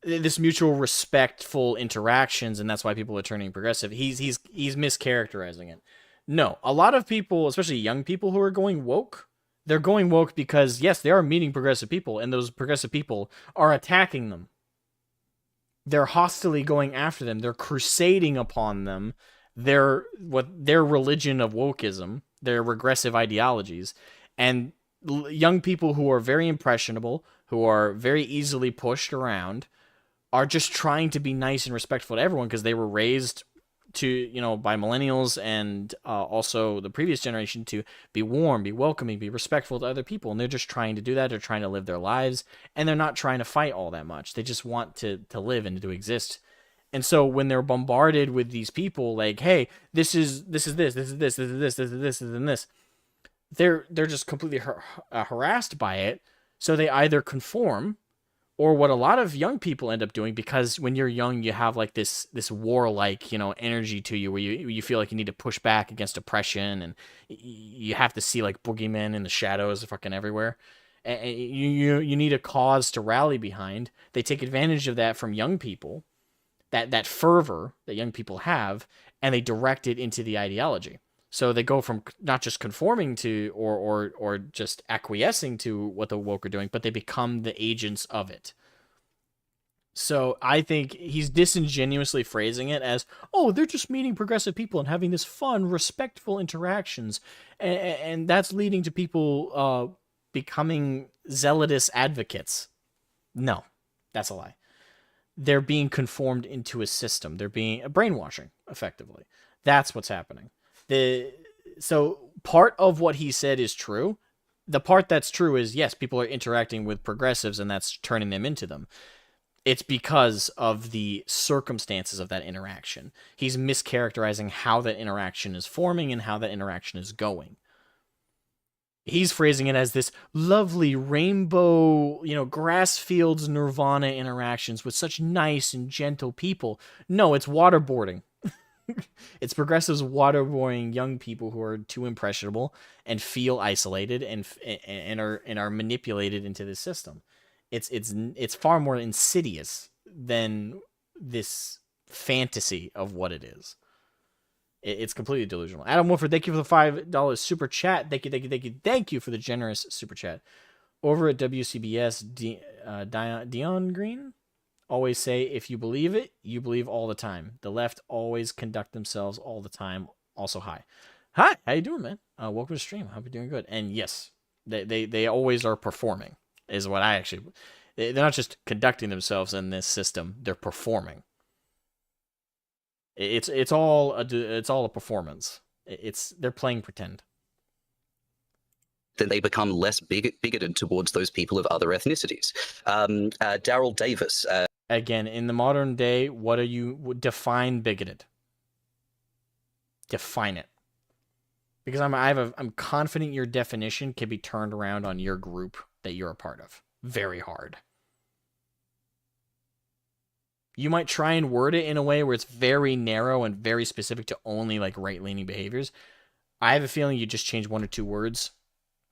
respectful interactions, and that's why people are turning progressive. He's mischaracterizing it. No, a lot of people, especially young people who are going woke, they're going woke because, yes, they are meeting progressive people, and those progressive people are attacking them. They're hostilely going after them. They're crusading upon them. Their religion of wokeism, their regressive ideologies. And young people who are very impressionable, who are very easily pushed around, are just trying to be nice and respectful to everyone because they were raised to by millennials and also the previous generation to be warm, be welcoming, be respectful to other people, and they're just trying to do that. They're trying to live their lives, and they're not trying to fight all that much. They just want to live and to exist. And so when they're bombarded with these people like, hey, this is this, and this, they're just completely harassed by it. So they either conform, or what a lot of young people end up doing, because when you're young, you have like this warlike, energy to you, where you feel like you need to push back against oppression, and you have to see like boogeymen in the shadows fucking everywhere. And you need a cause to rally behind. They take advantage of that from young people, that fervor that young people have, and they direct it into the ideology. So they go from not just conforming to or just acquiescing to what the woke are doing, but they become the agents of it. So I think he's disingenuously phrasing it as, oh, they're just meeting progressive people and having this fun, respectful interactions, and that's leading to people becoming zealotous advocates. No, that's a lie. They're being conformed into a system. They're being brainwashing, effectively. That's what's happening. So part of what he said is true. The part that's true is, yes, people are interacting with progressives and that's turning them into them. It's because of the circumstances of that interaction. He's mischaracterizing how that interaction is forming and how that interaction is going. He's phrasing it as this lovely rainbow, grass fields nirvana interactions with such nice and gentle people. No, it's waterboarding. It's progressives waterboarding young people who are too impressionable and feel isolated and are manipulated into this system. It's far more insidious than this fantasy of what it is. It's completely delusional. Adam Wolford, thank you for the $5 super chat. Thank you for the generous super chat. Over at WCBS, Dion Green always say, if you believe it, you believe all the time. The left always conduct themselves all the time. Also, hi, how you doing, man? Welcome to the stream. Hope you're doing good. And yes, they always are performing. Is what I actually. They're not just conducting themselves in this system. They're performing. It's all a performance. They're playing pretend. Then they become less bigoted towards those people of other ethnicities. Daryl Davis. Again, in the modern day, what are you define bigoted? Define it, because I'm confident your definition can be turned around on your group that you're a part of. Very hard. You might try and word it in a way where it's very narrow and very specific to only like right-leaning behaviors. I have a feeling you just change one or two words,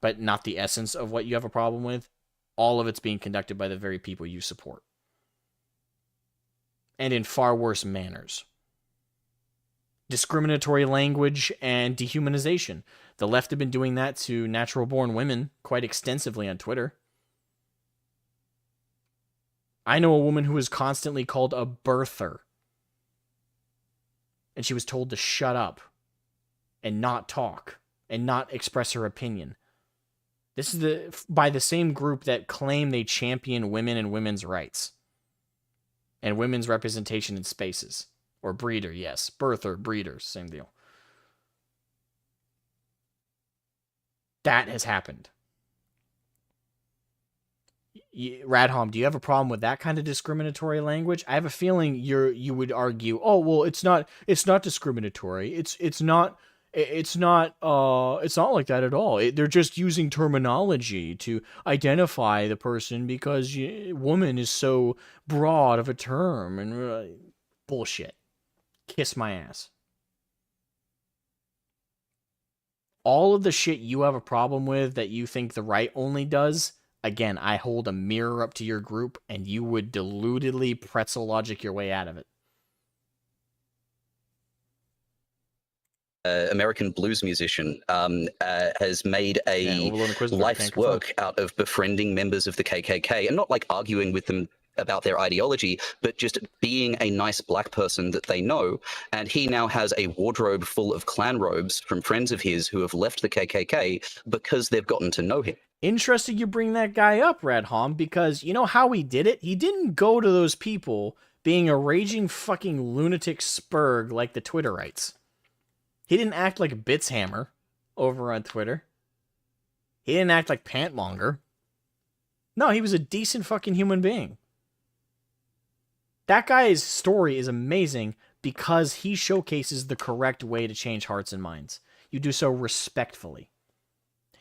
but not the essence of what you have a problem with. All of it's being conducted by the very people you support. And in far worse manners. Discriminatory language and dehumanization. The left have been doing that to natural-born women quite extensively on Twitter. I know a woman who was constantly called a birther. And she was told to shut up and not talk and not express her opinion. This is by the same group that claim they champion women and women's rights. And women's representation in spaces. Or breeder, yes. Birther, breeder, same deal. That has happened. Radholm, do you have a problem with that kind of discriminatory language? I have a feeling you would argue, oh well, it's not discriminatory. It's not like that at all. They're just using terminology to identify the person because woman is so broad of a term and bullshit. Kiss my ass. All of the shit you have a problem with that you think the right only does. Again, I hold a mirror up to your group, and you would deludedly pretzel logic your way out of it. American blues musician has made a life's work out of befriending members of the KKK, and not like arguing with them about their ideology, but just being a nice black person that they know. And he now has a wardrobe full of Klan robes from friends of his who have left the KKK because they've gotten to know him. Interesting you bring that guy up, Radholm, because you know how he did it? He didn't go to those people being a raging fucking lunatic spurg like the Twitterites. He didn't act like Bitshammer over on Twitter. He didn't act like Pantmonger. No, he was a decent fucking human being. That guy's story is amazing because he showcases the correct way to change hearts and minds. You do so respectfully.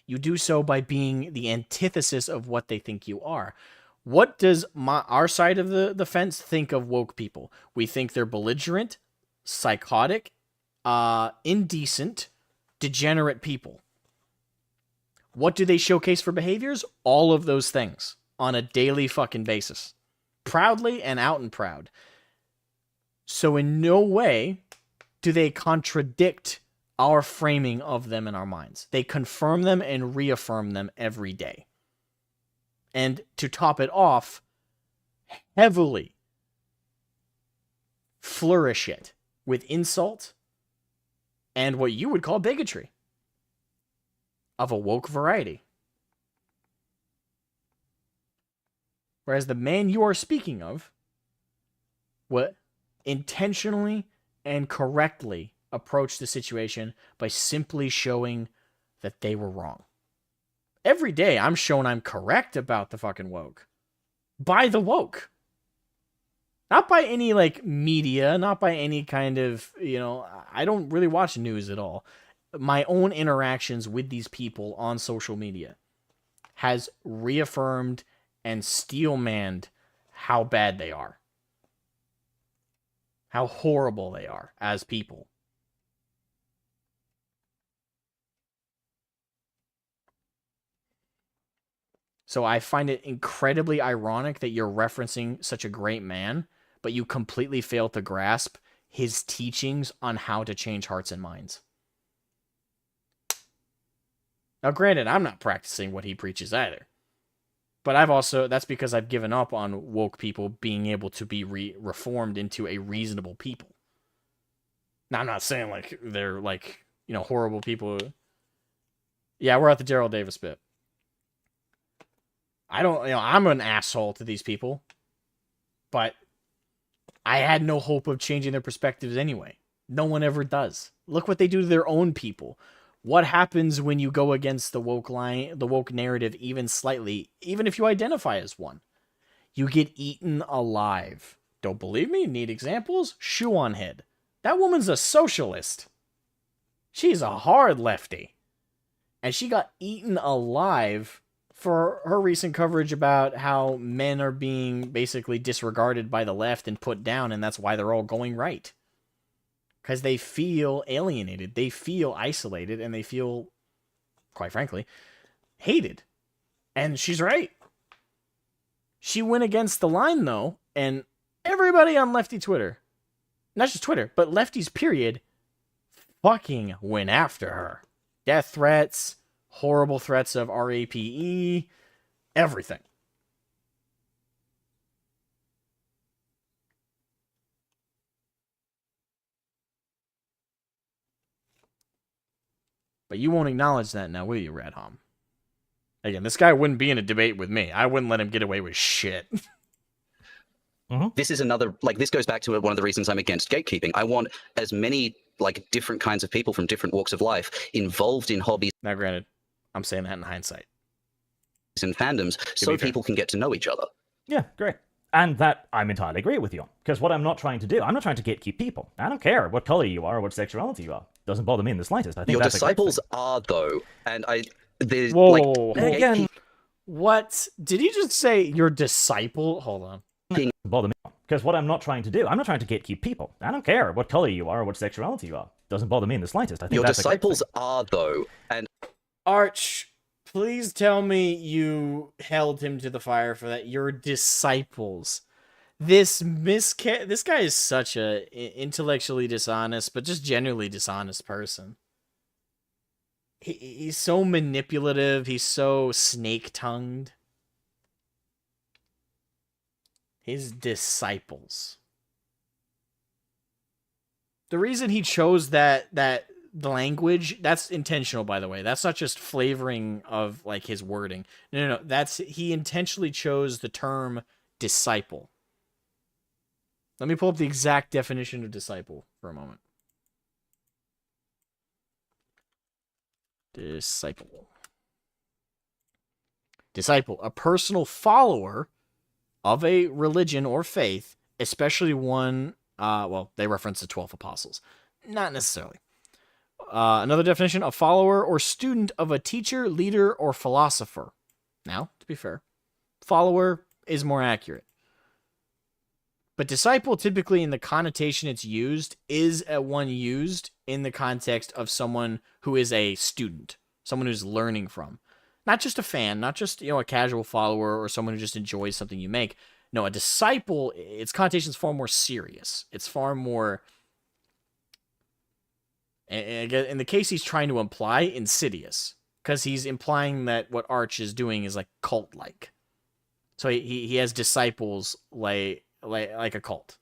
You do so by being the antithesis of what they think you are. What does our side of the fence think of woke people? We think they're belligerent, psychotic, indecent, degenerate people. What do they showcase for behaviors? All of those things on a daily fucking basis. Proudly and out and proud. So in no way do they contradict our framing of them in our minds. They confirm them and reaffirm them every day. And to top it off, heavily flourish it with insult and what you would call bigotry of a woke variety. Whereas the man you are speaking of, what intentionally and correctly approached the situation by simply showing that they were wrong. Every day I'm shown I'm correct about the fucking woke. By the woke. Not by any, like, media, not by any kind of, I don't really watch news at all. My own interactions with these people on social media has reaffirmed and steel-manned how bad they are. How horrible they are as people. So I find it incredibly ironic that you're referencing such a great man, but you completely fail to grasp his teachings on how to change hearts and minds. Now, granted, I'm not practicing what he preaches either. But that's because I've given up on woke people being able to be reformed into a reasonable people. Now, I'm not saying, like, they're, like, horrible people. Yeah, we're at the Daryl Davis bit. I'm an asshole to these people. But I had no hope of changing their perspectives anyway. No one ever does. Look what they do to their own people. What happens when you go against the woke narrative even slightly, even if you identify as one? You get eaten alive. Don't believe me? Need examples? Shoe on head. That woman's a socialist. She's a hard lefty. And she got eaten alive for her recent coverage about how men are being basically disregarded by the left and put down, and that's why they're all going right. Because they feel alienated, they feel isolated, and they feel, quite frankly, hated. And she's right. She went against the line, though, and everybody on lefty Twitter, not just Twitter, but lefties period, fucking went after her. Death threats, horrible threats of RAPE, everything. But you won't acknowledge that now, will you, Radhom? Again, this guy wouldn't be in a debate with me. I wouldn't let him get away with shit. This is another, this goes back to one of the reasons I'm against gatekeeping. I want as many, different kinds of people from different walks of life involved in hobbies. Now, granted, I'm saying that in hindsight. And fandoms, so people can get to know each other. Yeah, great. And that I'm entirely agree with you on. Because what I'm not trying to do, I'm not trying to gatekeep people. I don't care what color you are or what sexuality you are. Doesn't bother me in the slightest. I think Your that's disciples are, though. And there's Whoa. Again, what? Did he just say your disciple? Hold on. Doesn't bother me. Because what I'm not trying to do, I'm not trying to gatekeep people. I don't care what color you are or what sexuality you are. Doesn't bother me in the slightest. I think Your that's disciples are, though. And Arch, please tell me you held him to the fire for that. Your disciples. This guy is such a intellectually dishonest, but just generally dishonest person. He's so manipulative. He's so snake-tongued. His disciples. The reason he chose the language, that's intentional, by the way. That's not just flavoring of his wording. No. He intentionally chose the term disciple. Let me pull up the exact definition of disciple for a moment. Disciple. Disciple, a personal follower of a religion or faith, especially one, well, they reference the 12 apostles. Not necessarily. Another definition, a follower or student of a teacher, leader, or philosopher. Now, to be fair, follower is more accurate. But disciple, typically in the connotation it's used, is one used in the context of someone who is a student, someone who's learning from. Not just a fan, not just, a casual follower or someone who just enjoys something you make. No, a disciple, its connotation is far more serious. It's far more, in the case he's trying to imply, insidious. Because he's implying that what Arch is doing is like cult-like. So he has disciples like a cult.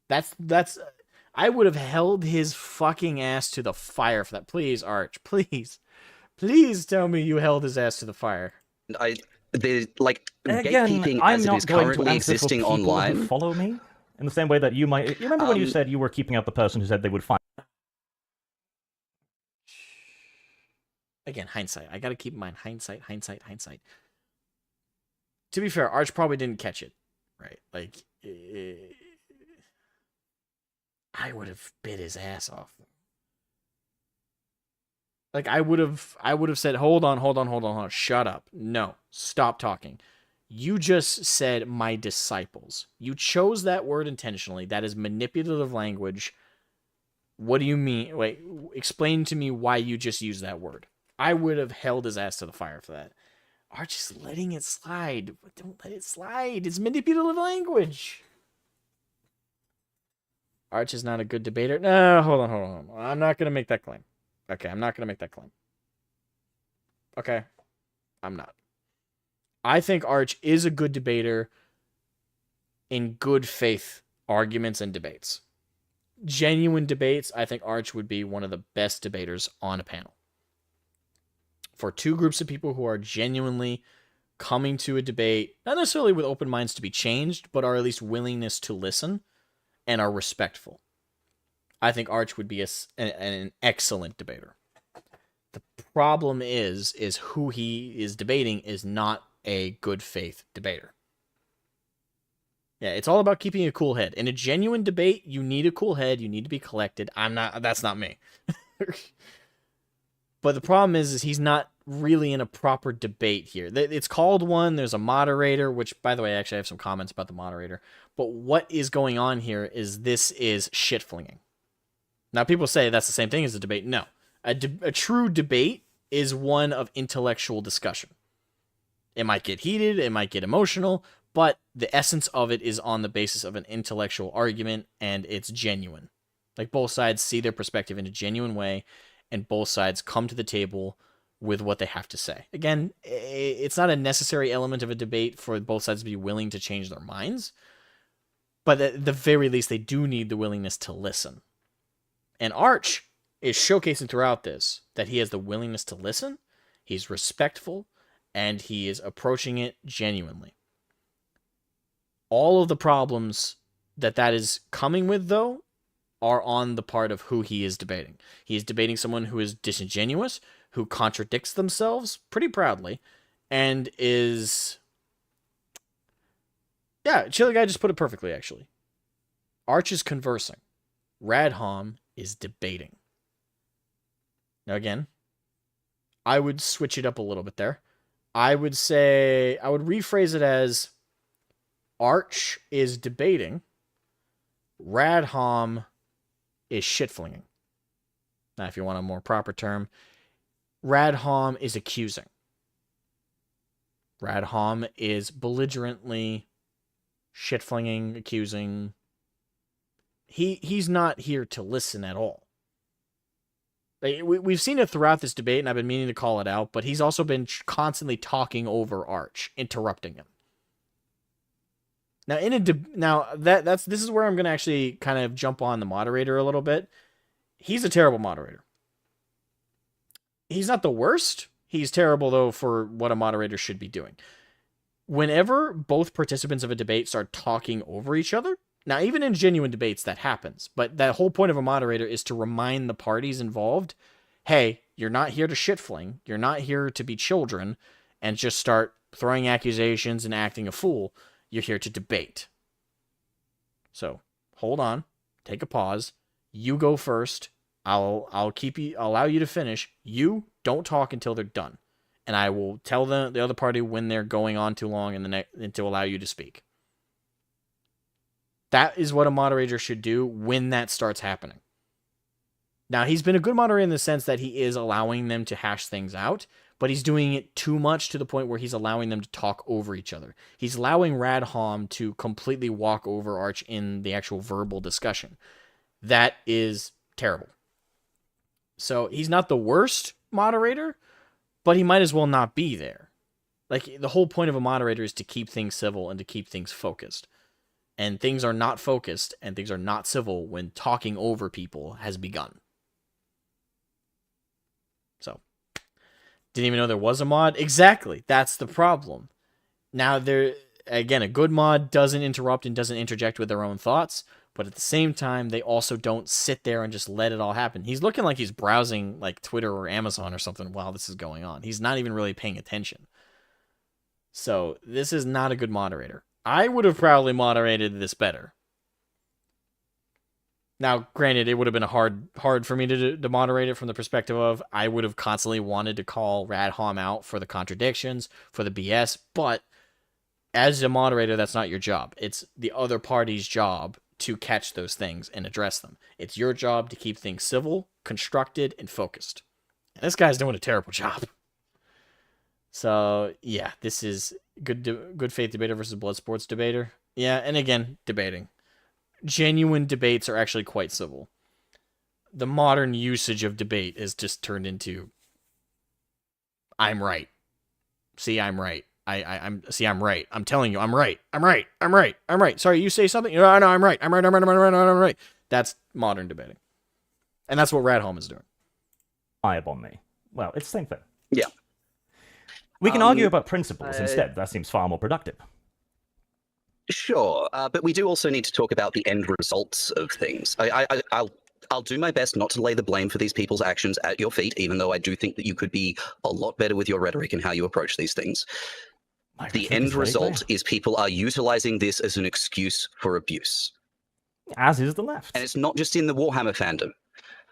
That's I would have held his fucking ass to the fire for that. Please, Arch, please tell me you held his ass to the fire. Again, Again, gatekeeping I'm as it not is going to currently answer existing for people online. who follow me in the same way that you might. You remember when you said you were keeping out the person who said they would find. Again, hindsight. I gotta keep in mind hindsight. To be fair, Arch probably didn't catch it, right? Like, I would have bit his ass off. Like, I would have said, hold on, shut up. No, stop talking. You just said my disciples. You chose that word intentionally. That is manipulative language. What do you mean? Wait, explain to me why you just used that word. I would have held his ass to the fire for that. Arch is letting it slide. Don't let it slide. It's manipulative language. Arch is not a good debater. No, hold on. I'm not going to make that claim. Okay, I'm not going to make that claim. Okay, I'm not. I think Arch is a good debater in good faith arguments and debates. Genuine debates, I think Arch would be one of the best debaters on a panel. For two groups of people who are genuinely coming to a debate, not necessarily with open minds to be changed, but are at least willingness to listen and are respectful. I think Arch would be an excellent debater. The problem is who he is debating is not a good faith debater. Yeah, it's all about keeping a cool head. In a genuine debate, you need a cool head. You need to be collected. That's not me. But the problem is he's not really in a proper debate here. It's called one. There's a moderator, which, by the way, actually I have some comments about the moderator. But what is going on here is this is shit flinging. Now, people say that's the same thing as a debate. No. A true debate is one of intellectual discussion. It might get heated. It might get emotional. But the essence of it is on the basis of an intellectual argument, and it's genuine. Like, both sides see their perspective in a genuine way, and both sides come to the table with what they have to say. Again, it's not a necessary element of a debate for both sides to be willing to change their minds, but at the very least, they do need the willingness to listen. And Arch is showcasing throughout this that he has the willingness to listen, he's respectful, and he is approaching it genuinely. All of the problems that is coming with, though, are on the part of who he is debating. He is debating someone who is disingenuous, who contradicts themselves pretty proudly, and is... Yeah, Chili Guy just put it perfectly, actually. Arch is conversing. Radhom is debating. Now, again, I would switch it up a little bit there. I would rephrase it as Arch is debating, Radhom is shit-flinging. Now, if you want a more proper term, Radhom is accusing. Radhom is belligerently shit-flinging, accusing. He's not here to listen at all. Like, we've seen it throughout this debate, and I've been meaning to call it out, but he's also been constantly talking over Arch, interrupting him. Now, this is where I'm going to actually kind of jump on the moderator a little bit. He's a terrible moderator. He's not the worst. He's terrible, though, for what a moderator should be doing. Whenever both participants of a debate start talking over each other, Now, even in genuine debates, that happens. But the whole point of a moderator is to remind the parties involved, hey, you're not here to shit fling. You're not here to be children and just start throwing accusations and acting a fool. You're here to debate. So, hold on. Take a pause. You go first. I'll allow you to finish. You don't talk until they're done. And I will tell the other party when they're going on too long and to allow you to speak. That is what a moderator should do when that starts happening. Now, he's been a good moderator in the sense that he is allowing them to hash things out, but he's doing it too much to the point where he's allowing them to talk over each other. He's allowing Radhom to completely walk over Arch in the actual verbal discussion. That is terrible. So he's not the worst moderator, but he might as well not be there. Like, the whole point of a moderator is to keep things civil and to keep things focused. And things are not focused and things are not civil when talking over people has begun. So, didn't even know there was a mod? Exactly. That's the problem. Now, again, a good mod doesn't interrupt and doesn't interject with their own thoughts, but at the same time, they also don't sit there and just let it all happen. He's looking like he's browsing like Twitter or Amazon or something while this is going on. He's not even really paying attention. So, this is not a good moderator. I would have probably moderated this better. Now, granted, it would have been hard for me to moderate it from the perspective of I would have constantly wanted to call Radhom out for the contradictions, for the BS, but as a moderator, that's not your job. It's the other party's job to catch those things and address them. It's your job to keep things civil, constructed, and focused. And this guy's doing a terrible job. So, yeah, this is good faith debater versus blood sports debater. Yeah, and again, debating. Genuine debates are actually quite civil. The modern usage of debate is just turned into I'm right. See, I'm right. I'm right. I'm telling you, I'm right. I'm right. Sorry, you say something? No, I'm right. I'm right. That's modern debating. And that's what Radhom is doing. Eye upon me. Well, it's the same thing. Yeah. We can argue about principles instead. That seems far more productive. Sure, but we do also need to talk about the end results of things. I'll do my best not to lay the blame for these people's actions at your feet, even though I do think that you could be a lot better with your rhetoric and how you approach these things. The end result is people are utilizing this as an excuse for abuse. As is the left. And it's not just in the Warhammer fandom.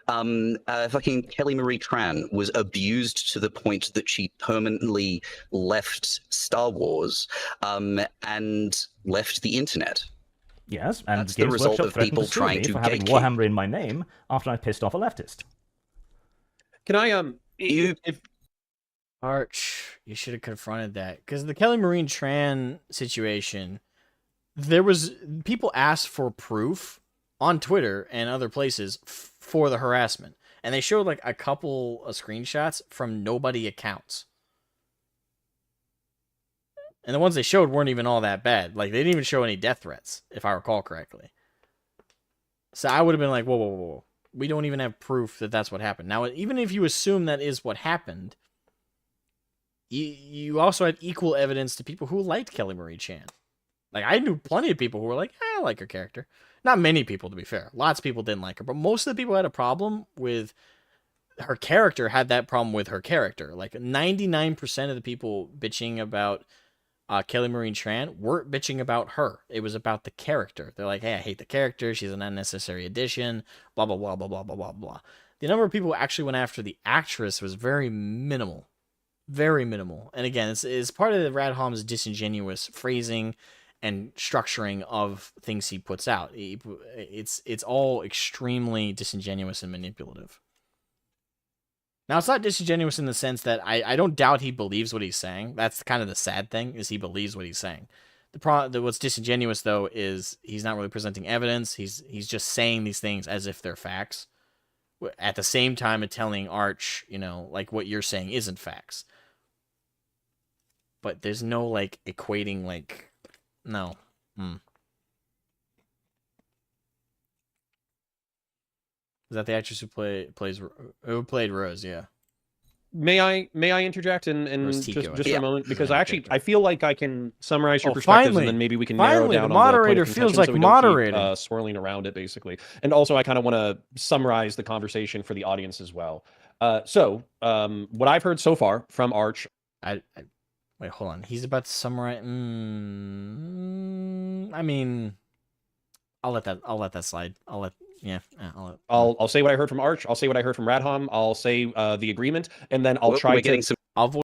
Fucking Kelly Marie Tran was abused to the point that she permanently left Star Wars and left the internet. Yes, and that's the result of people trying to having gatekeep. Warhammer in my name after I pissed off a leftist. Can I Arch, you should have confronted that, because the Kelly Marie Tran situation, there was people asked for proof on Twitter and other places for the harassment, and they showed like a couple of screenshots from nobody accounts, and the ones they showed weren't even all that bad. Like, they didn't even show any death threats, if I recall correctly. So I would have been like, whoa, we don't even have proof that that's what happened. Now, even if you assume that is what happened, you also had equal evidence to people who liked Kelly Marie Tran. Like, I knew plenty of people who were like, I like her character. Not many people, to be fair. Lots of people didn't like her, but most of the people who had a problem with her character had that problem with her character. Like, 99% of the people bitching about Kelly Marie Tran weren't bitching about her. It was about the character. They're like, hey, I hate the character. She's an unnecessary addition. Blah, blah, blah, blah, blah, blah, blah, blah. The number of people who actually went after the actress was very minimal. Very minimal. And again, it's part of the Radhom's disingenuous phrasing and structuring of things he puts out. It's all extremely disingenuous and manipulative. Now, it's not disingenuous in the sense that I don't doubt he believes what he's saying. That's kind of the sad thing, is he believes what he's saying. What's disingenuous, though, is he's not really presenting evidence. He's just saying these things as if they're facts. At the same time of telling Arch, like, what you're saying isn't facts. But there's no, like, equating, like... No. Is that the actress who played Rose? Yeah. May I interject and Where's just Tico at? for Yeah. a moment, because Yeah, I actually okay. I feel like I can summarize your Oh, perspectives finally. and then maybe we can narrow Finally, down the on the point moderator of feels contention like so we don't keep, moderating. swirling around it basically. And also I kind of want to summarize the conversation for the audience as well. So what I've heard so far from Arch. Wait, hold on. He's about to summarize. I mean, I'll let that slide. I'll say what I heard from Arch. I'll say what I heard from Radham. I'll say the agreement, and then I'll We're try getting to. some I'll voice